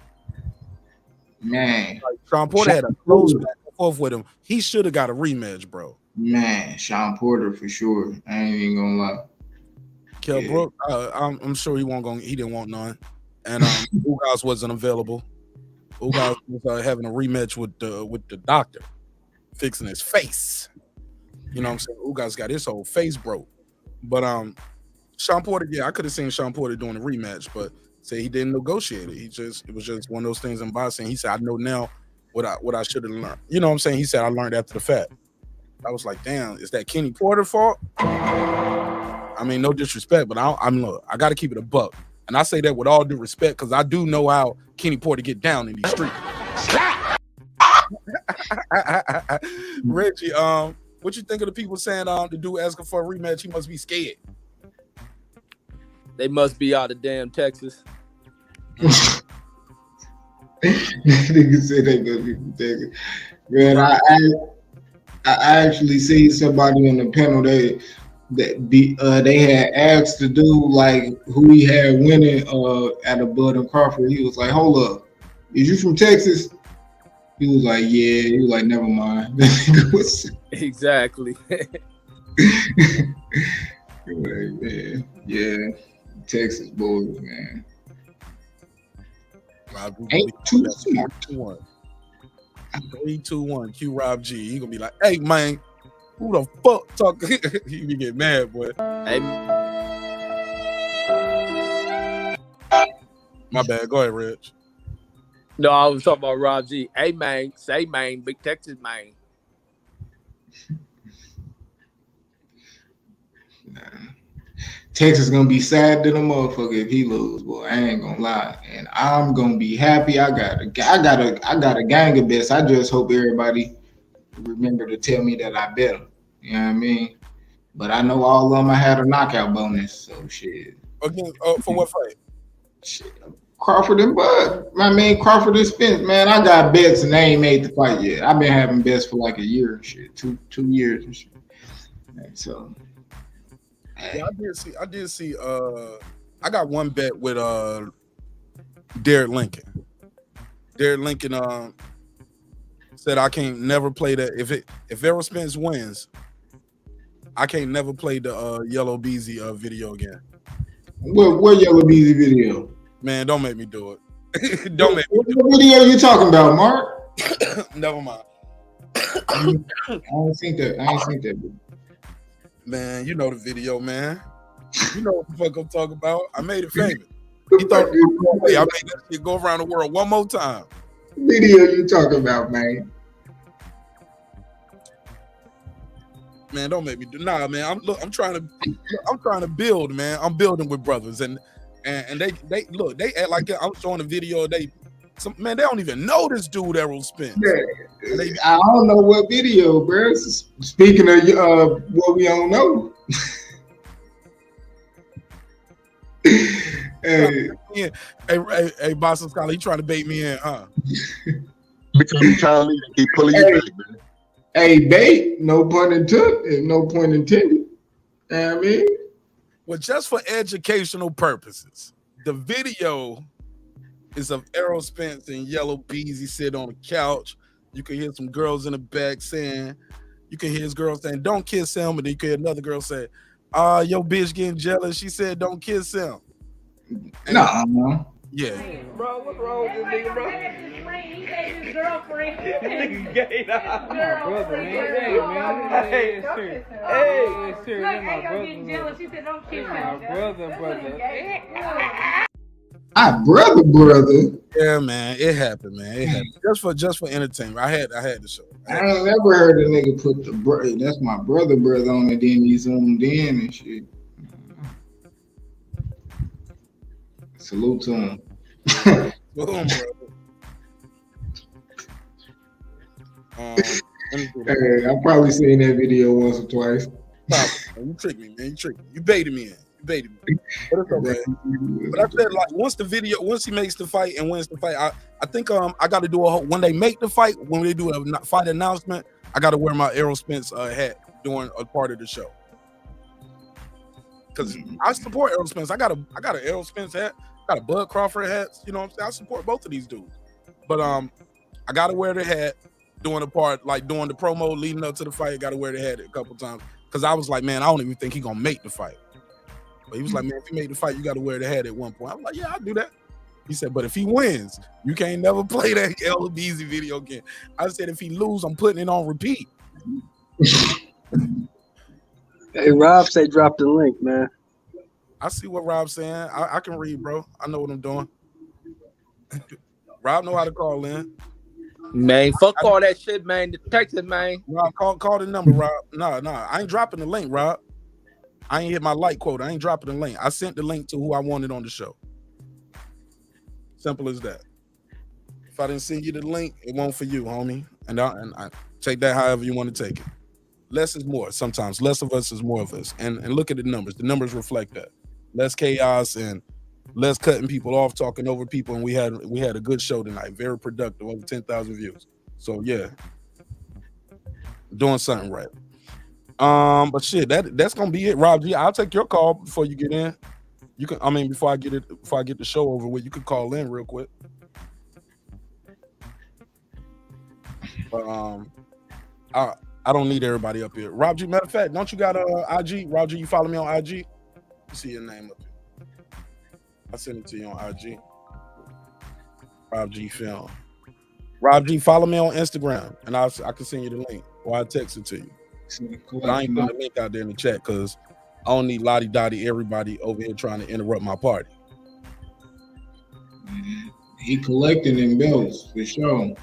Man, like Sean Porter had a close back and forth with him. He should have got a rematch, bro. Man, Sean Porter for sure. I ain't even gonna lie. Kell Brook, I'm sure he didn't want none. And Ugas wasn't available. Ugas was having a rematch with the doctor, fixing his face. You know what I'm saying? Ugas got his whole face broke. But Sean Porter, yeah, I could have seen Sean Porter doing a rematch, but say he didn't negotiate it. It was just one of those things in boxing. He said, I know now what I should have learned. You know what I'm saying? He said I learned after the fact. I was like, damn, is that Kenny Porter fault? I mean, no disrespect, but I got to keep it a buck. And I say that with all due respect because I do know how Kenny Porter get down in these streets. Reggie, what you think of the people saying the dude asking for a rematch? He must be scared. They must be out of damn Texas. Nigga said they must be from Texas. Man, I actually see somebody on the panel they had asked the dude like who he had winning at a Bud and Crawford. He was like, "Hold up, is you from Texas?" He was like, "Yeah." He was like, "Never mind." Exactly. Man, yeah, Texas boys, man. Ain't too smart. 3-2-1. Q Rob G. He gonna be like, "Hey man, who the fuck talking?" He be get mad, boy. Hey. My bad. Go ahead, Rich. No, I was talking about Rob G. Hey man, say man, big Texas man. Nah. Texas gonna be sad to the motherfucker if he lose, boy. I ain't gonna lie, and I'm gonna be happy. I got a gang of bets. I just hope everybody remember to tell me that I bet them. You know what I mean? But I know all of them I had a knockout bonus, so shit. Again, for what fight? Shit, Crawford and Bud. I mean, Crawford and Spence, man. I got bets and they ain't made the fight yet. I've been having bets for like a year and shit, two years and shit. And so. Yeah, I did see. I got one bet with Derek Lincoln. Derek Lincoln said I can't never play that. If Errol Spence wins, I can't never play the Yellow Beezy video again. What Yellow Beezy video? Man, don't make me do it. Don't make me do it. What video you talking about, Mark? Never mind. I don't think that. Man, you know the video, man. You know what the fuck I'm talking about. I made it famous. He thought I made that shit go around the world one more time. Video you talking about, man? Man, don't make me do. Nah, man. I'm trying to build, man. I'm building with brothers, and they look. They act like I'm showing a video. They don't even know this dude Errol Spence. Yeah. I don't know what video, bro. Speaking of what we don't know. Hey, Boston Scholar, he trying to bait me in, huh? Because he trying to keep pulling you back, man. Hey, bait, no pun intended. No point intended. You know what I mean? Well, just for educational purposes, the video is of Errol Spence and Yellow Beezy sitting on the couch. You can hear some girls in the back saying, "Don't kiss him," and then you can hear another girl say, "Your bitch getting jealous. She said don't kiss him." No. Yeah. Bro, what's wrong with this nigga, bro? He said his girlfriend. Nigga gay. My brother, man. Hey, look, I got getting jealous. She said don't kiss him. My brother. Yeah, man. It happened, man. It happened. Just for entertainment. I had to show. I ain't never heard a nigga put that's my brother on it, then he zoomed in and shit. Salute to him. Boom, Hey, I've probably seen that video once or twice. You tricked me, man. You baited me in. But it's okay. But I said, like, once he makes the fight and wins the fight, I think I got to do when they make the fight, when they do a fight announcement, I got to wear my Errol Spence hat during a part of the show. Because I support Errol Spence. I got an Errol Spence hat. Got a Bud Crawford hat. You know what I'm saying? I support both of these dudes. But I got to wear the hat during the part, like during the promo leading up to the fight. Got to wear the hat a couple times. Because I was like, man, I don't even think he's going to make the fight. But he was like, man, if you make the fight, you got to wear the hat at one point. I'm like, yeah, I'll do that. He said, but if he wins, you can't never play that LBZ video again. I said, if he lose, I'm putting it on repeat. Hey, Rob say drop the link, man. I see what Rob's saying. I can read, bro. I know what I'm doing. Rob know how to call in. Man, fuck all that shit, man. Detective, man. Rob, call the number, Rob. No, I ain't dropping the link, Rob. I ain't hit my like quote. I ain't dropping the link. I sent the link to who I wanted on the show. Simple as that. If I didn't send you the link, it won't for you, homie. And I take that however you want to take it. Less is more. Sometimes less of us is more of us. And look at the numbers. The numbers reflect that. Less chaos and less cutting people off, talking over people. And we had a good show tonight. Very productive. Over 10,000 views. So yeah, doing something right. But shit, that's gonna be it, Rob G. I'll take your call before you get in. You can, before I get the show over with, you could call in real quick. But I don't need everybody up here. Rob G, matter of fact, don't you got IG? Rob G, you follow me on IG? You see your name up here. I send it to you on IG. Rob G Film. Rob G, follow me on Instagram, and I can send you the link, or I'll text it to you. But I ain't putting the link out there in the chat because I don't need lottie dottie everybody over here trying to interrupt my party. He collecting them belts for sure.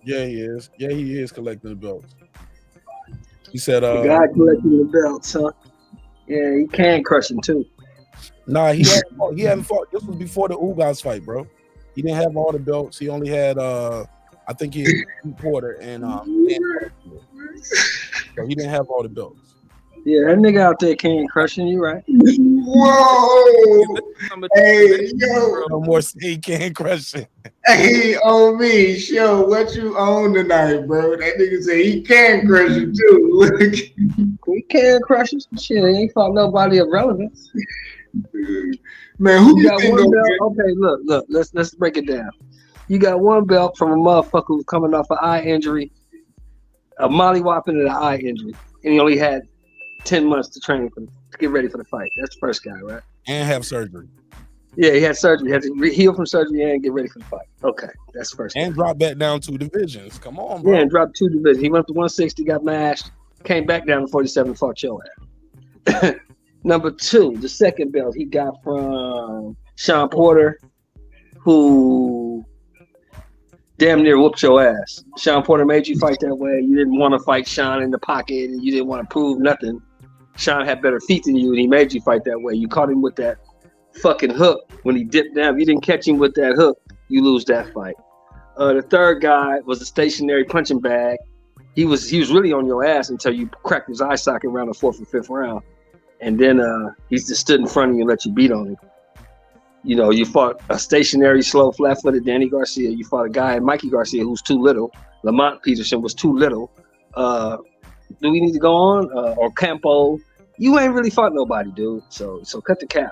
Yeah, he is. Yeah, he is collecting the belts. He said, the guy collecting the belts, huh? Yeah, he can crush him too. Nah, he hadn't fought. This was before the Ugas fight, bro. He didn't have all the belts. He only had I think he had Porter and so he didn't have all the belts. Yeah, that nigga out there can't crushing you, right? Whoa! Hey, yo. No more say can't crush it. Hey, on me, show what you own tonight, bro. That nigga say he can crush you too. He can crush you. Shit, he ain't fought nobody of relevance. Man, who you got one belt? Okay, look. Let's break it down. You got one belt from a motherfucker who's coming off an eye injury, a mollywhopping and an eye injury, and he only had 10 months to train to get ready for the fight. That's the first guy, right? And have surgery. Yeah, he had surgery. He had to heal from surgery and get ready for the fight. Okay, that's the first and guy. Drop back down 2 divisions. Come on, bro. Yeah, and dropped 2 divisions. He went up to 160, got mashed, came back down to 47, fought your ass. Number 2, the second belt he got from Sean Porter, who damn near whooped your ass. Sean Porter made you fight that way. You didn't want to fight Sean in the pocket, and you didn't want to prove nothing. Sean had better feet than you, and he made you fight that way. You caught him with that fucking hook when he dipped down. If you didn't catch him with that hook, you lose that fight. The third guy was a stationary punching bag. He was really on your ass until you cracked his eye socket around the 4th or 5th round, and then he just stood in front of you and let you beat on him. You know, you fought a stationary, slow, flat-footed Danny Garcia. You fought a guy, Mikey Garcia, who's too little. Lamont Peterson was too little. Do we need to go on? Or Campo? You ain't really fought nobody, dude. So cut the cap.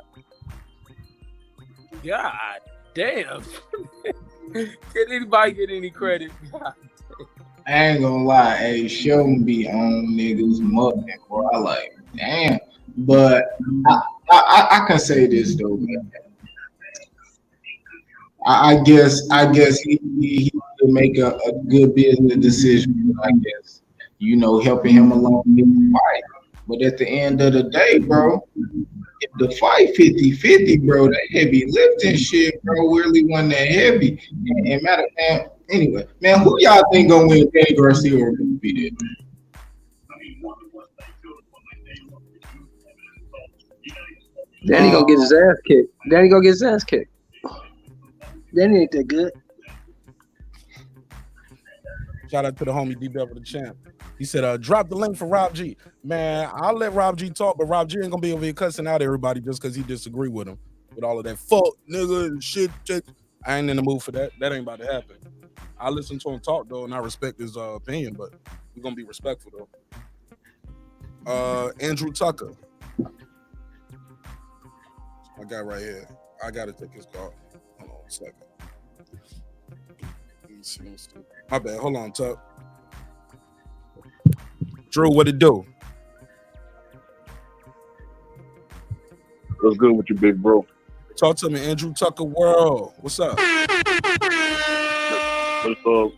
God damn. Can anybody get any credit? I ain't gonna lie, hey, show me be on niggas mucking, bro. I like, damn. But I can say this though, man. I guess he could make a good business decision, I guess. You know, helping him along in the fight. But at the end of the day, bro, if the fight 50-50, bro, that heavy lifting shit, bro, really wasn't that heavy. And matter of fact, anyway, man, who y'all think gonna win, Danny Garcia or be there? Danny gonna get his ass kicked. Danny gonna get his ass kicked. Danny ain't that good. Shout out to the homie D-Devil the champ. He said, drop the link for Rob G. Man, I'll let Rob G talk, but Rob G ain't gonna be over here cussing out everybody just because he disagree with him. With all of that fuck, nigga, and shit. I ain't in the mood for that. That ain't about to happen. I listen to him talk, though, and I respect his opinion, but we're gonna be respectful, though. Andrew Tucker. My guy right here. I gotta take his call. Hold on a second. Let me see. My bad. Hold on, Tuck. Drew, what it do? What's good with you, big bro? Talk to me, Andrew Tucker World. What's up? What's up?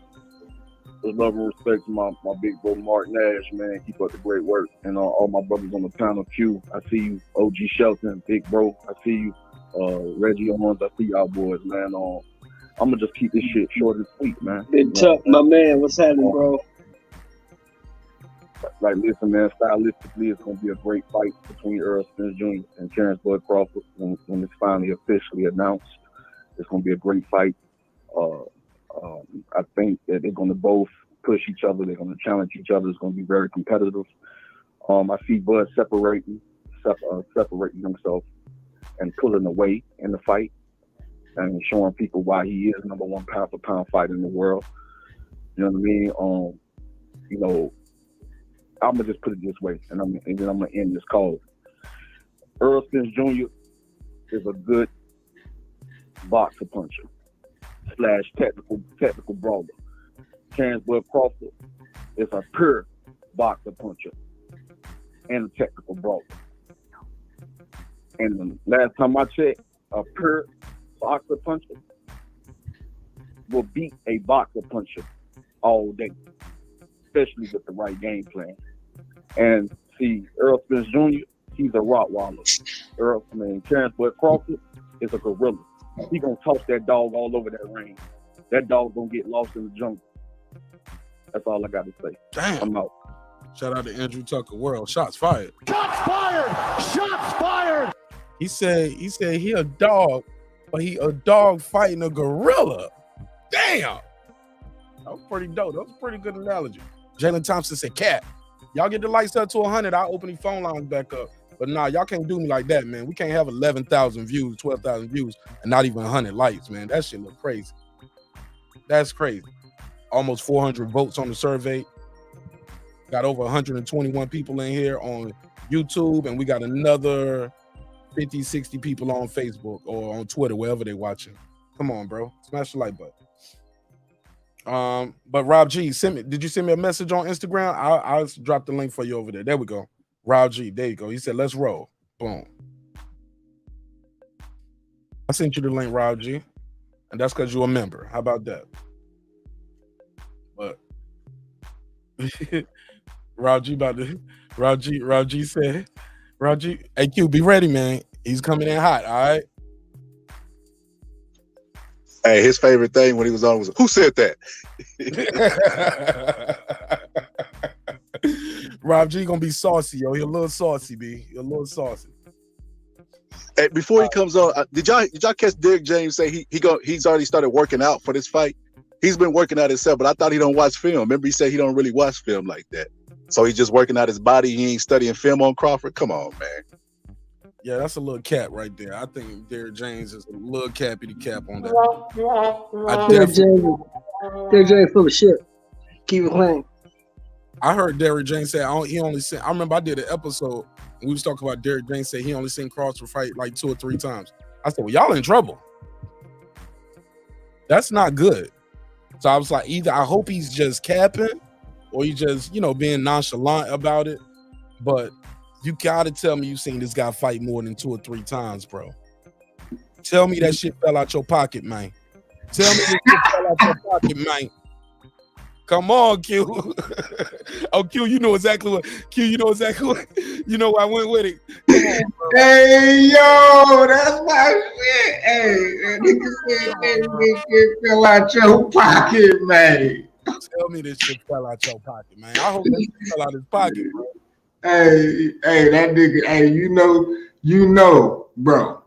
With love and respect to my big bro Marq Nash, man. Keep up the great work. And all my brothers on the panel, Q. I see you, OG Shelton, big bro. I see you, Reggie Owens. I see y'all boys, man. I'm gonna just keep this shit short and sweet, man. Big Tuck, my man, what's happening, bro? Like, listen, man, stylistically, it's going to be a great fight between Earl Spence Jr. and Terrence Bud Crawford when it's finally officially announced. It's going to be a great fight. I think that they're going to both push each other. They're going to challenge each other. It's going to be very competitive. I see Bud separating himself and pulling away in the fight and showing people why he is number one pound for pound fighter in the world. You know what I mean? You know, I'm gonna just put it this way, and then I'm gonna end this call. Earl Spence Jr. is a good boxer puncher / technical brawler. Terrence Bud Crawford is a pure boxer puncher and a technical brawler. And the last time I checked, a pure boxer puncher will beat a boxer puncher all day, especially with the right game plan. And see, Earl Spence Jr., he's a Rottweiler. Terrence Bud Crawford is a gorilla. He gonna toss that dog all over that ring. That dog gonna get lost in the jungle. That's all I got to say. Damn. I'm out. Shout out to Andrew Tucker World. Shots fired. Shots fired! Shots fired! He said he a dog, but he a dog fighting a gorilla. Damn. That was pretty dope. That was a pretty good analogy. Jalen Thompson said, cat. Y'all get the lights up to 100, I'll open the phone lines back up. But nah, y'all can't do me like that, man. We can't have 11,000 views, 12,000 views, and not even 100 likes, man. That shit look crazy. That's crazy. Almost 400 votes on the survey. Got over 121 people in here on YouTube, and we got another 50, 60 people on Facebook or on Twitter, wherever they watching. Come on, bro. Smash the like button. But Rob G, did you send me a message on Instagram? I'll drop the link for you over there. There we go. Rob G, there you go. He said, let's roll. Boom. I sent you the link, Rob G. And that's because you're a member. How about that? But Rob G said, hey Q, be ready, man. He's coming in hot, all right? Hey, his favorite thing when he was on was, who said that? Rob G gonna be saucy, yo. He a little saucy, B. He a little saucy. Hey, before he comes on, did y'all catch Derrick James say he's already started working out for this fight? He's been working out himself, but I thought he don't watch film. Remember, he said he don't really watch film like that. So he's just working out his body. He ain't studying film on Crawford. Come on, man. Yeah, that's a little cap right there. I think Derrick James is a little cappity cap on that. Derrick James full of shit. Keep it playing. I heard Derrick James say he only seen. I remember I did an episode and we was talking about Derrick James say he only seen Crawford fight like 2 or 3 times. I said, well, y'all in trouble. That's not good. So I was like, either I hope he's just capping or he just, being nonchalant about it. But you gotta tell me you seen this guy fight more than 2 or 3 times, bro. Tell me that shit fell out your pocket, man. Tell me that shit fell out your pocket, man. Come on, Q. Oh, Q, you know exactly what. You know why I went with it. Come on, bro. Hey, yo, that's my shit. Hey, that nigga said that shit fell out your pocket, man. Tell me this shit fell out your pocket, man. I hope that shit fell out his pocket, bro. Hey, that nigga, hey, you know, bro.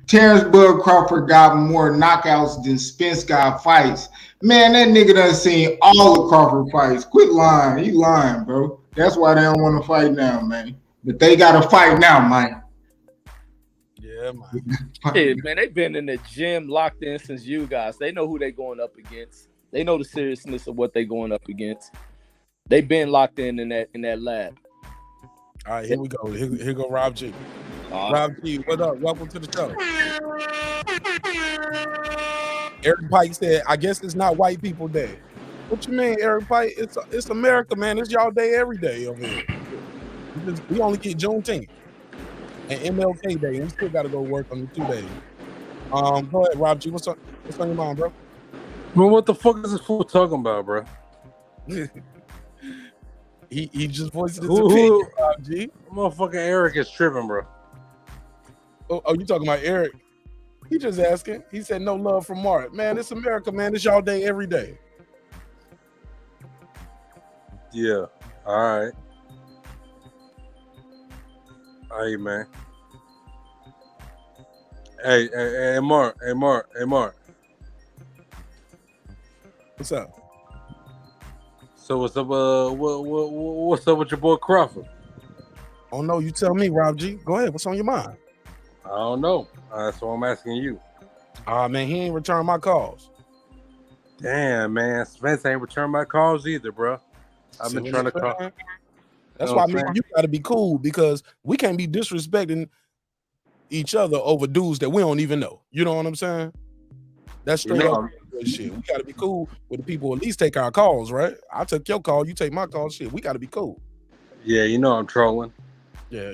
Terrence Bud Crawford got more knockouts than Spence got fights. Man, that nigga done seen all the Crawford fights. Quit lying. He lying, bro. That's why they don't want to fight now, man. But they got to fight now, man. Yeah, man. Yeah, man, they've been in the gym locked in since you guys. They know who they going up against. They know the seriousness of what they going up against. They've been locked in that lab. All right, here we go. Here go Rob G. Rob G, what up? Welcome to the show. Eric Pike said, I guess it's not white people day. What you mean, Eric Pike? It's America, man. It's y'all day every day over here. We only get Juneteenth and MLK Day, and we still got to go work on the 2 days. Go ahead, Rob G. What's on your mind, bro? Man, what the fuck is this fool talking about, bro? He just voiced his opinion, Rob G. Motherfucking Eric is tripping, bro. Oh, you talking about Eric? He just asking. He said no love from Mark. Man, it's America, man. It's y'all day every day. Yeah. All right. Hey, man. Hey, Mark. What's up? So what's up? What's up with your boy Crawford? Oh no, you tell me, Rob G. Go ahead. What's on your mind? I don't know. So I'm asking you. Man, he ain't returned my calls. Damn, man. Spence ain't returned my calls either, bro. I've been trying to call. That's why me and you got to be cool because we can't be disrespecting each other over dudes that we don't even know. You know what I'm saying? That's straight up shit. We got to be cool with the people who at least take our calls, right? I took your call, you take my call. Shit, we got to be cool. Yeah, you know I'm trolling. Yeah.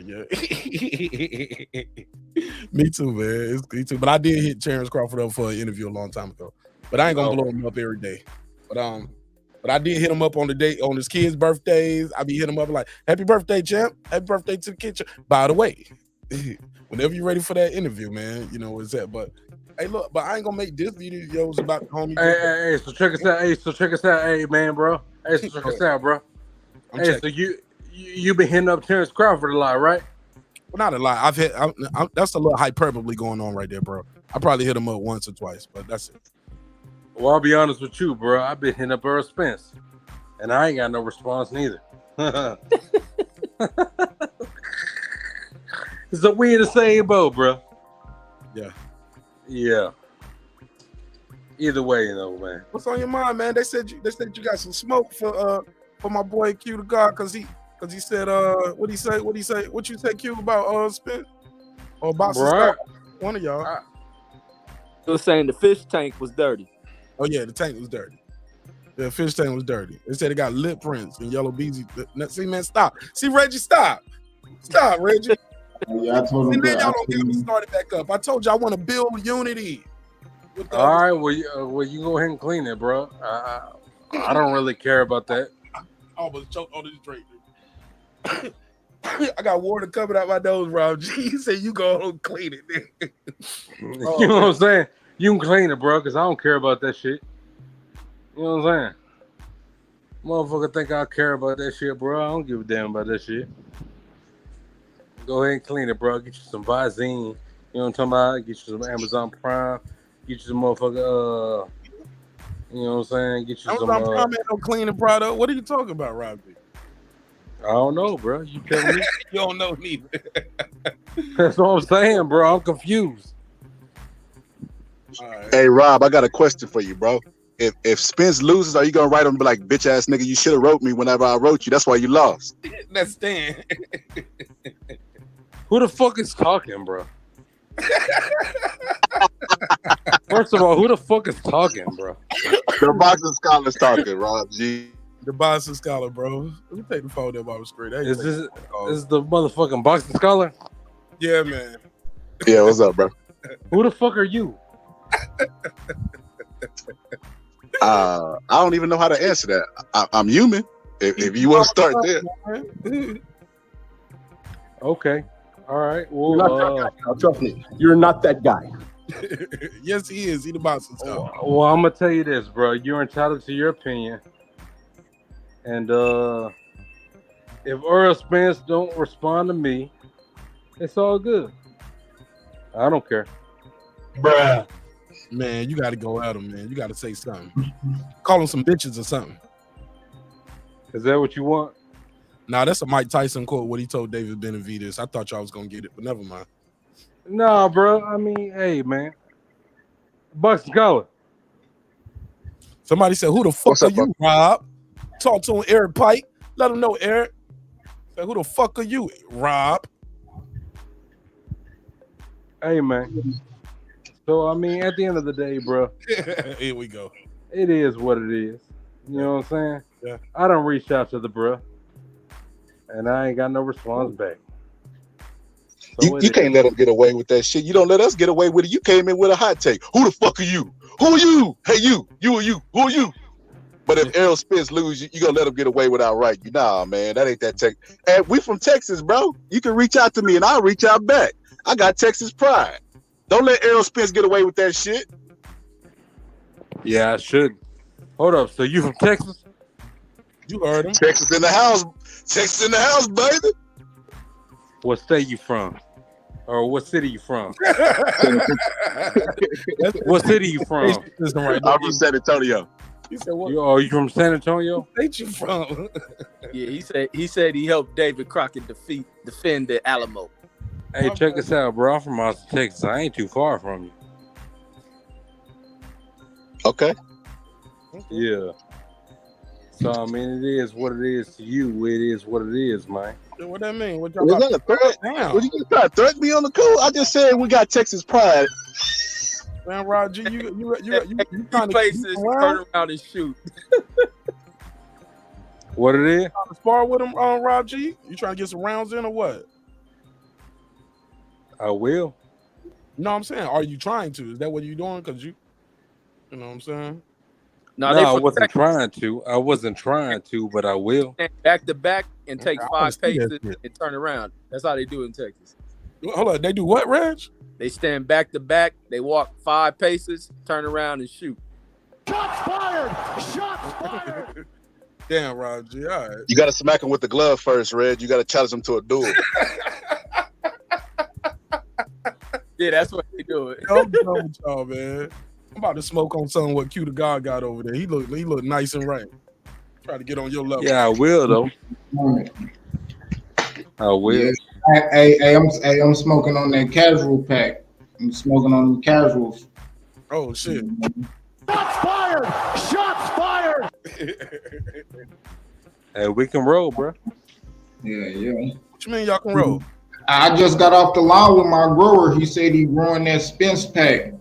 Me too, man. Me too. But I did hit Terrence Crawford up for an interview a long time ago. But I ain't gonna blow him up every day. But I did hit him up on his kids' birthdays. I be hitting him up like, "Happy birthday, champ! Happy birthday to the kid." By the way, whenever you're ready for that interview, man, you know what's that. But hey, look, but I ain't gonna make this videos about the homie. Hey, so check us out. Hey, man, bro. Hey, so check us out, bro. So you been hitting up Terrence Crawford a lot, right? Well, not a lot. That's a little hyperbole going on right there, bro. I probably hit him up once or twice, but that's it. Well, I'll be honest with you, bro. I've been hitting up Earl Spence, and I ain't got no response neither. So we in the same boat, bro. Yeah. Either way, you know, man. What's on your mind, man? They said you got some smoke for my boy Q the God because he said what he say? What you say, Q, about Spence or Boxing Scott? One of y'all. He was saying the fish tank was dirty. Oh yeah, the tank was dirty. The fish tank was dirty. They said it got lip prints and yellow beezy. See, man, stop. See, Reggie, stop, Reggie. Yeah, I told him. And then y'all don't get me started back up. I told you I want to build unity. All right, well, you go ahead and clean it, bro. I don't really care about that. I almost choked on this drink. I got water coming out my nose, Rob G. He said you go home clean it. You know what I'm saying? You can clean it, bro, because I don't care about that shit. You know what I'm saying? Motherfucker think I care about that shit, bro. I don't give a damn about that shit. Go ahead and clean it, bro. Get you some Visine. You know what I'm talking about? Get you some Amazon Prime. Get you some motherfucker, you know what I'm saying? Get you Amazon Prime ain't no cleaning product. What are you talking about, Rob G? I don't know, bro. You tell me. You don't know neither. That's what I'm saying, bro. I'm confused. Right. Hey, Rob, I got a question for you, bro. If Spence loses, are you gonna write him like, bitch ass nigga, you should have wrote me whenever I wrote you. That's why you lost. That's Stan. Who the fuck is talking, bro? First of all, who the fuck is talking, bro? The boxing scholar's talking, Rob G. The boxing scholar, bro. Let me take the phone up on the screen. Is this the motherfucking boxing scholar? Yeah, man. Yeah, what's up, bro? Who the fuck are you? I don't even know how to answer that. I'm human. If you want to start there. Okay. All right. Well, trust me, you're not that guy. Yes, he is. He the boxing scholar. Well, I'm gonna tell you this, bro. You're entitled to your opinion. And if Earl Spence don't respond to me, it's all good. I don't care. Bruh. Man, you got to go at him, man. You got to say something. Call him some bitches or something. Is that what you want? Nah, that's a Mike Tyson quote, what he told David Benavidez. I thought y'all was going to get it, but never mind. Nah, bro. I mean, hey, man. Boxing scholar. Somebody said, who the fuck are you, Rob? Talk to him, Eric Pike. Let him know, Eric. Say, who the fuck are you, Rob? Hey, man. So, I mean, at the end of the day, bro. Here we go. It is what it is. You know what I'm saying? Yeah. I don't reach out to the bro. And I ain't got no response back. So you can't let them get away with that shit. You don't let us get away with it. You came in with a hot take. Who the fuck are you? Who are you? Hey, you are you. Who are you? But if Errol Spence lose, you gonna let him get away without right. Nah, man, that ain't that tech. And we from Texas, bro. You can reach out to me and I'll reach out back. I got Texas pride. Don't let Errol Spence get away with that shit. Yeah, I should. Hold up. So you from Texas? You heard him. Texas in the house. Texas in the house, baby. What state you from? Or what city you from? What city you from? I'm from San Antonio. He said, what? You from San Antonio? State you from? Yeah, he said he helped David Crockett defend the Alamo. Hey, check this out, bro. I'm from Austin, Texas. I ain't too far from you. Okay. Yeah. So I mean, it is what it is to you. It is what it is, man. What that mean? What y'all Was that a threat? What you try to threaten me on the cool? I just said we got Texas pride. Man, Roger, you trying to places turn around and shoot. What it is? Trying to spar with him, Roger? You trying to get some rounds in or what? I will. No, I'm saying, are you trying to? Is that what you're doing? Because you know what I'm saying? No, I wasn't trying to. I wasn't trying to, but I will. Back to back and take 5 paces and turn around. That's how they do it in Texas. Hold on, they do what, Reg? They stand back to back. They walk 5 paces, turn around and shoot. Shots fired! Shots fired! Damn, Roger. All right. You got to smack him with the glove first, Red. You got to challenge him to a duel. Yeah, that's what they do it. I'm done with y'all, man. I'm about to smoke on something what Q the God got over there. He look nice and right. Try to get on your level. Yeah, I will though. I will. Yeah. Hey, I'm smoking on that casual pack. I'm smoking on the casuals. Oh shit! Shots fired! Shots fired! Hey, we can roll, bro. Yeah. What you mean y'all can roll? I just got off the line with my grower. He said he growing that Spence pack.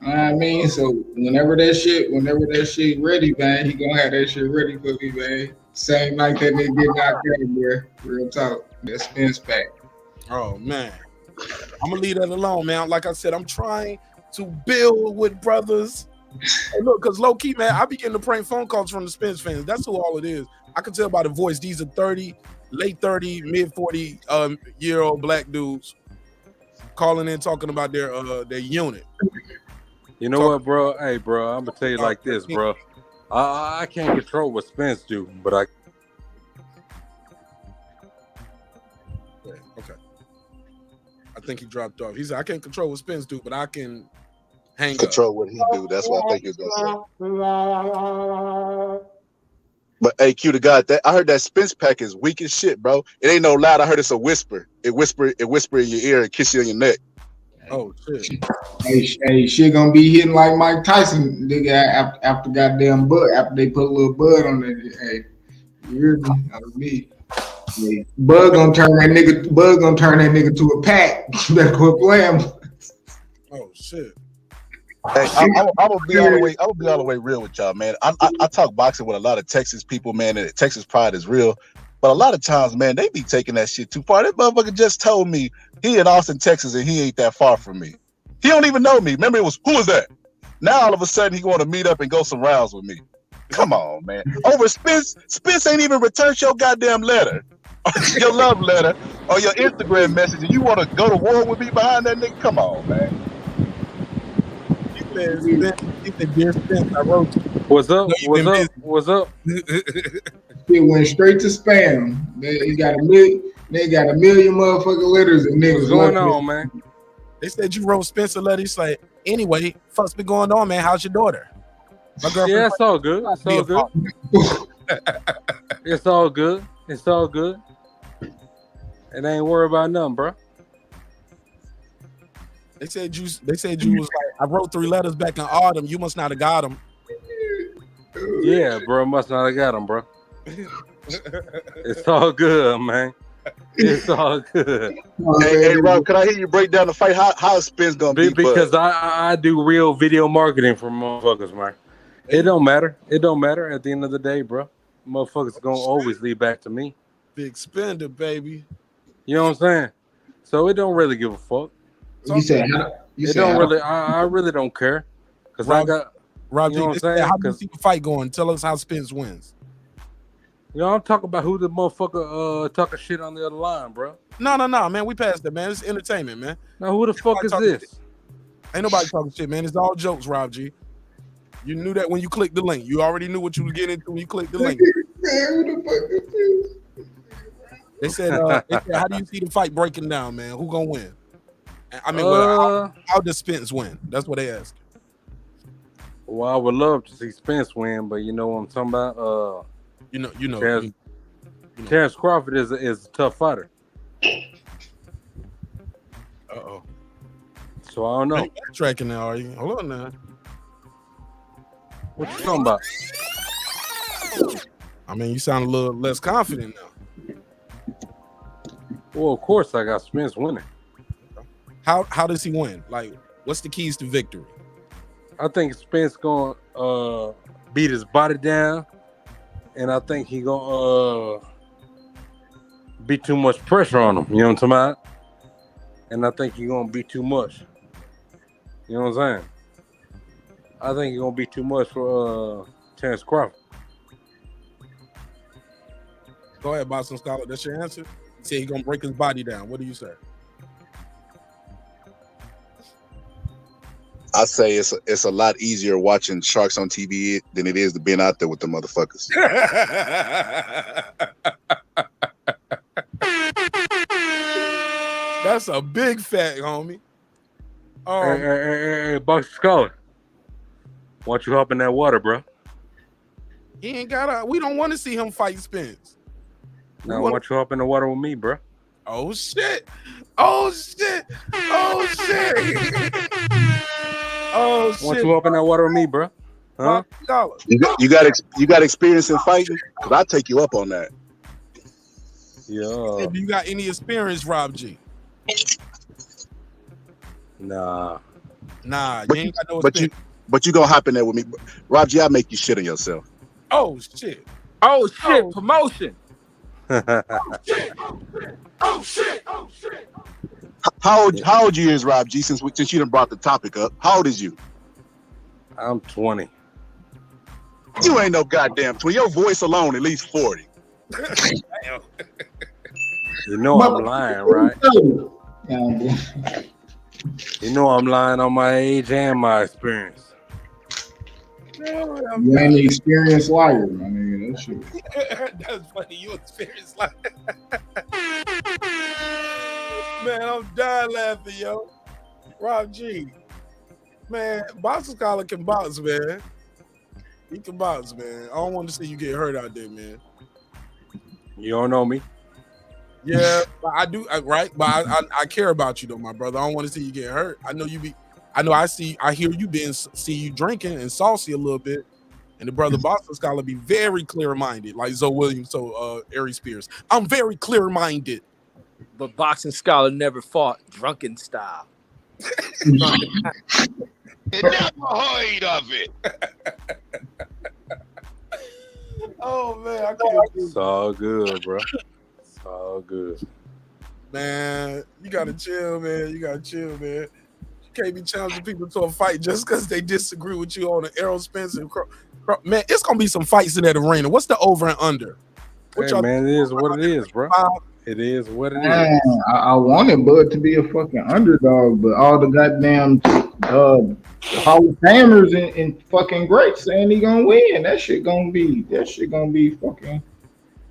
I mean, so whenever that shit ready, man, he gonna have that shit ready for me, man. Same like that nigga getting out there, bro. Real talk. That Spence pack. Oh man, I'm gonna leave that alone, man. Like I said, I'm trying to build with brothers. Hey, look, cause low key, man, I be getting the prank phone calls from the Spence fans. That's who all it is. I can tell by the voice. These are 30, late 30, mid 40 year old black dudes calling in talking about their unit. You know what, bro? Hey, bro, I'm gonna tell you like this, bro. I can't control what Spence do, but I. Okay. I think he dropped off. He said, "I can't control what Spence do, but I can control what he do." That's what I think he's gonna say. But hey, Q to God, I heard that Spence pack is weak as shit, bro. It ain't no loud. I heard it's a whisper. It whisper in your ear and kiss you on your neck. Oh shit! Hey, shit gonna be hitting like Mike Tyson, nigga. After goddamn bud, after they put a little bud on it. Hey, you hear me? That was me. Yeah. Bud gonna turn that nigga to a pack. Better quit playing. Oh shit! Hey, I'm gonna be all the way real with y'all, man. I talk boxing with a lot of Texas people, man, and Texas pride is real. But a lot of times, man, they be taking that shit too far. That motherfucker just told me he in Austin, Texas, and he ain't that far from me. He don't even know me. Remember, it was, who was that? Now all of a sudden he want to meet up and go some rounds with me. Come on, man. Over Spence ain't even returned your goddamn letter, your love letter, or your Instagram message, and you want to go to war with me behind that nigga? Come on, man. He said, "Dear Spence, I wrote you." What's up? What's up? It went straight to spam. They got a million motherfucking letters and niggas. What's going on, man? They said you wrote Spence a letter. He's like, anyway, fuck's been going on, man? How's your daughter? My girlfriend. Yeah, it's all good. It's all good. It's all good. It's all good. And ain't worry about nothing, bro. They said you was like, I wrote 3 letters back in autumn. You must not have got them. Yeah, bro, must not have got them, bro. It's all good, man. It's all good. Hey, Rob, can I hear you break down the fight? How is Spence gonna be? Because I do real video marketing for motherfuckers, man. It don't matter. It don't matter at the end of the day, bro. Motherfuckers gonna always lead back to me. Big spender, baby. You know what I'm saying? So it don't really give a fuck. I really don't care. Because I got Rob, you know what I'm saying? How do you see the fight going? Tell us how Spence wins. You know, I'm talking about who the motherfucker talking shit on the other line, bro. No, man. We passed that, man. It's entertainment, man. Now, who the fuck is this? Ain't nobody talking shit, man. It's all jokes, Rob G. You knew that when you clicked the link. You already knew what you was getting into when you clicked the link. They said, how do you see the fight breaking down, man? Who gonna win? I mean, how does Spence win? That's what they asked. Well, I would love to see Spence win, but you know what I'm talking about? Terrence Crawford is a tough fighter. Uh-oh. So I don't know. You backtracking now, are you? Hold on now. What you talking about? I mean, you sound a little less confident now. Well, of course I got Spence winning. How does he win? Like, what's the keys to victory? I think Spence gonna beat his body down, and I think he gonna be too much pressure on him. You know what I'm talking about? And I think he's gonna be too much. You know what I'm saying? I think it's gonna be too much for Terrence Crawford. Go ahead, Boston Scholar. That's your answer? You say he's gonna break his body down. What do you say? I say it's a lot easier watching sharks on TV than it is to being out there with the motherfuckers. That's a big fact, homie. Hey, Boston Scholar. Why don't you hop in that water, bro? He ain't got we don't want to see him fight Spence. Now, why don't you hop in the water with me, bro? Oh, shit. Oh, shit. Oh, shit. Oh, shit. Why don't you hop in that water with me, bro? Huh? You got experience in fighting? Because I'll take you up on that. Yeah. If you got any experience, Rob G? Nah. You ain't got no experience. But you gonna hop in there with me. Rob G, I'll make you shit on yourself. Oh, shit. Oh, shit. Promotion. Oh shit! How old you is, Rob G? Since you done brought the topic up, how old is you? I'm 20. You ain't no goddamn 20. Your voice alone at least 40. You know I'm lying, right? You know I'm lying on my age and my experience. You ain't an experienced liar, my nigga. That shit. That's funny. You experienced like man, I'm dying laughing, yo. Rob G. Man, Boxer Scholar can box, man. He can box, man. I don't want to see you get hurt out there, man. You don't know me? Yeah, but I do, right? But I care about you though, my brother. I don't want to see you get hurt. I know I hear you see you drinking and saucy a little bit. And the brother Boston Scholar be very clear-minded, like Zoe Williams, Ari Spears. I'm very clear-minded. But Boxing Scholar never fought drunken style. Never heard of it. Oh man, I can't. It's all good, bro. It's all good. Man, you gotta chill, man. You can't be challenging people to a fight just because they disagree with you on the Errol Spence and man. It's gonna be some fights in that arena. What's the over and under? Hey, man, it is what it is, bro. It is what it Man, is. I wanted Bud to be a fucking underdog, but all the goddamn Hall of Famers and fucking greats saying he gonna win. That shit gonna be fucking.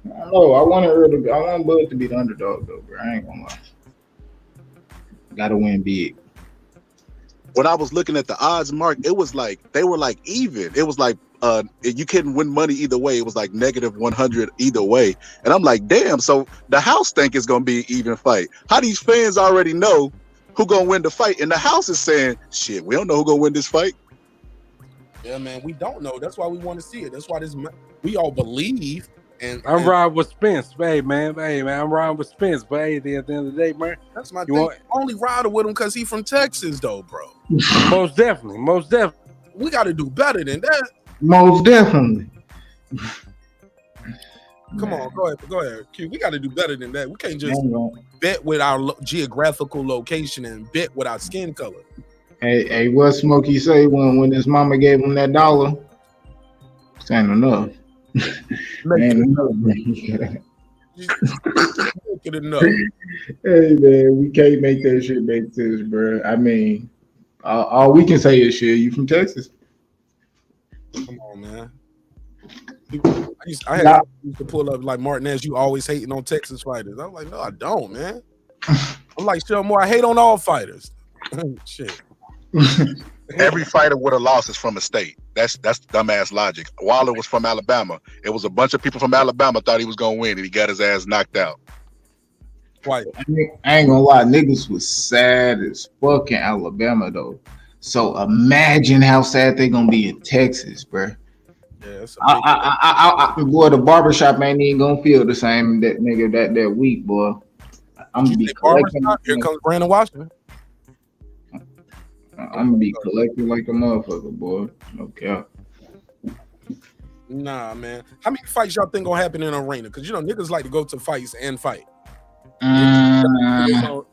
I don't know. I want Bud to be the underdog though, bro. I ain't gonna lie. Gotta win big. When I was looking at the odds, Mark, it was like they were like even. It was like you couldn't win money either way. It was like -100 either way. And I'm like, damn, so the house think it's gonna be an even fight. How these fans already know who gonna win the fight? And the house is saying, shit, we don't know who gonna win this fight. Yeah, man, we don't know. That's why we want to see it. That's why we all believe. And I'm riding with Spence, hey man, I'm riding with Spence, but hey, at the end of the day, man, that's my thing. Only riding with him because he from Texas, though, bro. Most definitely. We got to do better than that. Most definitely. Come on, go ahead, Q. We got to do better than that. We can't just bet with our geographical location and bet with our skin color. Hey, what Smokey say when his mama gave him that $1? This ain't enough. Ain't enough. Make it enough. Hey man, we can't make that shit make sense, bro. I mean, All we can say is shit. You from Texas? Come on, man. I used to pull up like Marq Nash. You always hating on Texas fighters. I'm like, no, I don't, man. I'm like, Shell Moore. I hate on all fighters. Shit. Every fighter with a loss is from a state. That's dumbass logic. Waller was from Alabama. It was a bunch of people from Alabama thought he was gonna win, and he got his ass knocked out. Right. I ain't gonna lie, niggas was sad as fuck in Alabama though. So imagine how sad they gonna be in Texas, bro. Yeah, boy, the barbershop ain't even gonna feel the same that nigga that week, boy. I'm gonna be collecting. Here comes Brandon Washington. I'm gonna be collecting like a motherfucker, boy. No cap. Nah, man. How many fights y'all think gonna happen in an arena? Because you know niggas like to go to fights and fight. The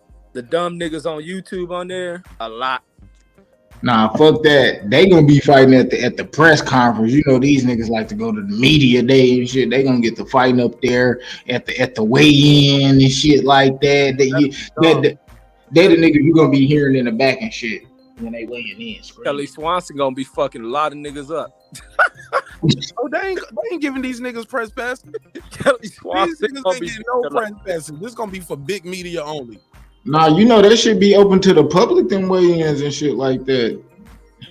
dumb niggas on YouTube on there, a lot. Nah, fuck that. They gonna be fighting at the press conference. You know these niggas like to go to the media day and shit. They gonna get the fighting up there at the weigh-in and shit like that. They the niggas you gonna be hearing in the back and shit when they weighing in. Kelly Swanson gonna be fucking a lot of niggas up. Oh, they ain't giving these niggas press passes. Kelly Swanson These niggas ain't getting no press passes. This gonna be for big media only. Nah, you know that should be open to the public, them weigh-ins and shit like that.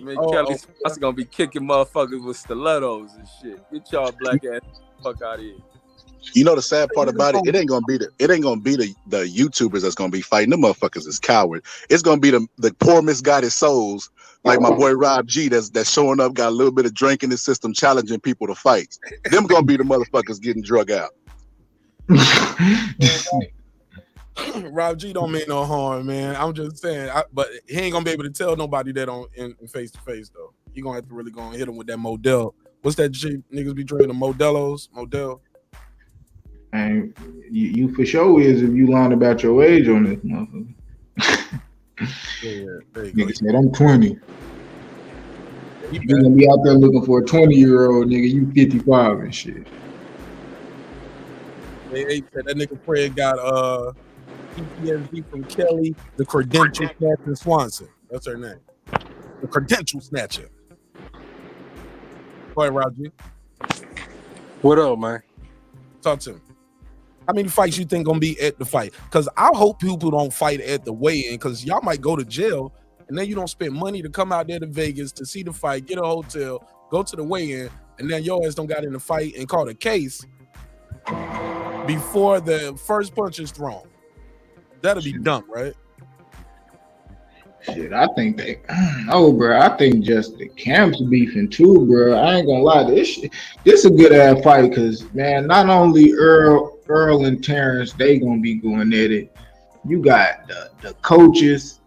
Man, Kelly Swanson gonna be kicking motherfuckers with stilettos and shit. Get y'all black ass fuck out of here. You know the sad part about it ain't gonna be the YouTubers that's gonna be fighting. Them motherfuckers is coward. It's gonna be the poor misguided souls like my boy Rob G that's showing up, got a little bit of drink in his system, challenging people to fight. Them gonna be the motherfuckers getting drug out. Rob G don't mean no harm, man. I'm just saying, but he ain't gonna be able to tell nobody that in face to face though. He gonna have to really go and hit him with that Model. What's that shit niggas be drinking? The Model. And you for sure is if you lying about your age on this motherfucker. Nigga said I'm 20. You gonna be out there looking for a 20-year-old nigga. You 55 and shit. They said that nigga Fred got PTSD from Kelly, the credential snatcher Swanson. That's her name. The credential snatcher. Go ahead, Roger. What up, man? Talk to me. How many fights you think gonna be at the fight? Because I hope people don't fight at the weigh-in, because y'all might go to jail and then you don't spend money to come out there to Vegas to see the fight, get a hotel, go to the weigh-in, and then your ass don't got in the fight and caught a case before the first punch is thrown. That'll be dumb, right? Shit, I think bro. I think just the camps beefing too, bro. I ain't gonna lie, this a good ass fight, because man, not only Earl and Terrence, they gonna be going at it. You got the coaches,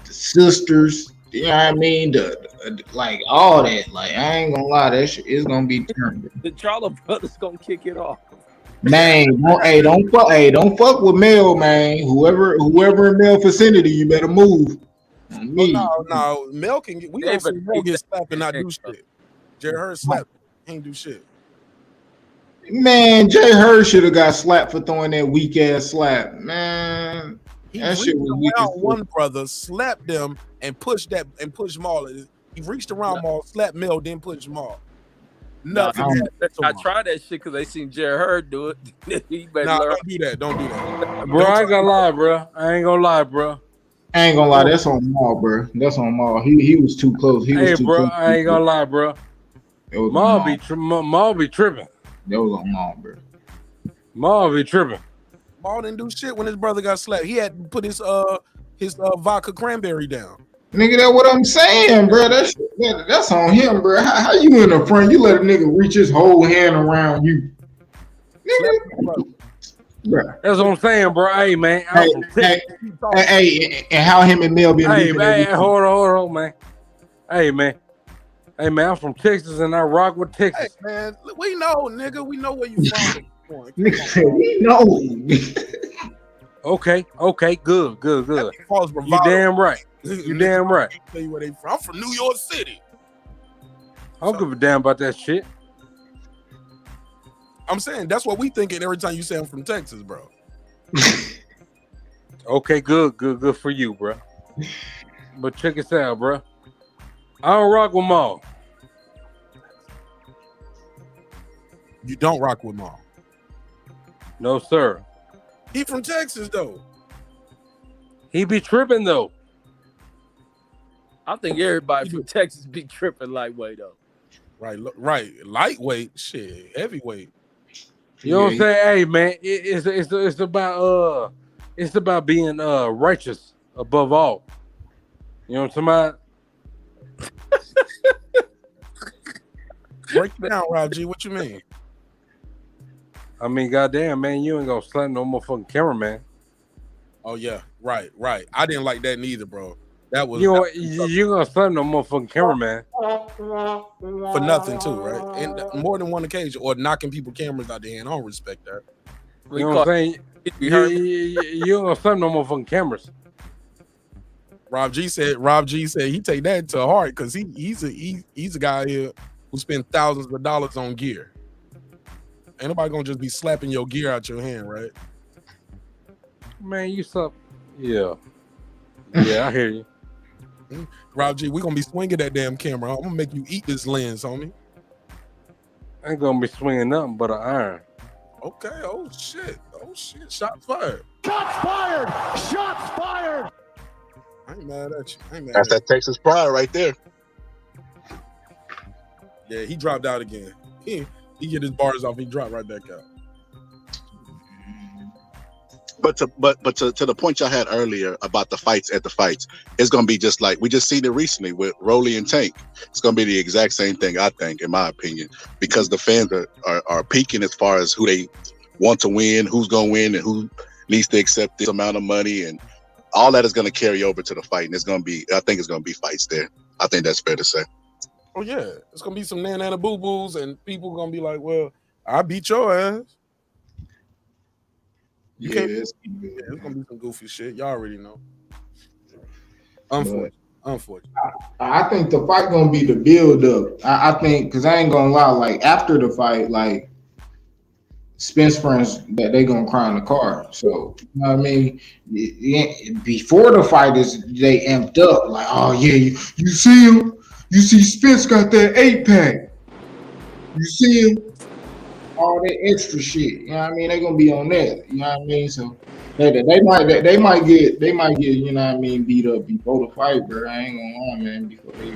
the sisters, you know what I mean? The like all that. Like I ain't gonna lie, that shit is gonna be turned. The Charlo brothers gonna kick it off. Man, don't fuck with Mel, man. Whoever in Mel vicinity, you better move. No, Mel can get. We don't see Mel get slapped and not do shit. Jerry Hurd slapped. He ain't do shit. Man, Jay Hurd should have got slapped for throwing that weak ass slap. Man, that shit was weak. One brother slapped them and pushed Maul. He reached around Maul, slapped Mel, then pushed Maul. Nothing. I tried that shit because they seen Jerry Hurd do it. Don't do that. Don't do that, bro. I ain't gonna lie, bro. I ain't gonna lie. That's on Maul, bro. That's on Maul. He was too close. Bro. I ain't gonna lie, bro. Maul be tripping. That was on Maul, bro. Maul be tripping. Maul didn't do shit when his brother got slapped. He had to put his vodka cranberry down. Nigga, that's what I'm saying, bro. That's on him, bro. How you in the front? You let a nigga reach his whole hand around you. Nigga. Bro. That's what I'm saying, bro. Hey, man. Hey, and how him and Mel been beefing? Hey, hold on, man. Hey, man, I'm from Texas and I rock with Texas. Hey, man, we know, nigga. We know where you from. Nigga said we know. Okay, good. You damn right. You damn right. Tell you where they from. I'm from New York City. I don't give a damn about that shit. I'm saying that's what we thinking every time you say I'm from Texas, bro. Okay, good for you, bro. But check this out, bro. I don't rock with Maul. You don't rock with Maul. No, sir. He from Texas though. He be tripping though. I think everybody from Texas be tripping lightweight though. Right. Lightweight, shit, heavyweight. You know what I'm saying? Hey, man, it's about being righteous above all. You know what I'm talking about? Break it down, Rob G. What you mean? I mean, goddamn, man, you ain't gonna slap no motherfucking cameraman. Oh yeah, right. I didn't like that neither, bro. That was you gonna slap no motherfucking cameraman for nothing too, right? And more than one occasion, or knocking people cameras out their hand. I don't respect that. You know what I'm saying? You gonna slap no motherfucking cameras. Rob G said he take that to heart because he's a guy here who spend thousands of dollars on gear. Ain't nobody gonna just be slapping your gear out your hand, right? Man, you suck. Yeah, I hear you. Rob G, we gonna be swinging that damn camera. I'm gonna make you eat this lens, homie. I ain't gonna be swinging nothing but an iron. Okay. Oh shit. Shots fired. Shots fired. Shots fired. I ain't mad at you. That's that Texas pride right there. Yeah, he dropped out again. He get his bars off. He dropped right back out. But to the point y'all had earlier about the fights, it's gonna be just like we just seen it recently with Rolly and Tank. It's gonna be the exact same thing, I think, in my opinion, because the fans are peaking as far as who they want to win, who's gonna win, and who needs to accept this amount of money, and all that is gonna carry over to the fight. And I think it's gonna be fights there. I think that's fair to say. Oh yeah, it's gonna be some nana boo boos, and people gonna be like, "Well, I beat your ass." It's gonna be some goofy shit. Y'all already know. Unfortunately. I think the fight gonna be the build up. I think because I ain't gonna lie, like after the fight, like Spence friends that they gonna cry in the car. So you know what I mean. Before the fight they amped up like, oh yeah, you see him. You see Spence got that 8-pack. You see him? All that extra shit. You know what I mean? They're gonna be on that. You know what I mean? So they might get, you know what I mean, beat up before the fight, bro. I ain't gonna lie, man, before they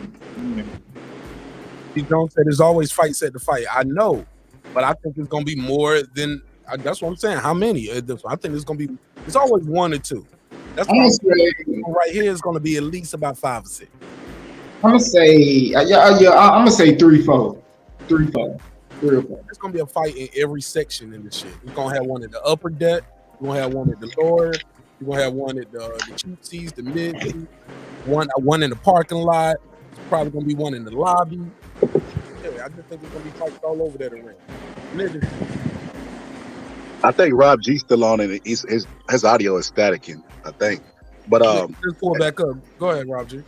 He don't say there's always fights at the fight. I know, but I think it's gonna be more than that's what I'm saying. How many? I think it's gonna be always 1 or 2. That's what I'm saying. Right here is gonna be at least about 5 or 6. I'm gonna say, I'm gonna say 3 or 4. There's gonna be a fight in every section in this shit. You're gonna have one at the upper deck. You're gonna have one at the lower. You're gonna have one at the cheap seats, the mid seats. One in the parking lot. There's probably gonna be one in the lobby. Yeah, I just think there's gonna be fights all over that arena. I think Rob G's still on, and his audio is staticking. I think, but just pull back up. Go ahead, Rob G.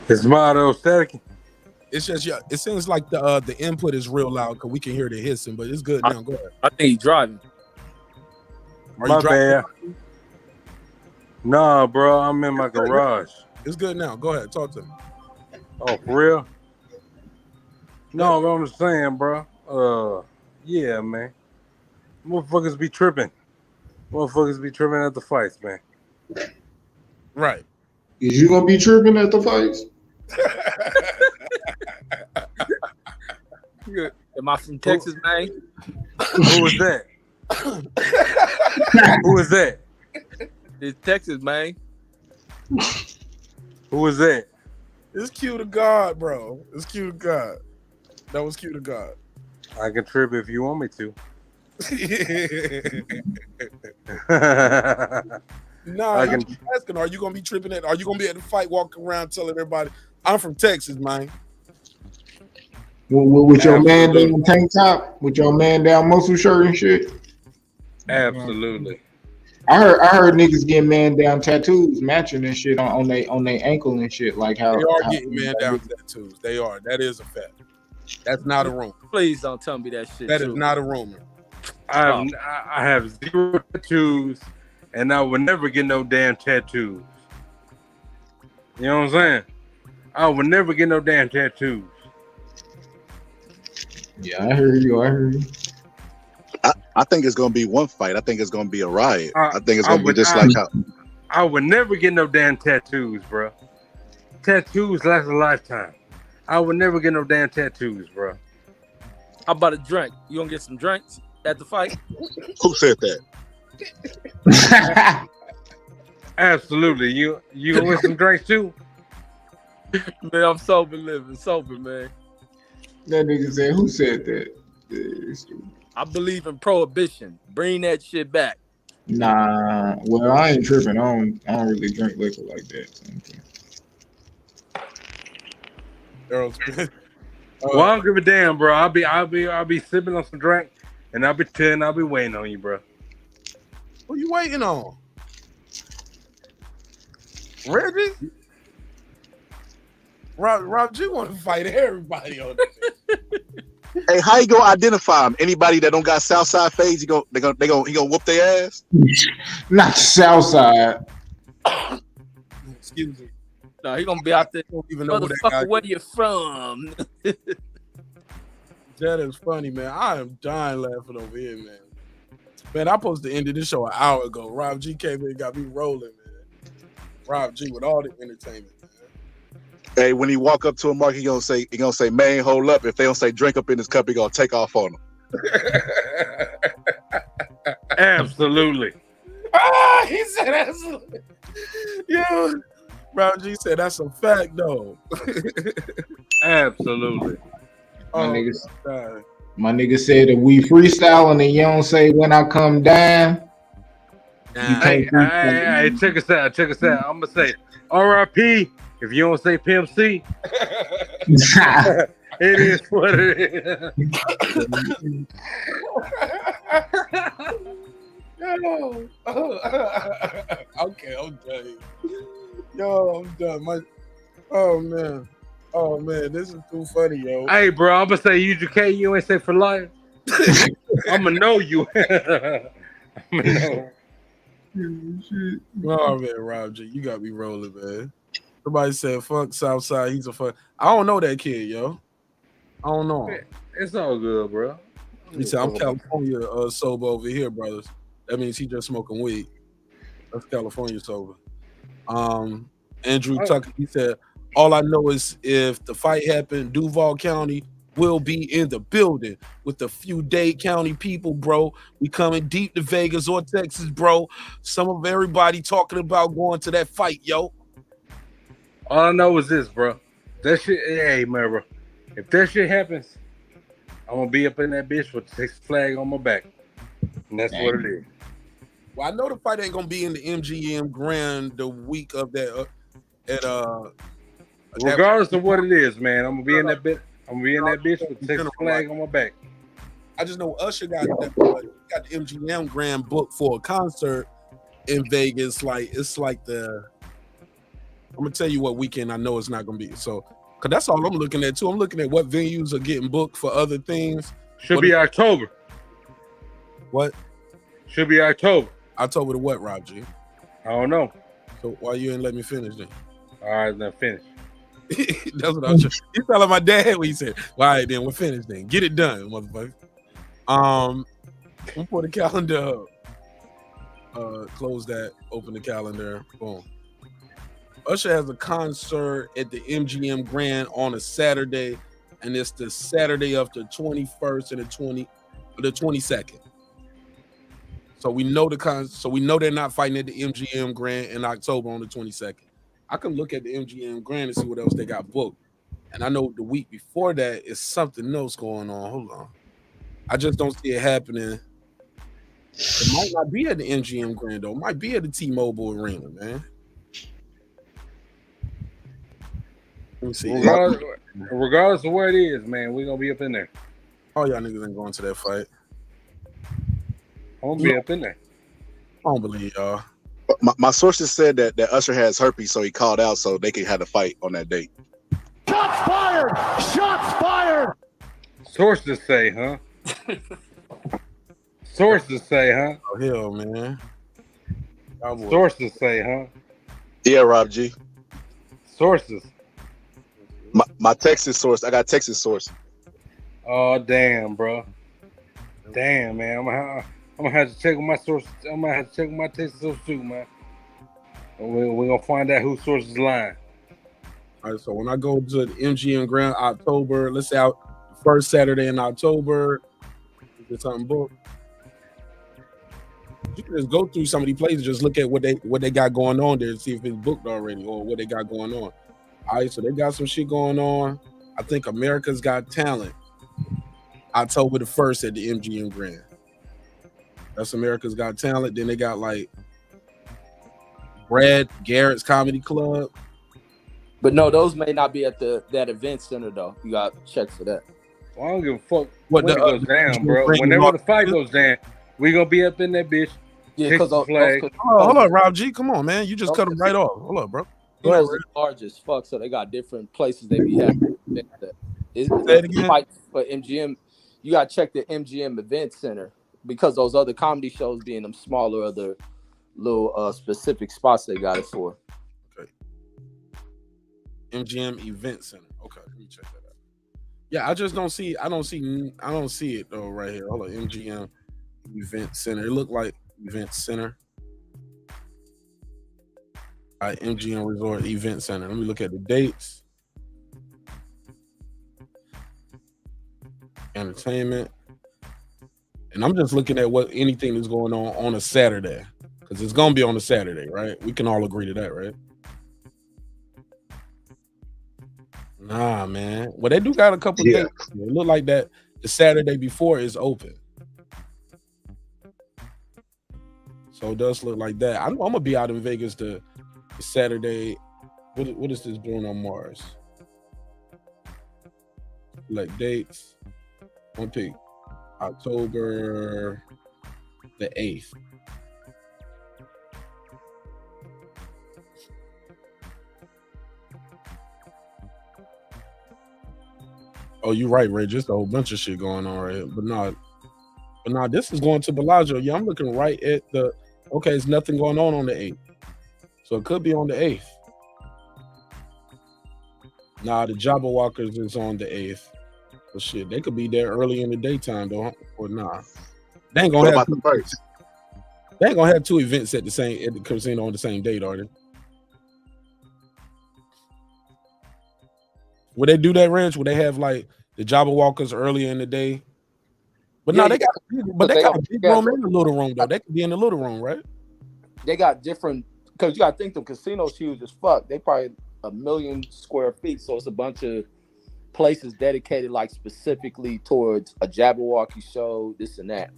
His audio staticking. It's just it seems like the input is real loud because we can hear the hissing, but it's good now. Go ahead. I think he's driving. Are you driving? Bad. Nah, bro, I'm in my garage. It's good now. Go ahead, talk to me. Oh, for real? No, but I'm just saying, bro. Yeah, man. Motherfuckers be tripping. Motherfuckers be tripping at the fights, man. Right. Is you gonna be tripping at the fights? Am I from Texas, man? Who is that? Who is that? It's Texas, man. Who is that? It's cute to God, bro. It's cute to God. That was cute to God. I can trip if you want me to. Nah, I'm asking, are you gonna be tripping at? Are you gonna be at the fight, walking around telling everybody, "I'm from Texas, man"? With your man down tank top, with your man down muscle shirt and shit. Absolutely. I heard niggas getting man down tattoos matching and shit on their ankle and shit. Like how they are getting man down tattoos. They are. That is a fact. That's not a rumor. Please don't tell me that shit. That is not a rumor. I have 0 tattoos, and I would never get no damn tattoos. You know what I'm saying? I would never get no damn tattoos. Yeah, I heard you. I think it's gonna be one fight. I think it's gonna be a riot. I think it's gonna be just I like how. I would never get no damn tattoos, bro. Tattoos last a lifetime. I would never get no damn tattoos, bro. How about a drink? You gonna get some drinks at the fight? Who said that? Absolutely. You gonna win some drinks too? Man, I'm sober living, man. That nigga said, who said that? I believe in prohibition. Bring that shit back. Nah, well, I ain't tripping. I don't really drink liquor like that. Well, I don't give a damn, bro. I'll be sipping on some drink, and I'll be chilling. I'll be waiting on you, bro. What you waiting on? Reggie? Rob G want to fight everybody on this. Hey, how you gonna identify him? Anybody that don't got Southside fades, he gonna whoop their ass? Not Southside. Excuse me. No, he gonna be out there. Don't even know who that guy Where you from? That is funny, man. I am dying laughing over here, man. Man, I supposed to end this show an hour ago. Rob G came in and got me rolling, man. Rob G with all the entertainment. Hey, when he walk up to a Mark, he gonna say, man, hold up. If they don't say drink up in his cup, he gonna take off on him. Absolutely. He said absolutely. Yo, Rob G said that's a fact, though. Absolutely. My nigga said if we freestyle and then you don't say when I come down. Hey, check us out. I'm gonna say R.I.P. If you don't say Pimp C. It is what it is. Okay, I'm done. Yo, I'm done. Oh man, this is too funny, yo. Hey, bro, I'm gonna say UGK. You ain't say for life. I'm gonna know you. I'm gonna know. Oh man, Rob G, you got me rolling, man. Somebody said, "Fuck Southside." He's a fuck. I don't know that kid, yo. I don't know him. It's all good, bro. He said, "I'm California sober over here, brothers." That means he just smoking weed. That's California sober. Andrew Tucker, he said, "All I know is if the fight happened, Duval County will be in the building with a few Dade County people, bro. We coming deep to Vegas or Texas, bro. Some of everybody talking about going to that fight, yo." All I know is this, bro. That shit, hey, man, bro. If that shit happens, I'm gonna be up in that bitch with the Texas flag on my back. And that's what it is. Well, I know the fight ain't gonna be in the MGM Grand the week of that. Regardless of what it is, man, I'm gonna be in that bitch. I'm gonna be in that bitch with the Texas flag on my back. I just know Usher got the MGM Grand booked for a concert in Vegas. Like it's like the. I'm gonna tell you what weekend I know it's not gonna be. So, cause that's all I'm looking at too. I'm looking at what venues are getting booked for other things. Should be October. What? Should be October. October to what, Rob G? I don't know. So why you ain't let me finish then? All right, then finish. That's what I was trying. You sound like my dad when he said, "Well, all right, then we're finished. Then get it done, motherfucker." We'll put the calendar up. Close that. Open the calendar. Boom. Usher has a concert at the MGM Grand on a Saturday, and it's the Saturday of the 21st and the 22nd. So we know we know they're not fighting at the MGM Grand in October on the 22nd. I can look at the MGM Grand and see what else they got booked. And I know the week before that is something else going on. Hold on. I just don't see it happening. It might not be at the MGM Grand, though. It might be at the T-Mobile Arena, man. Let me see. Regardless of where it is, man, we're gonna be up in there. All y'all niggas ain't going to that fight. I'm gonna be up in there. I don't believe y'all. My sources said that Usher has herpes, so he called out so they could have a fight on that date. Shots fired! Shots fired! Sources say, huh? Sources say, huh? Oh, hell, man. Sources say, huh? Yeah, Rob G. Sources. My Texas source. I got Texas source. Oh damn, bro. Damn, man. I'm gonna have to check with my sources. I'm gonna have to check with my Texas source too, man. We're gonna find out whose source is lying. All right, so when I go to the MGM Grand October, let's say out the first Saturday in October, is there something booked? You can just go through some of these places, just look at what they got going on there, and see if it's booked already or what they got going on. All right, so they got some shit going on. I think America's Got Talent, October the 1st at the MGM Grand. That's America's Got Talent. Then they got like Brad Garrett's Comedy Club. But no, those may not be at that event center though. You got to check for that. Well, I don't give a fuck What when it goes down, bro. Whenever the fight goes down, we gonna be up in that bitch. Yeah, because hold on, Rob G. Come on, man. You just cut him right off. Hold up, bro. Go ahead, Those are large as fuck, so they got different places they be having. It's again? fight for MGM. You got to check the MGM Event Center because those other comedy shows being them smaller other little specific spots they got it for. Okay. MGM Event Center. Okay, let me check that out. Yeah, I just don't see. I don't see it though right here. Hold on, MGM Event Center. It looked like Event Center. All right, MGM Resort Event Center. Let me look at the dates. Entertainment. And I'm just looking at what anything that's going on a Saturday. Because it's going to be on a Saturday, right? We can all agree to that, right? Nah, man. Well, they do got a couple dates. It look like that the Saturday before is open. So it does look like that. I'm going to be out in Vegas the Saturday. What is this doing on Mars? Like dates. I'm gonna pick October the 8th. Oh, you're right, Ray. Just a whole bunch of shit going on right here. But no, this is going to Bellagio. Yeah, I'm looking right at the. Okay, there's nothing going on the 8th. So it could be on the 8th. Nah, the Jabberwockers is on the 8th. Well, shit, they could be there early in the daytime, though, or nah. They ain't gonna have. They ain't gonna have two events at the casino on the same date, are they? Would they do that, Reg? Would they have like the Jabberwockers earlier in the day? But no, they got a big room in the little room though. They could be in the little room, right? They got different because you got to think the casino's huge as fuck. They probably 1 million square feet, so it's a bunch of places dedicated like specifically towards a Jabberwocky show, this and that.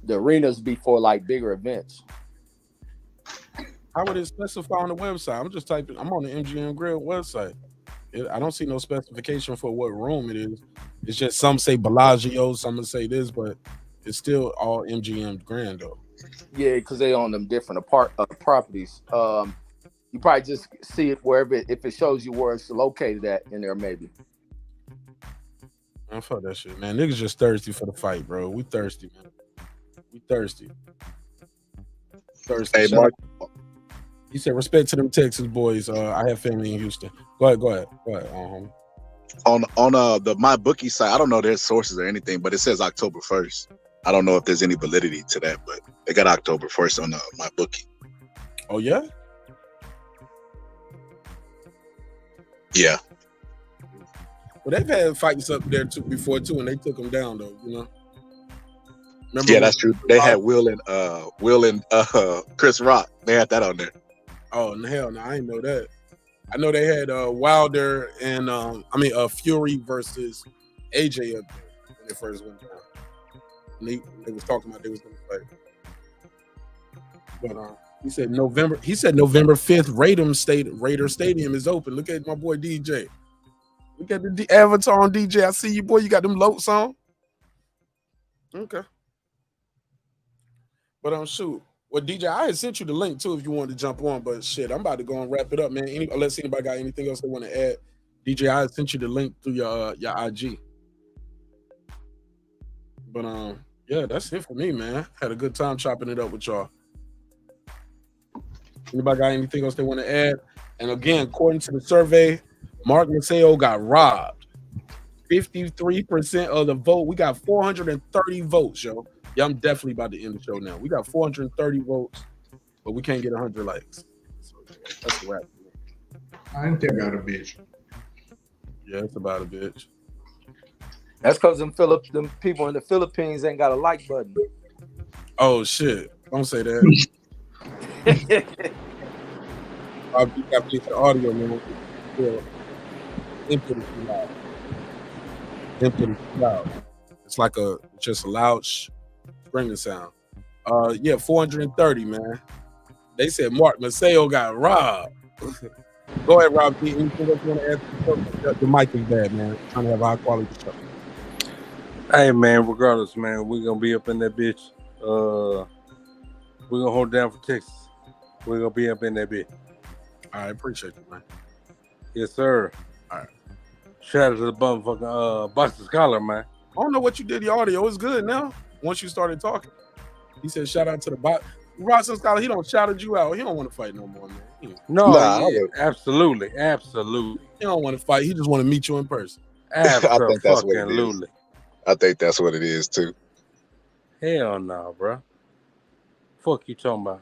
The arenas be for like bigger events. How would it specify on the website? I'm just typing. I'm on the MGM Grill website. I don't see no specification for what room it is. It's just some say Bellagio, some say this, but it's still all MGM Grand though. Yeah, because they own them different properties. You probably just see it wherever if it shows you where it's located at in there, maybe. Man, fuck that shit, man. Niggas just thirsty for the fight, bro. We thirsty, man. We thirsty. Hey, Mark. He said, respect to them Texas boys. I have family in Houston. Go ahead. On the my bookie site, I don't know their sources or anything, but it says October 1st. I don't know if there's any validity to that, but they got October 1st on my bookie. Oh yeah? Yeah. Well, they've had fights up there before, and they took them down though, you know. Remember yeah, that's true. They had Will and Chris Rock. They had that on there. Oh hell no, I didn't know that. I know they had Wilder and Fury versus AJ up there when they first went down. And they was talking about they was gonna fight. But he said November 5th, Raider Stadium is open. Look at my boy DJ. Look at the avatar on DJ. I see you, boy. You got them lotes on. Okay. But shoot. Well, DJ, I had sent you the link too if you wanted to jump on. But shit, I'm about to go and wrap it up, man. Unless anybody got anything else they want to add, DJ, I had sent you the link through your IG. But yeah, that's it for me, man. Had a good time chopping it up with y'all. Anybody got anything else they want to add? And again, according to the survey, Marq Nash got robbed. 53% of the vote. We got 430 votes, yo. Yeah, I'm definitely about to end the show now. We got 430 votes, but we can't get 100 likes. So that's a wrap. I ain't that about a bitch. Yeah, it's about a bitch. That's because them people in the Philippines ain't got a like button. Oh shit! Don't say that. I got to get the audio, man. Yeah. Input is too loud. Input is too loud. It's like just a loud screaming sound. Yeah, 430, man. They said Marq Nash got robbed. Go ahead, Rob. Anything else you want to add? The mic is bad, man. I'm trying to have a high quality show. Hey, man, regardless, man, we're going to be up in that bitch. We're going to hold down for Texas. We're going to be up in that bitch. I appreciate you, man. Yes, sir. All right. Shout out to the motherfucking Boxer Scholar, man. I don't know what you did. The audio is good now. Once you started talking, he said, "Shout out to the bot." Boxer Scholar. He don't shouted you out. He don't want to fight no more, man. Absolutely. He don't want to fight. He just want to meet you in person. I think that's what it is. Absolutely. I think that's what it is too. Hell no, bro. Fuck you talking about?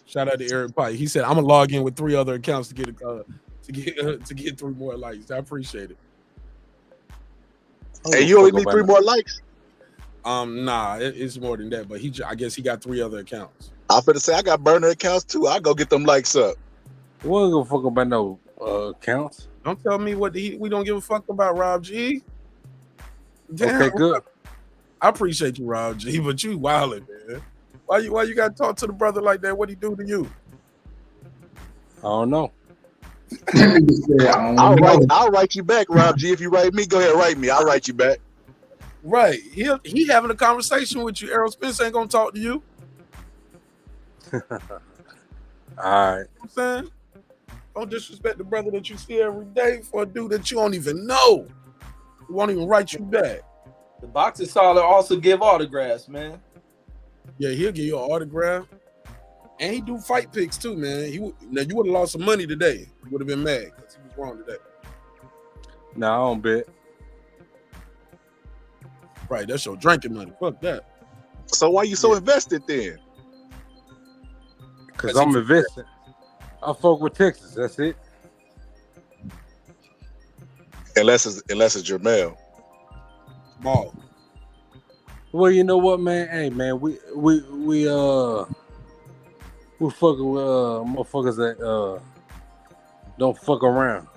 Shout out to Eric Pike. He said, "I'm gonna log in with 3 other accounts to get 3 more likes." I appreciate it. Hey, you only need 3 more likes? Nah, it's more than that. But I guess he got 3 other accounts. I'm finna say I got burner accounts too. I go get them likes up. We don't give a fuck about no accounts. Don't tell me what we don't give a fuck about, Rob G. Damn, okay, good. I appreciate you, Rob G, but you wildin', man. Why you gotta talk to the brother like that? What'd he do to you? I don't know. I'll write you back, Rob G. If you write me, go ahead, write me. I'll write you back. Right. He having a conversation with you. Errol Spence ain't gonna talk to you. All right. You know what I'm saying? Don't disrespect the brother that you see every day for a dude that you don't even know. He won't even write you back. The Boxer Scholar also give autographs, man. Yeah, he'll give you an autograph. And he do fight picks too, man. Now you would have lost some money today. You would have been mad because he was wrong today. No, I don't bet. Right, that's your drinking money. Fuck that. So why you so invested then? Because I'm invested. I fuck with Texas. That's it. Unless it's Jermel. Ball. Well, you know what, man? Hey, man, we fucking with motherfuckers that don't fuck around.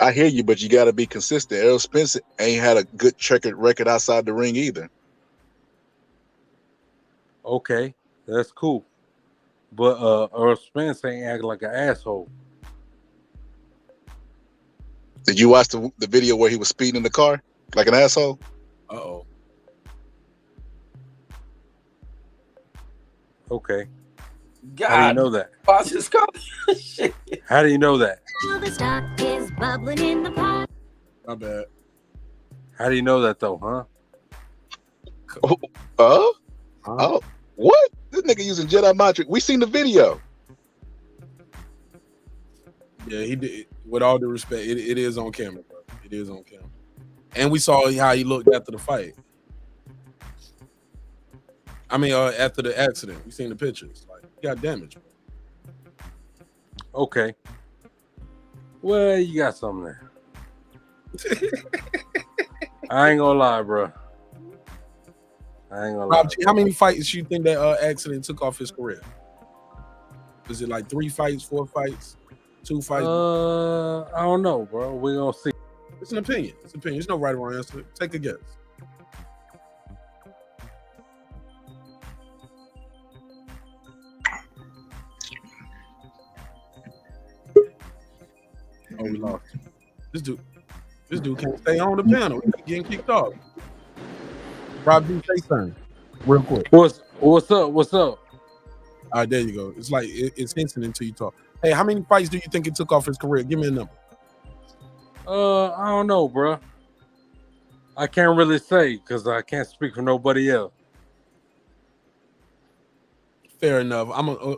I hear you, but you got to be consistent. Errol Spence ain't had a good checkered record outside the ring either. Okay, that's cool. But Errol Spence ain't acting like an asshole. Did you watch the video where he was speeding in the car like an asshole? Uh-oh. Okay. God, how do you know that? Shit. How do you know that? The stock is bubbling in the pot. My bad. How do you know that though, huh? Oh, what? This nigga using Jedi Matrix. We seen the video. Yeah, he did. With all due respect, it is on camera, bro. It is on camera. And we saw how he looked after the fight. I mean, after the accident. We seen the pictures. Like, he got damaged. Okay. Well, you got something there. I ain't gonna lie, bro. I ain't gonna lie. Rob G, how many fights you think that accident took off his career? Was it like 3 fights, 4 fights, 2 fights? I don't know, bro. We're gonna see. It's an opinion. It's an opinion. There's no right or wrong answer. Take a guess. Oh, we lost. This dude can't stay on the panel. He's getting kicked off. Rob G, say something real quick. What's up? What's up? All right, there you go. It's like it's instant until you talk. Hey, how many fights do you think it took off his career? Give me a number. I don't know, bro. I can't really say because I can't speak for nobody else. fair enough.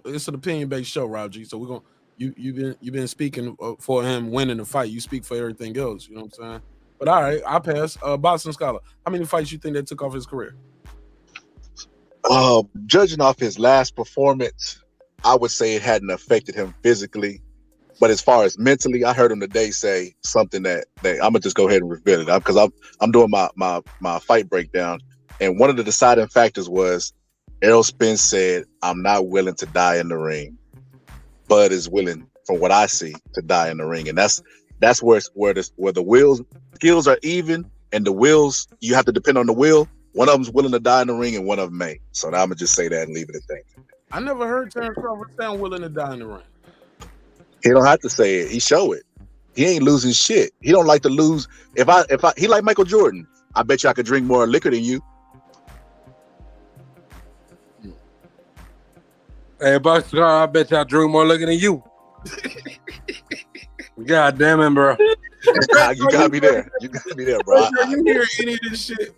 It's an opinion based show, Rob G. So we're gonna you've been speaking for him winning the fight. You speak for everything else. You know what I'm saying? But all right, I'll pass. Boston Scholar, how many fights you think that took off his career? Judging off his last performance, I would say it hadn't affected him physically. But as far as mentally, I heard him today say something that I'm gonna just go ahead and reveal it because I'm doing my fight breakdown, and one of the deciding factors was Errol Spence said, "I'm not willing to die in the ring." Bud is willing, from what I see, to die in the ring, and that's where the skills are even, and the wills you have to depend on the will. One of them's willing to die in the ring, and one of them may. So now I'm gonna just say that and leave it at that. I never heard Terrence Crawford sound willing to die in the ring. He don't have to say it. He show it. He ain't losing shit. He don't like to lose. If he like Michael Jordan, I bet you I could drink more liquor than you. Hey, Buster, I bet you I drink more liquor than you. God damn it, bro. You got me there. You got me there, bro. You hear any of this shit?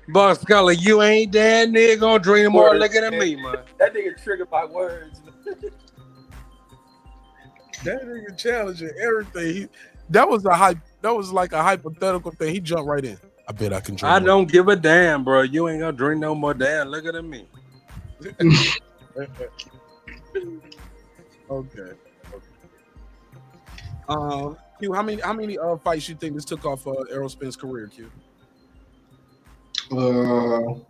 Buster Scholar, you ain't that nigga gonna drink more liquor than me, man. That nigga triggered by words. That nigga challenging everything. That was like a hypothetical thing. He jumped right in. I bet I can drink. I don't give a damn, bro. You ain't gonna drink no more damn liquor than me. Okay. Q, how many fights you think this took off Errol Spence's career, Q? You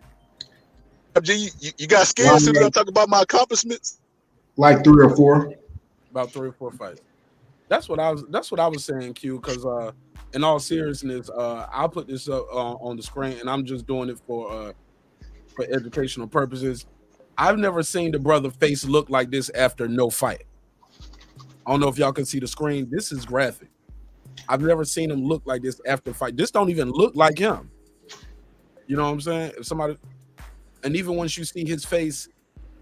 got scared as soon as I talk about my accomplishments? Like 3 or 4. About 3 or 4 fights. That's what I was saying, Q, because in all seriousness, I'll put this up on the screen, and I'm just doing it for educational purposes. I've never seen the brother face look like this after no fight. I don't know if y'all can see the screen. This is graphic. I've never seen him look like this after fight. This don't even look like him. You know what I'm saying? And even once you see his face,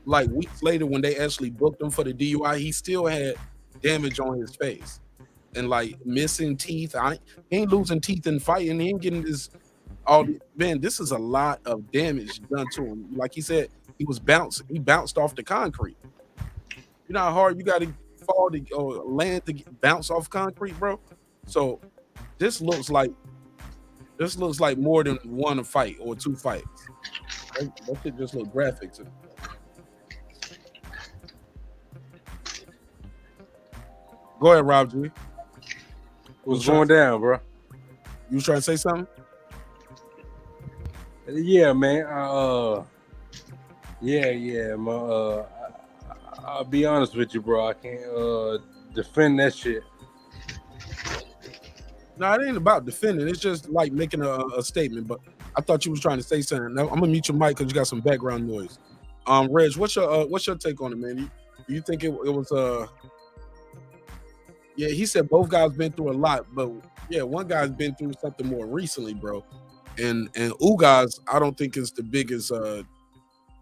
like weeks later when they actually booked him for the DUI, he still had damage on his face and like missing teeth. He ain't losing teeth in fighting. He ain't getting this. Man, this is a lot of damage done to him. Like he said, he bounced off the concrete. You know how hard you got to fall to land to bounce off concrete, bro. So this looks like more than one fight or 2 fights. That shit just look graphic to me. Go ahead, Rob G. What's going down, bro? You was trying to say something? Yeah, man. Yeah, man. I'll be honest with you, bro. I can't defend that shit. No, it ain't about defending. It's just like making a statement. But I thought you was trying to say something. Now, I'm gonna mute your mic because you got some background noise. Reg, what's your take on it, man? You think it was Yeah, he said both guys been through a lot, but yeah, one guy's been through something more recently, bro. And Ugas, I don't think is the biggest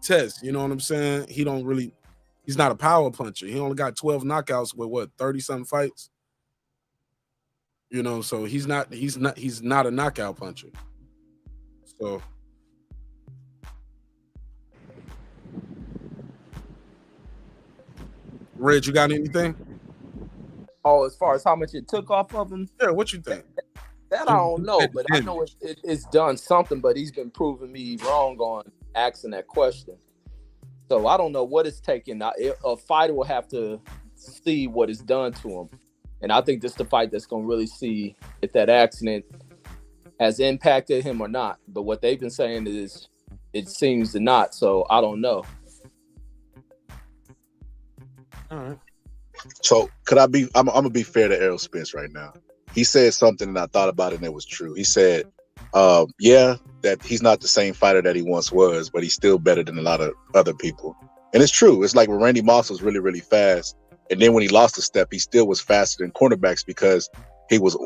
test. You know what I'm saying? He's not a power puncher. He only got 12 knockouts with 30-something fights. You know, so he's not a knockout puncher. So Reg, you got anything? Oh, as far as how much it took off of him? Yeah, what you think? That I don't know, but I know it's done something, but he's been proving me wrong on asking that question. So I don't know what it's taking. A fighter will have to see what is done to him. And I think this is the fight that's going to really see if that accident has impacted him or not. But what they've been saying is it seems to not. So I don't know. All right. So could I be? I'm gonna be fair to Errol Spence right now. He said something and I thought about it and it was true. He said, "Yeah, that he's not the same fighter that he once was, but he's still better than a lot of other people." And it's true. It's like when Randy Moss was really, really fast, and then when he lost a step, he still was faster than cornerbacks because he was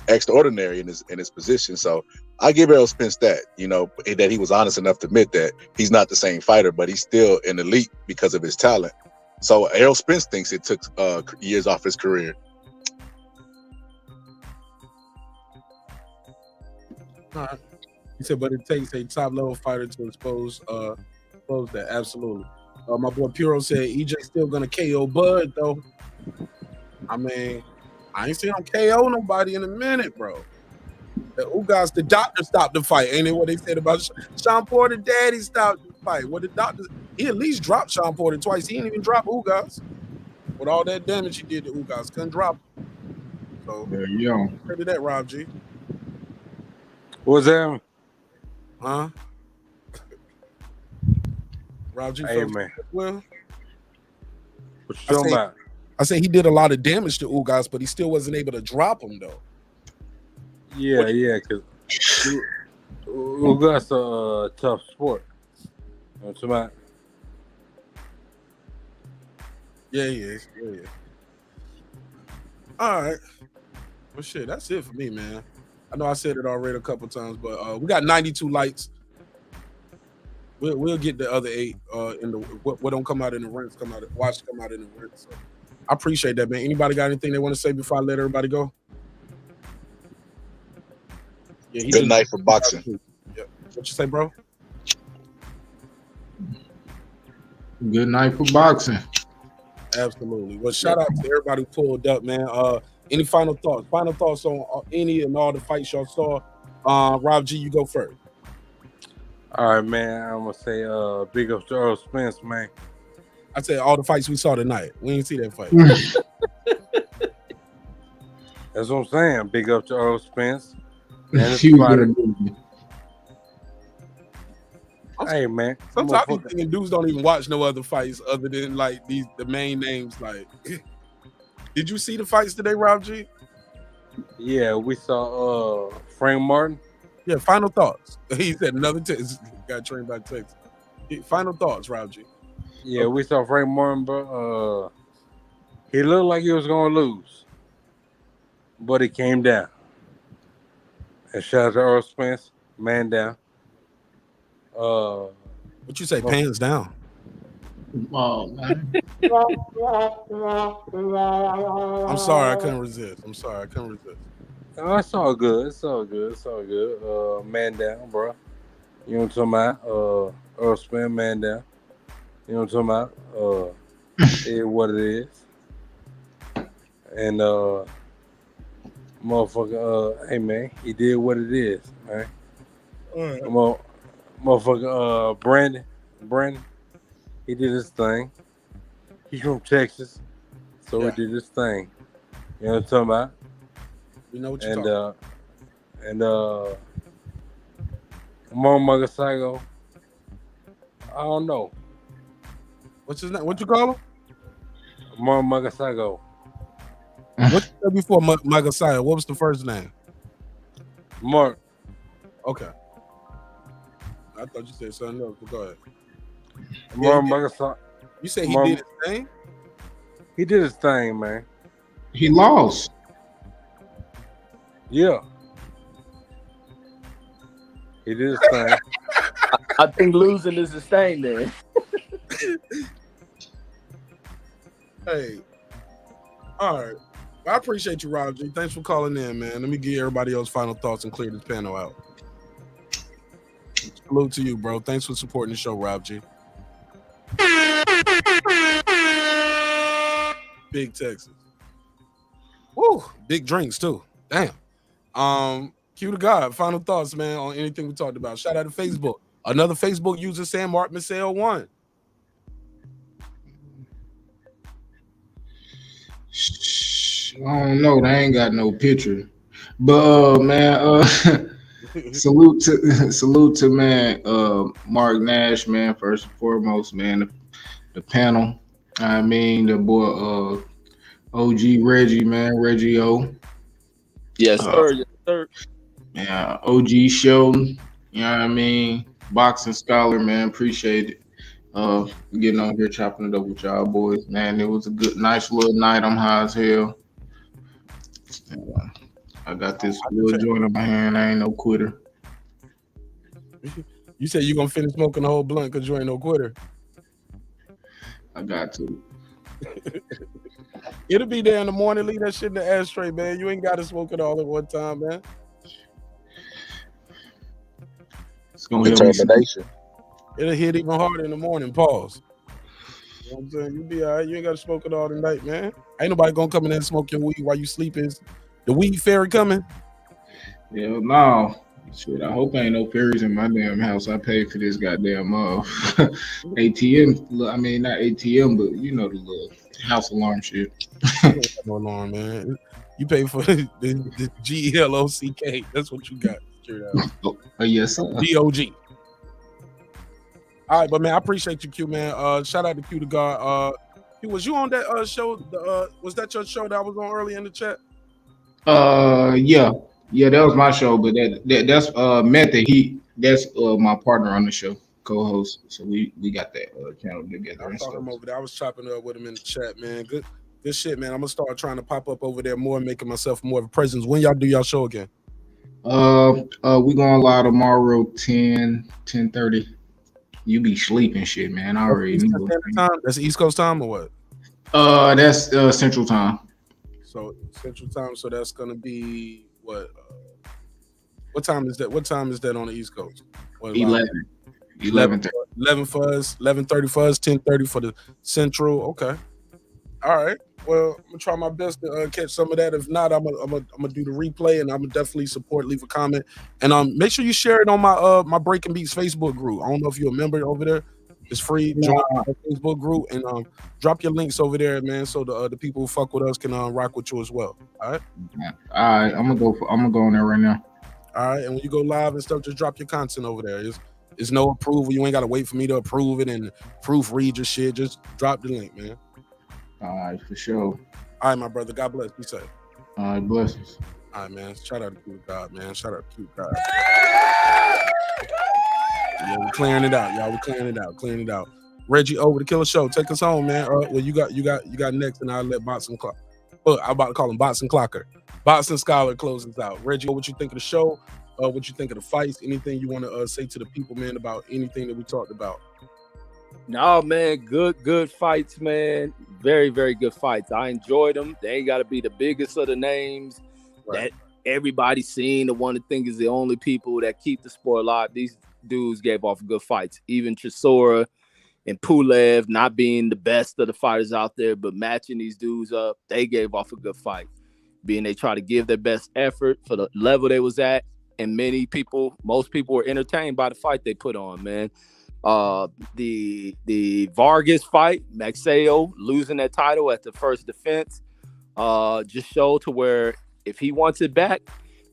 extraordinary in his position. So I give Errol Spence that, that he was honest enough to admit that he's not the same fighter, but he's still an elite because of his talent. So Errol Spence thinks it took years off his career. All right. He said, but it takes a top level fighter to expose close that. Absolutely. My boy Puro said EJ still gonna KO Bud though. I mean, I ain't seen him KO nobody in a minute, bro. The Ugas, the doctor stopped the fight. Ain't it what they said about Sean Porter? Daddy stopped the fight. Well, the doctor, he at least dropped Sean Porter twice. He didn't even drop Ugas. With all that damage he did to Ugas, couldn't drop him. So there you go. Credit that, Rob G. What's that? Huh? Rob G. Hey, man. Well, what you talking about? I say he did a lot of damage to Ugas, but he still wasn't able to drop him though. Yeah, because Ugas a tough sport. You know what I'm about? Yeah, he is. Yeah. All right. Well, shit, that's it for me, man. I know I said it already a couple times, but we got 92 lights. We'll get the other 8 in the what don't come out in the rinse, come out in the rinse. So I appreciate that, man. Anybody got anything they want to say before I let everybody go? Yeah, good night for boxing. Yeah. What you say, bro? Good night for boxing. Absolutely. Well, shout out to everybody who pulled up, man. Any final thoughts? Final thoughts on any and all the fights y'all saw? Rob G, you go first. All right, man. I'm gonna say big up to Earl Spence, man. I said all the fights we saw tonight. We didn't see that fight. That's what I'm saying. Big up to Earl Spence. And hey, man. Sometimes these thinking dudes don't even watch no other fights other than like the main names. Like, did you see the fights today, Rob G? Yeah, we saw Frank Martin. Yeah, final thoughts. He said another got trained by Texas. Final thoughts, Rob G. Yeah, we saw Frank Martin, bro. He looked like he was gonna lose, but he came down. And shout out to Earl Spence, man down. What you say, pants down? Oh, man. I'm sorry, I couldn't resist. Oh, it's all good. Man down, bro. You know what I'm talking about? Earl Spence, man down. You know what I'm talking about? It is what it is. And motherfucker, hey man, he did what it is, man. Motherfucker, Brandon, he did his thing. He's from Texas, so he did his thing. You know what I'm talking about? We know what you're talking about. And Magsayo, I don't know. What's his name? What you call him? Magsayo. What you said before Magsayo? What was the first name? Mark. Okay. I thought you said something else, but go ahead. Magsayo. You say he did his thing? He did his thing, man. He lost. Yeah. He did his thing. I think losing is his thing then. Hey. All right. I appreciate you, Rob G. Thanks for calling in, man. Let me give everybody else final thoughts and clear this panel out. Salute to you, bro. Thanks for supporting the show, Rob G. Big Texas. Woo! Big drinks too. Damn. Q to God. Final thoughts, man, on anything we talked about. Shout out to Facebook. Another Facebook user saying Marq Nash won. I don't know. They ain't got no picture. But man, salute to man, Marq Nash, man, first and foremost, man. The panel. I mean the boy OG Reggie, man, Reggie O. Yes, sir. Yes, sir. Yeah, OG Sheldon, you know what I mean? Boxing scholar, man. Appreciate it. Getting on here chopping it up with y'all boys, man. It was a good, nice little night. I'm high as hell. I got this little joint in my hand. I ain't no quitter. You said you gonna finish smoking the whole blunt because you ain't no quitter. I got to. It'll be there in the morning. Leave that shit in the ashtray, man. You ain't got to smoke it all at one time, man. It's gonna Determination. It'll hit even harder in the morning. Pause. You know what I'm saying? You be all right. You ain't got to smoke it all the night, man. Ain't nobody gonna come in there and smoke your weed while you sleep. Is the weed fairy coming? Hell no. Shit, I hope ain't no fairies in my damn house. I paid for this goddamn ATM. I mean, not ATM, but you know the little house alarm shit. No alarm, man. You pay for the GELOCK. That's what you got. Yes, sir. DOG. All right, but man, I appreciate you, Q, man. Shout out to Q the God. Q, was you on that show? Was that your show that I was on early in the chat? Yeah, that was my show, but that's Method. That's my partner on the show, co-host. So we got that channel together. I saw him over there. I was chopping up with him in the chat, man. Good shit, man. I'm gonna start trying to pop up over there more, making myself more of a presence. When y'all do y'all show again? We going live tomorrow 10:30. You be sleeping shit, man. I already know. That's East Coast time or what? That's Central Time. So Central Time. So that's gonna be what? What time is that? What time is that on the East Coast? 11 for us. 11:30 for us. 10:30 for the Central. Okay. All right. Well, I'm gonna try my best to catch some of that. If not, I'm gonna do the replay, and I'm gonna definitely support. Leave a comment, and make sure you share it on my my Breaking Beats Facebook group. I don't know if you're a member over there. It's free. Join the Facebook group and drop your links over there, man, so the people who fuck with us can rock with you as well. All right. All right. I'm gonna go on there right now. All right. And when you go live and stuff, just drop your content over there. It's no approval. You ain't gotta wait for me to approve it and proofread your shit. Just drop the link, man. All right, for sure. All right, my brother. God bless. Be safe. All right, blessings. All right, man. Shout out to Cute God, man. Shout out to Cute God. Yeah, we're clearing it out, y'all. We're clearing it out. Reggie over the Killer Show. Take us home, man. Well, you got next, and I'll let Bots and Clock. Well, I'm about to call him Bots and Clocker. Bots and Scholar closes out. Reggie, what you think of the show? What you think of the fights? Anything you want to say to the people, man, about anything that we talked about? No, man, good fights, man. Very, very good fights. I enjoyed them. They ain't got to be the biggest of the names that everybody's seen. The one to think is the only people that keep the sport alive. These dudes gave off good fights. Even Chisora and Pulev not being the best of the fighters out there, but matching these dudes up, they gave off a good fight. Being they try to give their best effort for the level they was at, and most people were entertained by the fight they put on, man. The Vargas fight, Magsayo losing that title at the first defense, just showed to where if he wants it back,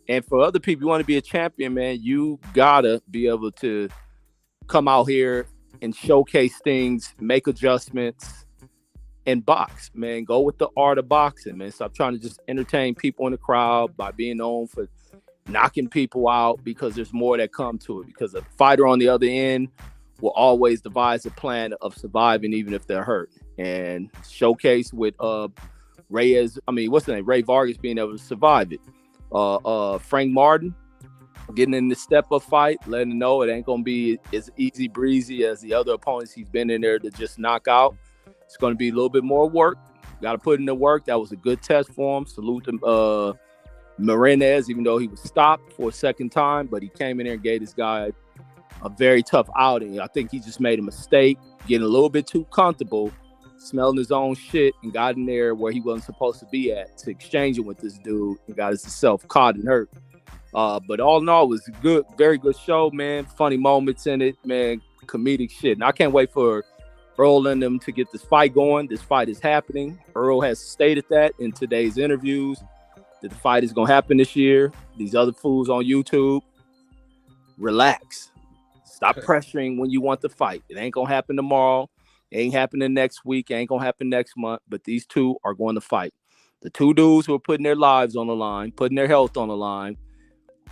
and for other people, you want to be a champion, man, you gotta be able to come out here and showcase things, make adjustments, and box, man. Go with the art of boxing, man. Stop trying to just entertain people in the crowd by being known for knocking people out, because there's more that come to it. Because a fighter on the other end will always devise a plan of surviving even if they're hurt. And showcase with Rey Vargas being able to survive it. Frank Martin getting in the step-up fight, letting him know it ain't gonna be as easy breezy as the other opponents he's been in there to just knock out. It's gonna be a little bit more work. Got to put in the work. That was a good test for him. Salute to Marinez, even though he was stopped for a second time, but he came in there and gave this guy a very tough outing. I think he just made a mistake, getting a little bit too comfortable, smelling his own shit, and got in there where he wasn't supposed to be at to exchange it with this dude, and got himself caught and hurt. But all in all, it was a good, very good show, man. Funny moments in it, man. Comedic shit. And I can't wait for Earl and them to get this fight going. This fight is happening. Earl has stated that in today's interviews, that the fight is going to happen this year. These other fools on YouTube, relax. Stop pressuring when you want the fight. It ain't going to happen tomorrow. It ain't happening next week. It ain't going to happen next month. But these two are going to fight. The two dudes who are putting their lives on the line, putting their health on the line,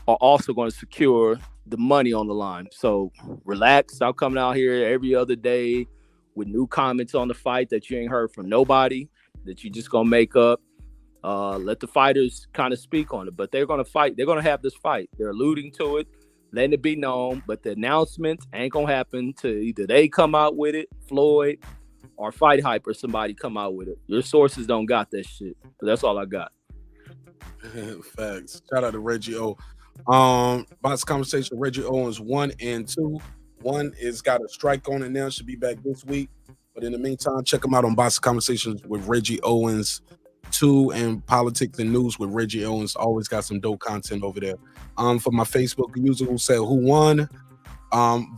are also going to secure the money on the line. So relax. Stop coming out here every other day with new comments on the fight that you ain't heard from nobody, that you just going to make up. Let the fighters kind of speak on it. But they're going to fight. They're going to have this fight. They're alluding to it, letting it be known. But the announcement ain't going to happen till either they come out with it, Floyd, or Fight Hype or somebody come out with it. Your sources don't got that shit. So that's all I got. Facts. Shout out to Reggie O. Box conversation. Reggie Owens 1 and 2. One is got a strike on it now. Should be back this week. But in the meantime, check them out on Boxing Conversations with Reggie Owens 2 and Politics and News with Reggie Owens. Always got some dope content over there. For my Facebook user who said who won,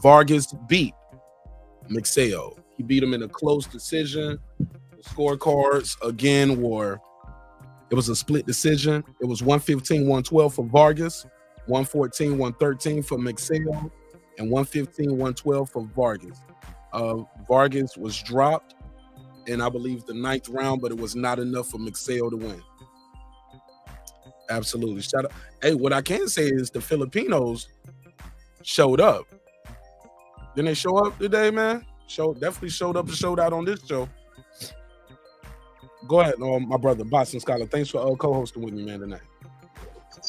Vargas beat Magsayo. He beat him in a close decision. The scorecards again it was a split decision. It was 115-112 for Vargas, 114-113 for Magsayo, and 115-112 for Vargas. Vargas was dropped in, I believe, the 9th round, but it was not enough for Magsayo to win. Absolutely. Shout out. Hey, what I can say is the Filipinos showed up. Didn't they show up today, man? Definitely showed up and showed out on this show. Go ahead, my brother, Boston Scholar. Thanks for co-hosting with me, man, tonight.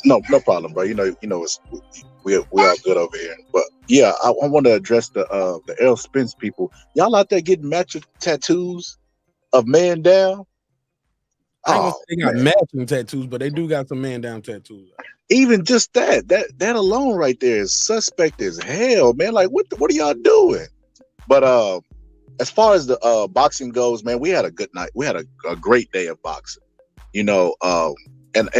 No problem, bro. You know, we all good over here. But yeah, I want to address the Earl Spence people. Y'all out there getting matching tattoos of man down? I ain't gonna say they got matching tattoos, but they do got some man down tattoos. Even just that alone right there is suspect as hell, man. Like, what are y'all doing? But as far as the boxing goes, man, we had a good night. We had a great day of boxing. You know, and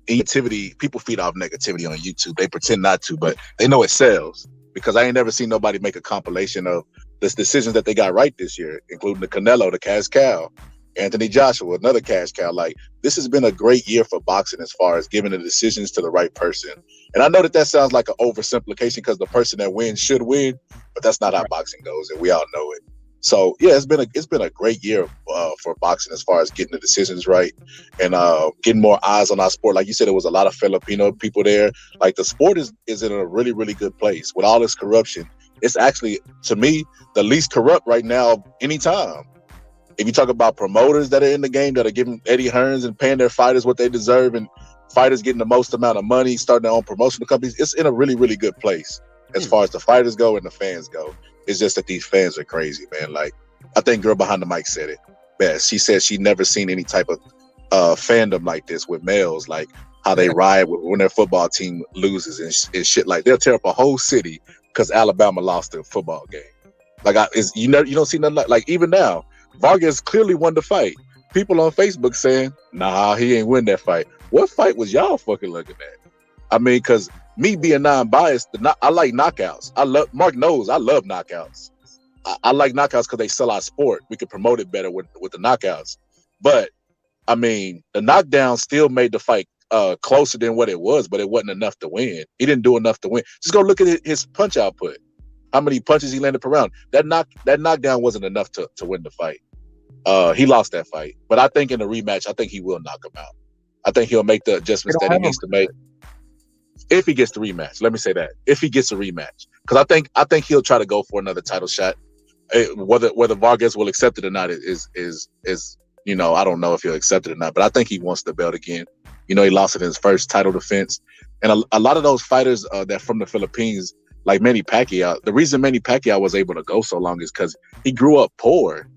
negativity, people feed off negativity on YouTube. They pretend not to, but they know it sells, because I ain't never seen nobody make a compilation of the decisions that they got right this year, including the Canelo, the cash cow, Anthony Joshua, another cash cow. Like, this has been a great year for boxing as far as giving the decisions to the right person. And I know that sounds like an oversimplification, because the person that wins should win, but that's not how boxing goes, and we all know it. So yeah, it's been a great year for boxing as far as getting the decisions right and getting more eyes on our sport. Like you said, there was a lot of Filipino people there. Like, the sport is in a really, really good place with all this corruption. It's actually, to me, the least corrupt right now anytime. If you talk about promoters that are in the game that are giving Eddie Hearns and paying their fighters what they deserve, and fighters getting the most amount of money, starting their own promotional companies, it's in a really, really good place as far as the fighters go and the fans go. It's just that these fans are crazy, man. Like, I think girl behind the mic said it best. She said she never seen any type of fandom like this with males, like how they riot when their football team loses and shit. Like, they'll tear up a whole city because Alabama lost a football game. Like, you don't see nothing like even now. Vargas clearly won the fight. People on Facebook saying, nah, he ain't win that fight. What fight was y'all fucking looking at? I mean, because me being non-biased, I like knockouts. Mark knows I love knockouts. I like knockouts because they sell our sport. We could promote it better with the knockouts. But I mean, the knockdown still made the fight closer than what it was, but it wasn't enough to win. He didn't do enough to win. Just go look at his punch output. How many punches he landed per round? That knockdown wasn't enough to win the fight. He lost that fight. But I think in the rematch, I think he will knock him out. I think he'll make the adjustments that he needs to make. If he gets the rematch, let me say that. If he gets a rematch, because I think he'll try to go for another title shot. Whether Vargas will accept it or not is I don't know if he'll accept it or not. But I think he wants the belt again. He lost it in his first title defense, and a lot of those fighters that from the Philippines, like Manny Pacquiao. The reason Manny Pacquiao was able to go so long is because he grew up poor.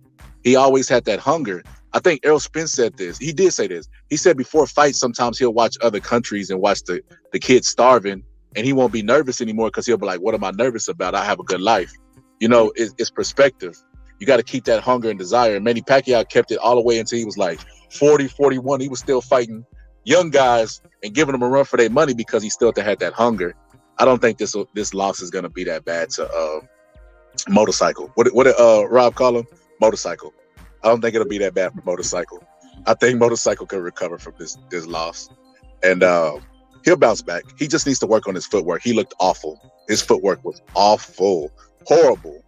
He always had that hunger. I think Errol Spence said this. He did say this. He said before fights, sometimes he'll watch other countries and watch the kids starving, and he won't be nervous anymore because he'll be like, what am I nervous about? I have a good life. It's perspective. You got to keep that hunger and desire. And Manny Pacquiao kept it all the way until he was like 40, 41. He was still fighting young guys and giving them a run for their money because he still had that hunger. I don't think this loss is going to be that bad to Motorcycle. What did Rob call him? Motorcycle. I don't think it'll be that bad for Motorcycle. I think Motorcycle can recover from this loss, and he'll bounce back. He just needs to work on his footwork. He looked awful. His footwork was awful, horrible.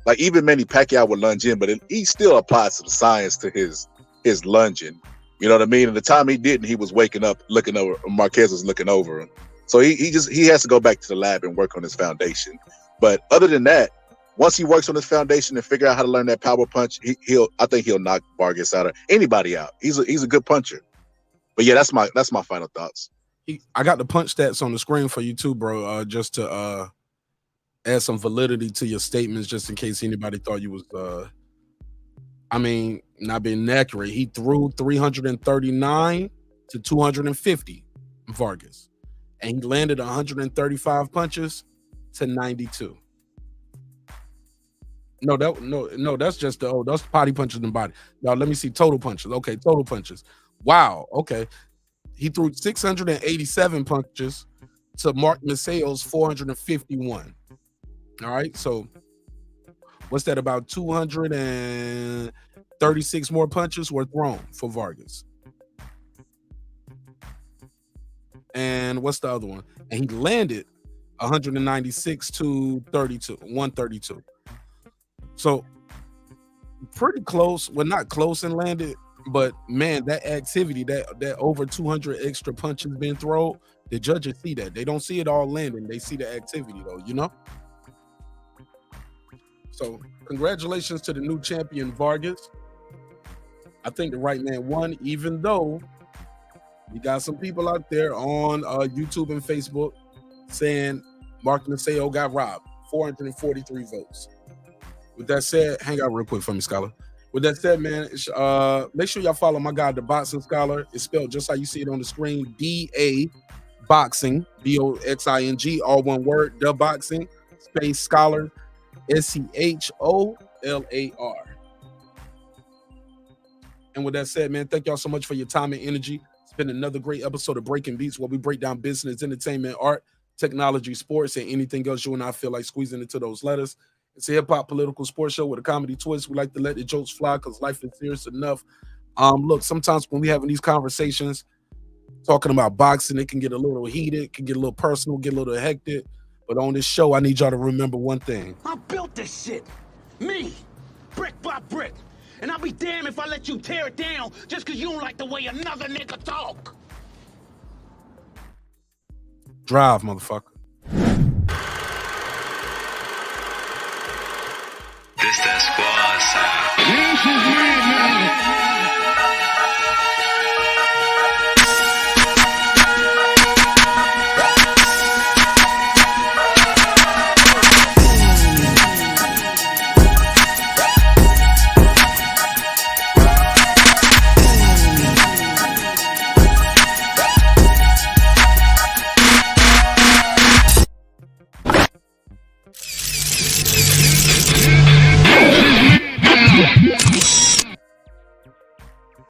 Like, even Manny Pacquiao would lunge in, but he still applied some science to his lunging. You know what I mean? And the time he didn't, he was waking up, looking over. Marquez was looking over him. So he has to go back to the lab and work on his foundation. But other than that, once he works on his foundation and figure out how to learn that power punch, I think he'll knock Vargas out or anybody out. He's a good puncher. But yeah, that's my final thoughts. I got the punch stats on the screen for you too, bro. Just to add some validity to your statements, just in case anybody thought you was not being accurate. He threw 339 to 250 Vargas, and he landed 135 punches to 92. No, that's just that's potty punches in the body. Now let me see total punches. Okay, total punches. Wow. Okay, he threw 687 punches to Marq Nash 451. All right, so what's that? About 236 more punches were thrown for Vargas. And what's the other one? And he landed 196 to 132. So pretty close. Well, not close and landed, but man, that activity, that over 200 extra punches being thrown, the judges see that. They don't see it all landing. They see the activity though, you know? So congratulations to the new champion, Vargas. I think the right man won, even though you got some people out there on YouTube and Facebook saying Marq Nash got robbed. 443 votes. With that said, hang out real quick for me, Scholar. With that said, man, make sure y'all follow my guy, The Boxing Scholar. It's spelled just how you see it on the screen. D-A Boxing, B-O-X-I-N-G, all one word, The Boxing, space Scholar, S-C-H-O-L-A-R. And with that said, man, thank y'all so much for your time and energy. It's been another great episode of Breaking Beats, where we break down business, entertainment, art, technology, sports, and anything else you and I feel like squeezing into those letters. It's a hip-hop political sports show with a comedy twist. We like to let the jokes fly because life is serious enough. Look, sometimes when we having these conversations, talking about boxing, it can get a little heated, it can get a little personal, get a little hectic. But on this show, I need y'all to remember one thing. I built this shit. Me. Brick by brick. And I'll be damned if I let you tear it down just because you don't like the way another nigga talk. Drive, motherfucker.